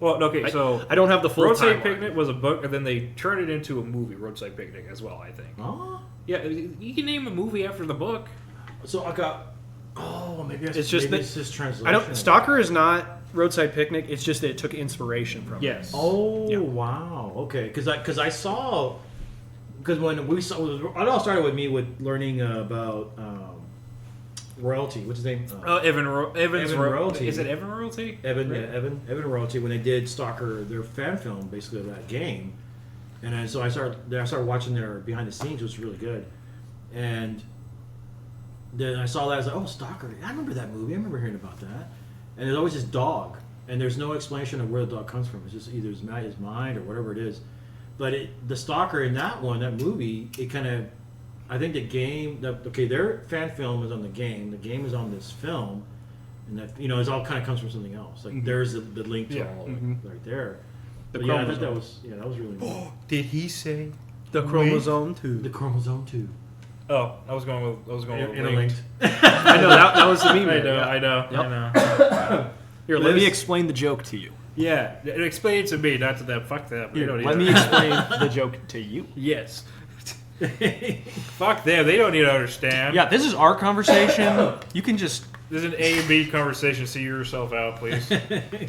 Well, okay, so I don't have the full Roadside timeline. Picnic was a book, and then they turned it into a movie, Roadside Picnic, as well. I think. Oh. Yeah, you can name a movie after the book. So I got. Oh, maybe It's just that- it's just translation. I don't. Stalker is not Roadside Picnic. It's just that it took inspiration from. Yes. Oh Yeah. wow. Okay, because I saw when we saw it all started with me with learning about royalty. What's his name? Evans Evan Royalty. Is it Evan Royalty? Evan, Right. yeah, Evan Royalty, when they did Stalker, their fan film basically of that game, and then, so I started watching their behind the scenes, which was really good, and then I saw that I was like, oh, Stalker, I remember that movie, I remember hearing about that, and there's always this dog, and there's no explanation of where the dog comes from. It's just either his mind or whatever it is, but the Stalker in that movie, it kind of. I think the game, their fan film is on the game is on this film, and that it all kind of comes from something else. Like there's the link to Yeah. all Mhm. right there. The But yeah, I chromosome. thought that was really neat. Did he say? The chromosome too. The chromosome too. Oh, I was going with Interlinked. I know that was the meme. I know, yeah. I know, Yep. I know. Here, let me Liz- explain the joke to you. Yeah, explain it to me, not to them. Fuck them. We Here, don't need let that. me explain the joke to you. Yes. Fuck them. They don't need to understand. Yeah, this is our conversation. You can just This is an A and B conversation. See yourself out, please.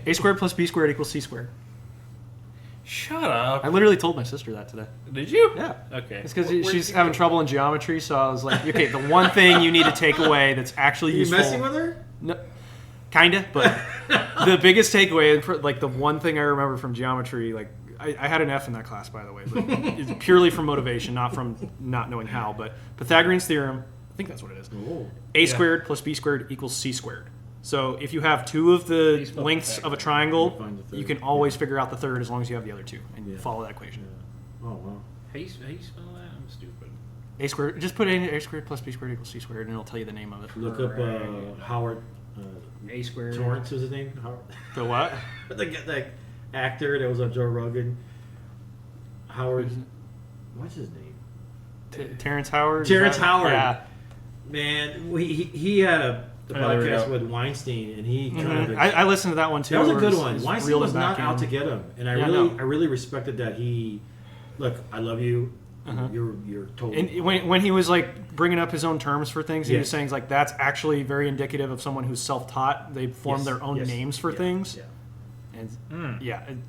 a squared plus b squared equals c squared. Shut up. I literally told my sister that today. Did you? Yeah. Okay. It's because Where'd she's you having go? trouble in geometry, so I was like, okay, the one thing you need to take away that's actually you useful. messing with her? No, kinda, but the biggest takeaway, and like the one thing I remember from geometry, like I had an F in that class, by the way, but it's purely from motivation, not from not knowing how. But Pythagorean's theorem, I think that's what it is. Oh. A squared plus b squared equals c squared. So if you have two of the You spelled lengths of a You triangle, find the third. you can always figure out the third as long as you have the other two and Yeah. follow that equation. Oh wow. How you spell that? I'm stupid. A squared, just put a squared plus b squared equals c squared, and it'll tell you the name of it. Look up Right. Howard A squared. Torrance was his name. Howard. The what? the actor that was on Joe Rogan. Howard. What's his name? Terrence Howard. Terrence Is that- Howard. Yeah. Man, he had a there we podcast go. with Weinstein, and he kind Mhm. of. I listened to that one too. that was a where good he's- one. he's Weinstein reeled was him not back out in. to get him, and I Yeah, really, no. I really respected that he look, I love you. You're totally. And when he was like bringing up his own terms for things, he was Yes. saying like that's actually very indicative of someone who's self-taught. They form Yes, their own yes, names for yeah, things. Yeah. And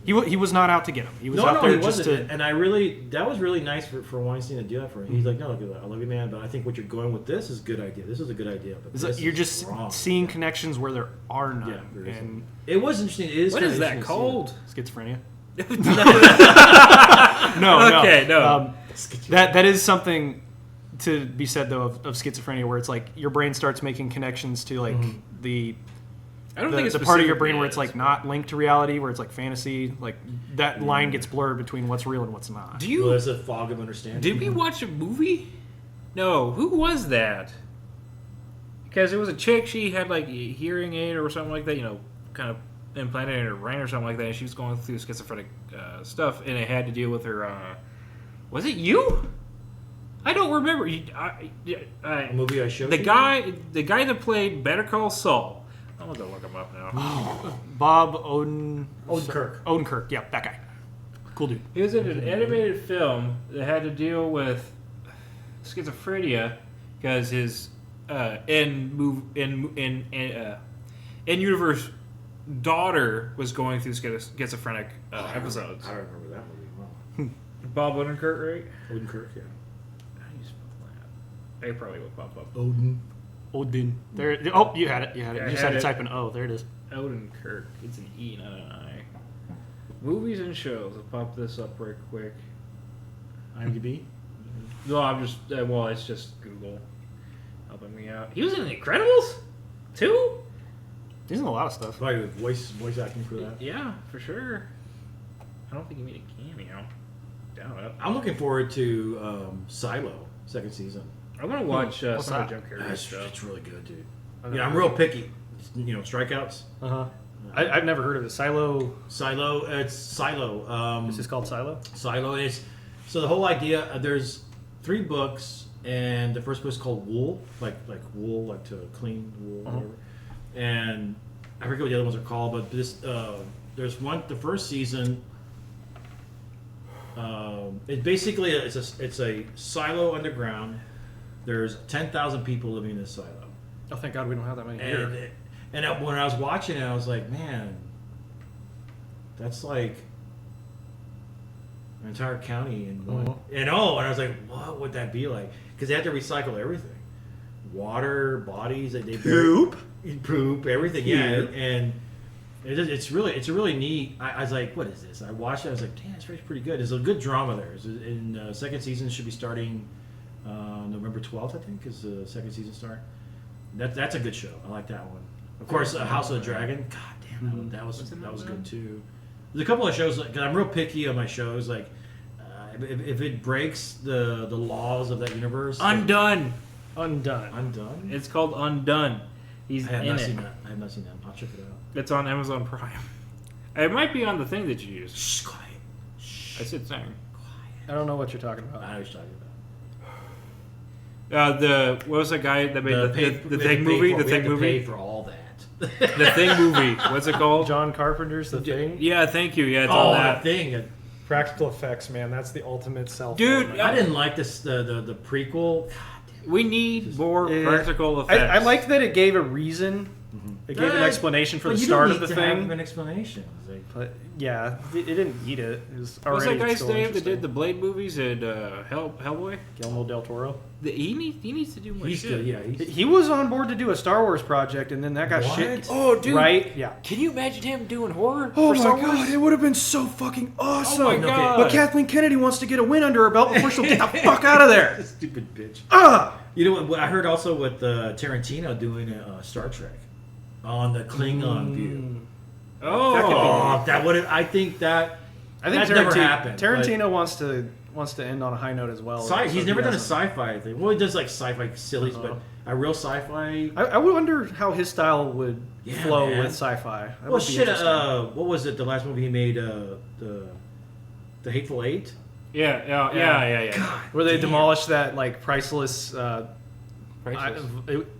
he was not out to get him. He was out No, there he just wasn't. to. And that was really nice for Weinstein to do that for him. He's like, no, look, I love you, man, but I think what you're going with this is a good idea. This is a good idea. But It's this like you're is just wrong. seeing connections where there are none. Yeah, there isn't. And It was interesting. It is What kinda is that interesting to see called? schizophrenia. no. No, Okay, no. That is something to be said though of schizophrenia, where it's like your brain starts making connections to like the I don't think it's the part of your specifically brain where it's like not linked to reality, where it's like fantasy. Like that line gets blurred between what's real and what's not. Do Well, you? there's a fog of understanding. Did we watch a movie? No. Who was that? Because it was a chick. She had like a hearing aid or something like that. You know, kind of implanted in her brain or something like that. And she was going through schizophrenic stuff, and it had to deal with her. Was it you? I don't remember. A movie I showed the you? guy that played Better Call Saul. I'm gonna look him up now. Bob Odenkirk. Odenkirk, yeah, that guy. Cool dude. He was in an animated film that had to deal with schizophrenia because his in-universe daughter was going through schizophrenic episodes. I don't remember that movie. Wow. Bob Odenkirk, right? Odenkirk, yeah. How do you spell that? It probably will pop up. Odin. There. Oh, you had it. You Yeah, I just had had to it. type an O. There it is. Odenkirk. It's an E, not an I. Movies and shows. I'll pop this up right quick. IMDb? No, I'm just. Well, it's just Google helping me out. He was in The Incredibles? Too? He's in a lot of stuff. Probably with voice acting for that. Yeah, for sure. I don't think he made a cameo. Doubt it. I'm looking forward to Silo, second season. I'm gonna watch some of that? Jim Carrey's It's stuff. really good, dude. Yeah, I'm real picky. You know, strikeouts. Uh huh. I've never heard of it. Silo. Silo. It's Silo. This is called Silo. Silo is so the whole idea. There's 3 books, and the first book is called Wool, like wool, like to clean wool, whatever. And I forget what the other ones are called, but this there's one. The first season. It basically it's a silo underground. There's 10,000 people living in this silo. Oh, thank God we don't have that many here. And when I was watching it, I was like, man, that's like an entire county in one. And I was like, what would that be like? Because they have to recycle everything, water, bodies, they poop, everything. Yeah, and it's a really neat. I was like, what is this? I watched it. I was like, damn, it's pretty good. There's a good drama there. In second season should be starting November 12th, I think, is the second season start. That's a good show. I like that one. Of course, House of the Dragon. God damn, that was good too. There's a couple of shows because I'm real picky on my shows. Like, if it breaks the laws of that universe, Undone. Undone. It's called Undone. He's I have in not it. seen that. I have not seen that. I'll check it out. It's on Amazon Prime. It might be on the thing that you use. Shh, quiet. I said thing. I don't know what you're talking about. I know what you're talking about. What was the guy that made the Thing movie? The Thing Pay movie. for all that. The Thing movie. What's it called? John Carpenter's The Thing. Yeah, thank you. Yeah, it's Oh, on that that. thing. Practical effects, man. That's the ultimate self. Dude, I didn't like this. The prequel. God damn. We need more Yeah. practical effects. I liked that it gave a reason. It gave an explanation for But the you start don't of the need to have thing. an explanation. It's like, But yeah, it didn't need it. It was What's already that guy's still name that interesting. did the Blade movies and Hellboy? Guillermo del Toro. He needs to do more he's shit. good. Yeah, he's He was on board to do a Star Wars project, and then that got What? shit. Oh, dude. Right? Yeah. Can you imagine him doing horror Oh for Star my Wars? God! It would have been so fucking awesome. Oh my Okay. god. But Kathleen Kennedy wants to get a win under her belt before she'll get the fuck out of there. stupid bitch. Ah! You know what? I heard also with Tarantino doing a Star Trek on the Klingon view. Oh. That would. I think that. I think That's never Tarantino, happened, Tarantino wants to end on a high note as well. so He's never done a hasn't. sci-fi thing. Well, he does like sci-fi sillies, but a real sci-fi. I wonder how his style would Yeah, flow man. with sci-fi. That Well, would be shit. interesting. What was it? The last movie he made, the Hateful Eight. Yeah. Where they damn. demolished that like priceless. Priceless.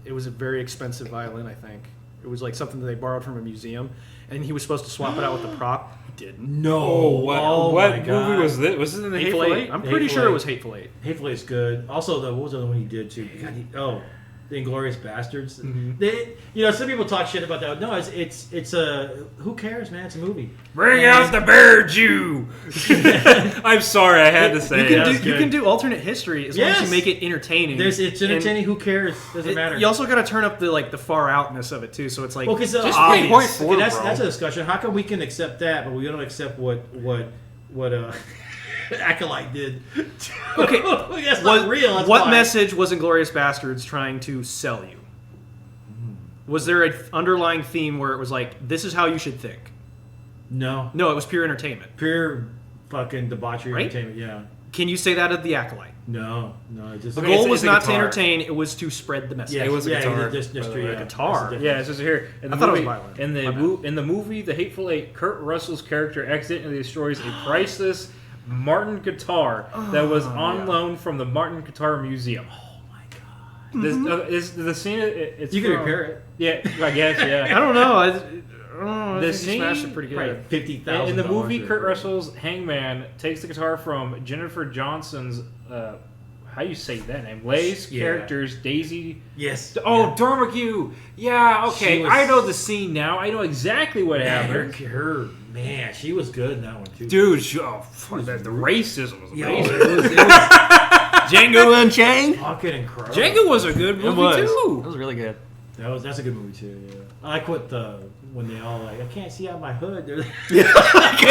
It was a very expensive violin, I think. It was like something that they borrowed from a museum, and he was supposed to swap it out with the prop. didn't. No. Oh, what, Oh what my God. movie was this? Was it in the Hateful Eight? I'm pretty Hateful sure it Eight. was Hateful Eight. Hateful Eight's good. Also, what was the other one he did too? God, The Inglourious Bastards. They, some people talk shit about that. No, it's a who cares, man? It's a movie. Bring out the bear Jew. I'm sorry, I had to say it. You can do alternate history as long as you make it entertaining. It's entertaining. Who cares? Doesn't matter. You also got to turn up the far outness of it too. So it's like Well, because Just obvious. 3.4, Okay, that's bro. a discussion. How come we can accept that, but we don't accept what Acolyte did? Okay, that's not real. That's what why. message was Inglourious Bastards trying to sell you? Was there an underlying theme where it was like, this is how you should think? No, No, it was pure entertainment. pure fucking debauchery Right? entertainment. Yeah. Can you say that of The Acolyte? No. It just The Okay, goal it's was a not to guitar. entertain; it was to spread the message. Yeah, It was a guitar, Just by the way. true, Guitar. That's the difference. Yeah, it says here. In the I thought it was movie, violent. In My the in the movie, The Hateful Eight, Kurt Russell's character accidentally destroys a priceless Martin guitar that was on loan from the Martin Guitar Museum. Oh my god. This is the scene. It's You can from- repair it. Yeah, I guess. I Yeah. don't know. I think The he smashed scene- it pretty good. Right, $50,000. In the movie, to Kurt repair it. Russell's Hangman takes the guitar from Jennifer Johnson's. How you say that name? Lay's Yeah. characters, Daisy. Yes. Oh, Dormacue. Yeah, okay. She was- I know the scene now. I know exactly what happened. Her man, she was good in that one too. Dude, fuck that. The racism was Yo, amazing. it was Django Unchained. fucking incredible. Django was a good It movie was. too. It was really good. That's a good movie too. Yeah. I like when they all like, I can't see out my hood. They're like, It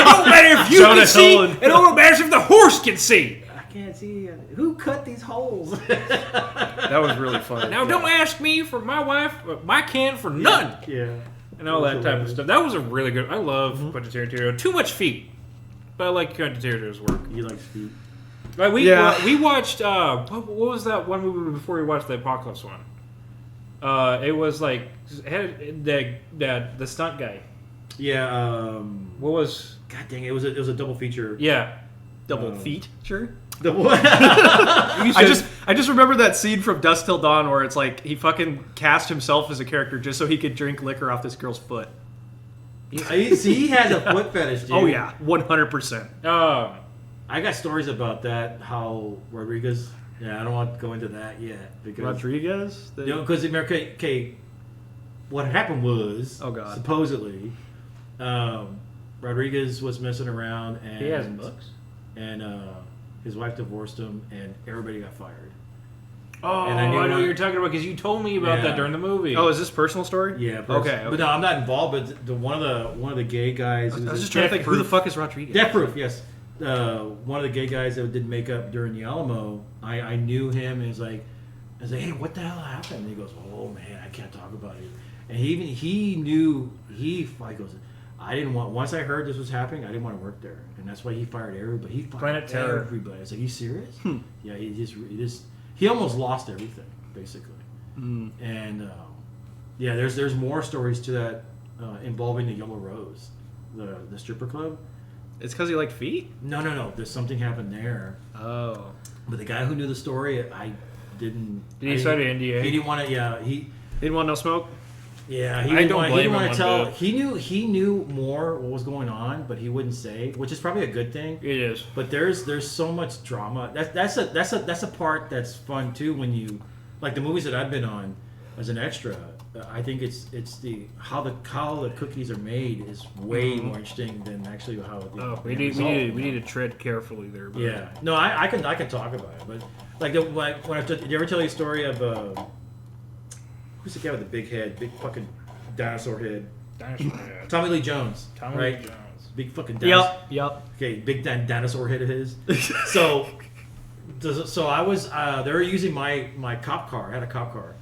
don't matter if you Jonah can see. Hill. It don't matter if the horse can see. I can't see. Who cut these holes? That was really fun. Now, don't ask me for my wife, my can for none. Yeah. And all that type of stuff. That was a really good. I love Mm-hmm. Quentin Tarantino. Too much feet, but I like Quentin Tarantino's work. You like feet? Like Yeah. we watched. What was that one movie before we watched the Apocalypse one? It was like it had the stunt guy. Yeah. What was? God dang it! It was a double feature. Yeah. Double feet, sure. Double. I just remember that scene from Dusk Till Dawn where it's like he fucking cast himself as a character just so he could drink liquor off this girl's foot. See, he has a foot fetish, dude. Oh yeah, 100%. I got stories about that. How Rodriguez. Yeah, I don't want to go into that yet because Rodriguez. because okay, what happened was Oh, God. supposedly Rodriguez was messing around and He has books. and his wife divorced him and everybody got fired. Oh, And I I knew know what one- you're talking about because you told me about Yeah. that during the movie. Oh, is this personal story? Yeah, Okay. But no, I'm not involved. But one of the gay guys. I was just trying to think, who the fuck is Rodriguez? Death Proof, yes. One of the gay guys that did makeup during the Alamo, I knew him and I was like, hey, what the hell happened? And he goes, oh man, I can't talk about it. And he knew goes, I didn't want. Once I heard this was happening, I didn't want to work there, and that's why he fired everybody. He fired Planet Terror. everybody. I was like, you serious? Yeah, he almost lost everything basically. And yeah, there's more stories to that involving the Yellow Rose, the stripper club. It's because he liked feet? No. There's something happened there. Oh. But the guy who knew the story, I didn't. Did he I sign didn't- an NDA? He didn't want to. Yeah, he Didn't want no smoke? He I didn't don't want, blame he didn't him want one to tell. bit. He knew more what was going on, but he wouldn't say, which is probably a good thing. It is. But there's so much drama. That's a part that's fun too when you like the movies that I've been on as an extra. I think it's the how the cookies are made is way more interesting than actually how the Oh, we end need result. to tread carefully there. But Yeah, no, I can talk about it, but did you ever tell you a story of who's the guy with the big head, big fucking dinosaur head? Dinosaur head. Tommy Lee Jones, Tommy right? Lee Jones. Big fucking dinosaur. Yep. Okay, big dinosaur head of his. So I was they were using my cop car. I had a cop car.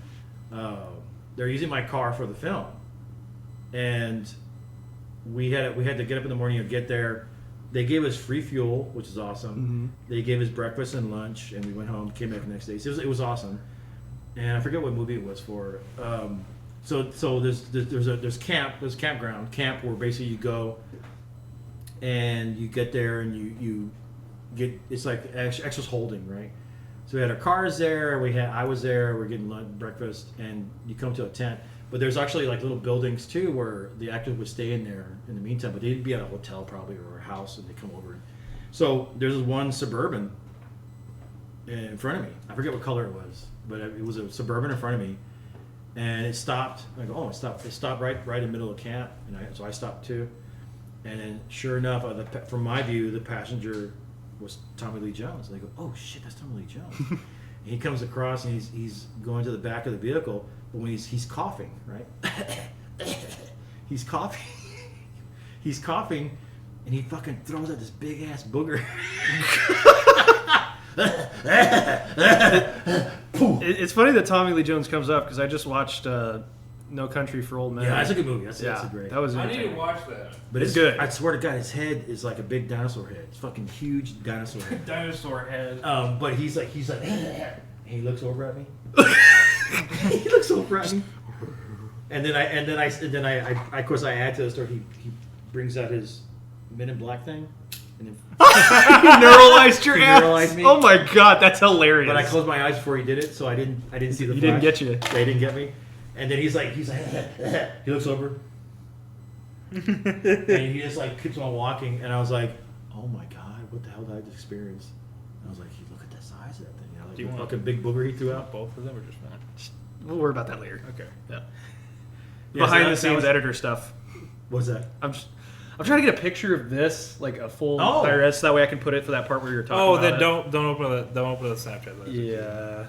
They're using my car for the film, and we had to get up in the morning and get there. They gave us free fuel, which is awesome. They gave us breakfast and lunch, and we went home. Came back the next day. So it was awesome. And I forget what movie it was for. So there's campground where basically you go and you get there and you get, it's like extras holding, right? So we had our cars there. I was there. We're getting lunch, breakfast, and you come to a tent. But there's actually like little buildings too where the actors would stay in there in the meantime, but they'd be at a hotel probably or a house and they come over. So there's this one Suburban in front of me. I forget what color it was, but it was a Suburban in front of me, and it stopped. I go, oh, it stopped! It stopped right in the middle of camp, and so I stopped too. And then, sure enough, from my view, the passenger was Tommy Lee Jones. And they go, oh shit, that's Tommy Lee Jones. And he comes across and he's going to the back of the vehicle, but when he's coughing, right? he's coughing, and he fucking throws out this big ass booger. It's funny that Tommy Lee Jones comes up because I just watched No Country for Old Men. Yeah, that's a good movie. That's a great. That was. I need to watch that. But it's good. I swear to God, his head is like a big dinosaur head. It's fucking huge dinosaur head. Dinosaur head. But he's like, and he looks over at me. He looks over at me. And then I of course I add to the story. He brings out his Men in Black thing. And then He neuralized your ass. Neuralized me. Oh my god, that's hilarious. But I closed my eyes before he did it, so I didn't see the. He flash. didn't get you. Yeah, he didn't get me. And then he's like, he looks over, and he just like keeps on walking. And I was like, oh my god, what the hell did I just experience? And I was like, look at the size of that thing. You know, like Do you the want fucking big booger he threw out. Both of them or just one? We'll worry about that later. Okay. Yeah. Yeah, Behind so the scenes was, editor stuff. What's that? I'm trying to get a picture of this, like a full Oh. IRS, so that way I can put it for that part where you're talking Oh, about then it. don't open the Snapchat. Though. Yeah.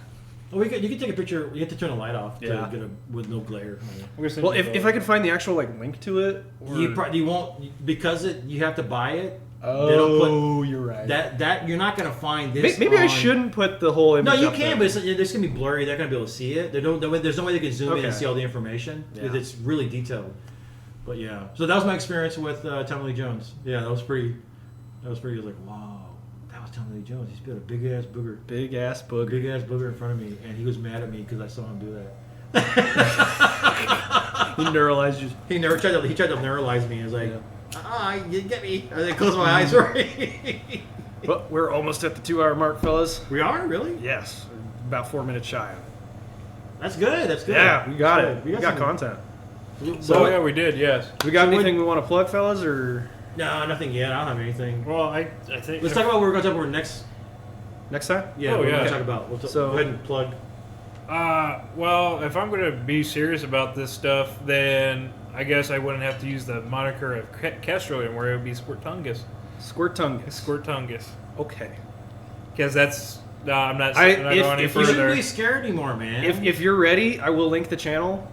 Oh, you can take a picture. You have to turn the light off to Yeah. get with no glare. Well, if I could find the actual like link to it, or... You won't because you have to buy it. Oh, they don't put, you're right. That you're not gonna find this. Maybe I on- shouldn't put the whole image. No, you up can, there. but it's gonna be blurry. They're not gonna be able to see it. There's no way they can zoom in and Okay. see all the information because Yeah. it's really detailed. But yeah, so that was my experience with Tommy Lee Jones. Yeah, that was pretty. I was like, wow, that was Tommy Lee Jones. He's got a big ass booger, Big ass booger. in front of me, and he was mad at me because I saw him do that. He neuralized you. He tried to neuralize me. He was like, Yeah. you get me. And I closed my eyes for it. But we're almost at the 2-hour mark, fellas. We are really. Yes, about 4 minutes shy. That's good. That's good. Yeah, we got That's it. good. We got some- content. So yeah, we did. Yes. We got So anything we want to plug, fellas, or No, nothing yet. I don't have anything. Well, I think. Let's talk about what we're going to talk about next. next time? Yeah, Oh, we're yeah. going to talk about. So- go ahead and plug. Well, if I'm going to be serious about this stuff, then I guess I wouldn't have to use the moniker of Castro anymore. It would be Squirtungus. Squirtungus. Squirtungus. Okay. Because that's. No, I'm not. I- I'm not if- going any if you You further. shouldn't be scared anymore, man. If you're ready, I will link the channel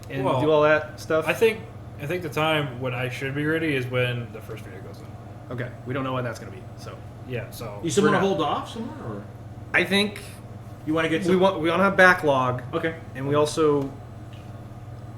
and Well, do all that stuff. I think the time when I should be ready is when the first video goes on. Okay, we don't know when that's going to be. So Yeah. So. you still we're want to not- hold off somewhere, or I think you want to get? we want to have backlog, Okay. and we also.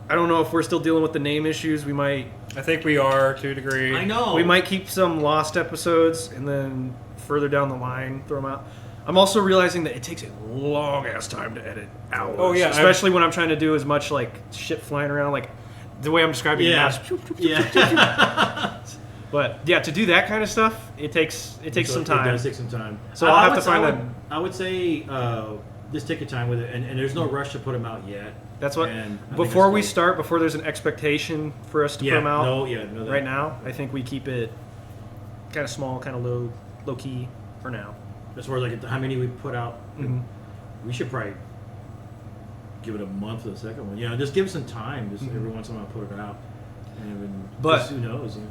I don't know if we're still dealing with the name issues. We might I think we are to a degree. I know. we might keep some lost episodes and then further down the line throw them out. I'm also realizing that it takes a long ass time to edit hours. Oh, yeah, especially when I'm trying to do as much like shit flying around, like the way I'm describing it now. Yeah. Yeah. But yeah, to do that kind of stuff, it takes some time. It does take some time. So I'll have would- to find I that- would, I would say just take your time with it, and there's no rush to put them out yet. That's what. And I think Before that's we good. start, before there's an expectation for us to Yeah. put them out, No. right now, I think we keep it kind of small, kind of low key for now. As far as like how many we put out, Mhm. we should probably give it a month for the second one. You know, just give it some time. Just every once in a while put it out, and then But- just who knows? You know?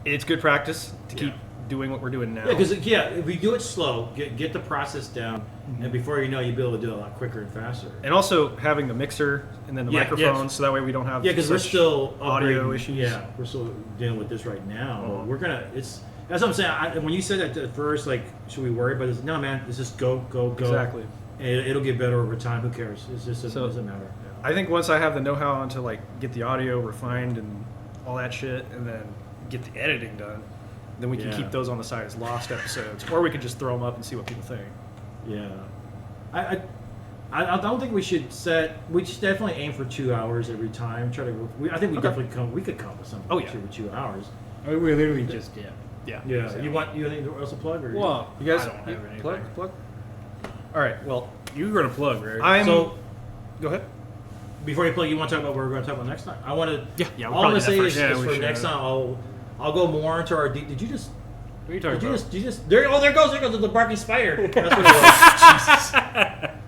It's good practice to Yeah. keep doing what we're doing now. Yeah, because if we do it slow, get the process down, and before you know, you'll be able to do it a lot quicker and faster. and also having the mixer and then the Yeah, microphone, yes. so that way we don't have Yeah, because we're such still audio upgrading- issues. Yeah, we're still dealing with this right now. Uh-huh. We're gonna. That's what I'm saying. When you said that at first, like, should we worry about this? No, man. Let's just go. Exactly. And it'll get better over time. Who cares? It So- doesn't matter. I think once I have the know-how on to like get the audio refined and all that shit, and then get the editing done, then we can Yeah. keep those on the side as lost episodes, or we could just throw them up and see what people think. Yeah. I don't think we should set. We should definitely aim for 2 hours every time. Try to. I think we Okay. definitely we could come up with something. Oh, yeah. for 2 hours. I mean, we literally just Yeah. Yeah. So- You want anything else to plug or? Well, You guys I don't have anything. plug. All right. Well, You were gonna plug, right? I'm. So- Go ahead. before you play, you want to talk about what we're going to talk about next time? I want to. Yeah, we'll all I'm probably going to say do that is, first. Yeah, is we for should. next time, I'll go more into our. Did you just? What are you talking about? Did you just? There goes the barking spider. That's what it was. Jesus.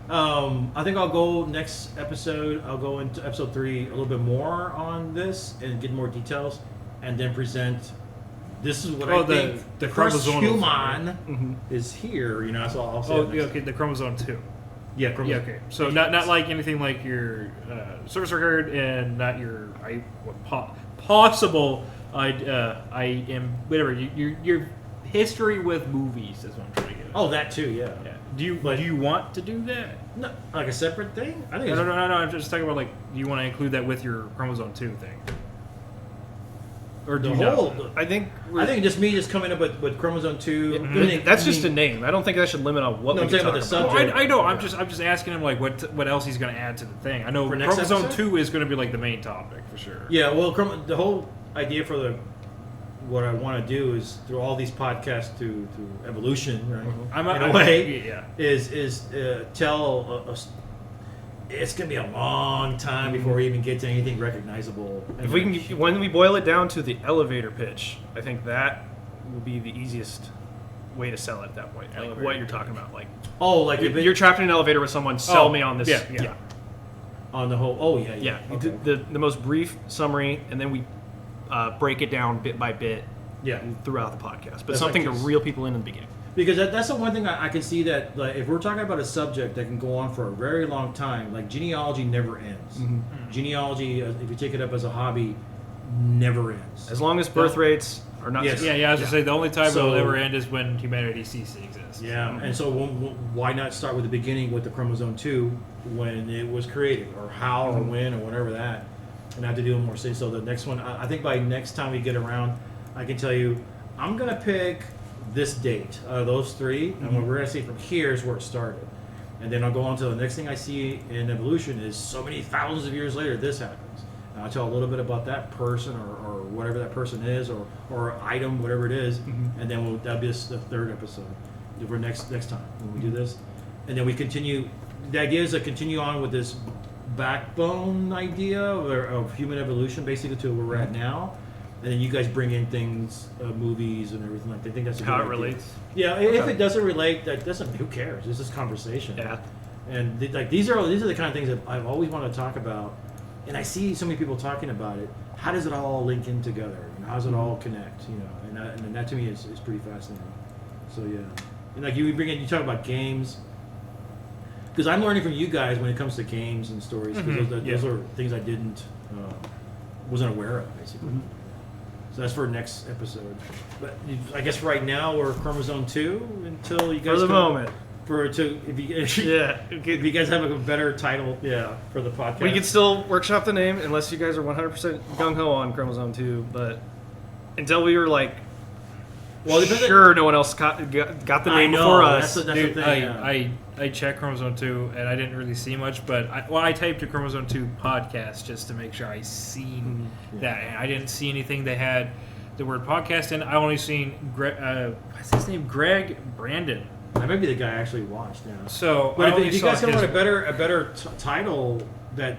I think I'll go next episode. I'll go into episode 3 a little bit more on this and get more details, and then present. This is what I think the first chromosomal human is here. You know, that's all I'll say. Oh, yeah, okay. The chromosome 2. Yeah, Yeah, okay. So not like anything like your service record and not your possible I am whatever your history with movies is what I'm trying to get at. Oh, that too. Yeah. Yeah. Do you want to do that? No, like a separate thing. I think. No. I'm just talking about like, do you want to include that with your chromosome 2 thing? Or do The you whole. not? I think just me just coming up with chromosome 2. that's just a name. I don't think that should limit on what No, we I'm can talking talk about the about. subject. I know. I'm just asking him like what else he's going to add to the thing. I know For next chromosome episode? 2 is going to be like the main topic for sure. Yeah, well, the whole idea for what I want to do is through all these podcasts to evolution, right? In a way, yeah. is tell it's gonna be a long time before we even get to anything recognizable. If we can, when we boil it down to the elevator pitch, I think that will be the easiest way to sell it at that point. Like Elevator what you're talking about, like like if you're trapped in an elevator with someone. Sell me on this. Yeah. on the whole. Oh yeah. Yeah, Okay. the most brief summary, and then we break it down bit by bit Yeah. throughout the podcast. But That's something like to this- reel people in the beginning. Because that's the one thing I can see that like, if we're talking about a subject that can go on for a very long time, like genealogy never ends. Genealogy, if you take it up as a hobby, never ends. As long as birth rates are not. Yes. Yeah, I was gonna say the only time So- it'll ever end is when humanity ceases to exist. Yeah, and so why not start with the beginning with the chromosome 2 when it was created, or how, or when, or whatever that, and have to do more. So the next one, I think by next time we get around, I can tell you, I'm gonna pick this date, those 3, and what we're gonna see from here is where it started, and then I'll go on to the next thing I see in evolution is so many thousands of years later this happens. And I'll tell a little bit about that person or whatever that person is or item, whatever it is, and then that'll be the 3rd episode for next time when we do this, and then we continue. The idea is to continue on with this backbone idea of human evolution, basically to where we're at now. And then you guys bring in things, movies and everything like that. I think that's a How good it idea. relates. Yeah, if it doesn't relate, that doesn't. Who cares? It's just conversation. Yeah. And these are the kind of things that I've always wanted to talk about, and I see so many people talking about it. How does it all link in together? How does it all connect? And that to me is pretty fascinating. So yeah, and like you talk about games. Because I'm learning from you guys when it comes to games and stories. Because those are things I wasn't aware of, basically. So that's for next episode. But I guess right now we're chromosome 2 until you guys. For the moment. If you guys have a better title, for the podcast. We can still workshop the name unless you guys are 100% gung ho on chromosome 2. But until we were like, sure, no one else got the name before us. That's Dude, the thing. I checked chromosome 2 and I didn't really see much, but I typed a chromosome 2 podcast just to make sure I seen that, and I didn't see anything that had the word podcast in. I only seen what's his name, Greg Brandon. That might be the guy I actually watched now. So, But if you guys come up with a better title that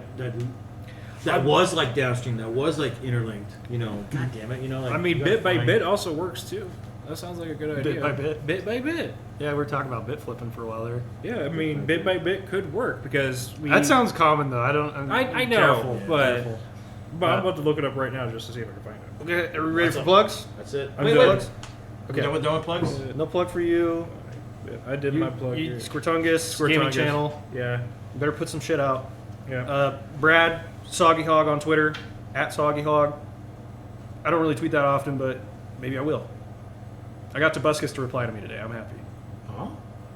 was like downstream, that was like interlinked, God damn it, like, I mean, you bit gotta by find- bit also works too. That sounds like a good idea. Bit by bit? Bit by bit. Yeah, we were talking about bit flipping for a while there. Yeah, I mean, bit by bit could work because That sounds common though. I know, Careful, but careful. I'm about to look it up right now just to see if I can find it. Okay, are we ready What's for up? plugs? That's it. I'm Wait, good. wait. Okay. Done with plugs? No plug for you. I did my plug here. Squirtungus gaming Squirtungus. channel. Yeah, You better put some shit out. yeah. Brad Soggy Hog on Twitter @Soggy Hog. I don't really tweet that often, but maybe I will. I got Tobuscus to reply to me today. I'm happy. Huh?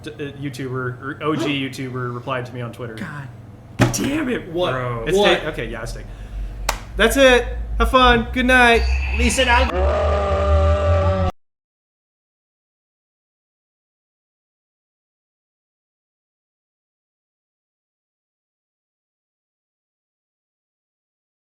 YouTuber or OG YouTuber replied to me on Twitter. God damn it, What? bro. It's What? okay, yeah, it's That's it. Have fun. Good night. Lisa out.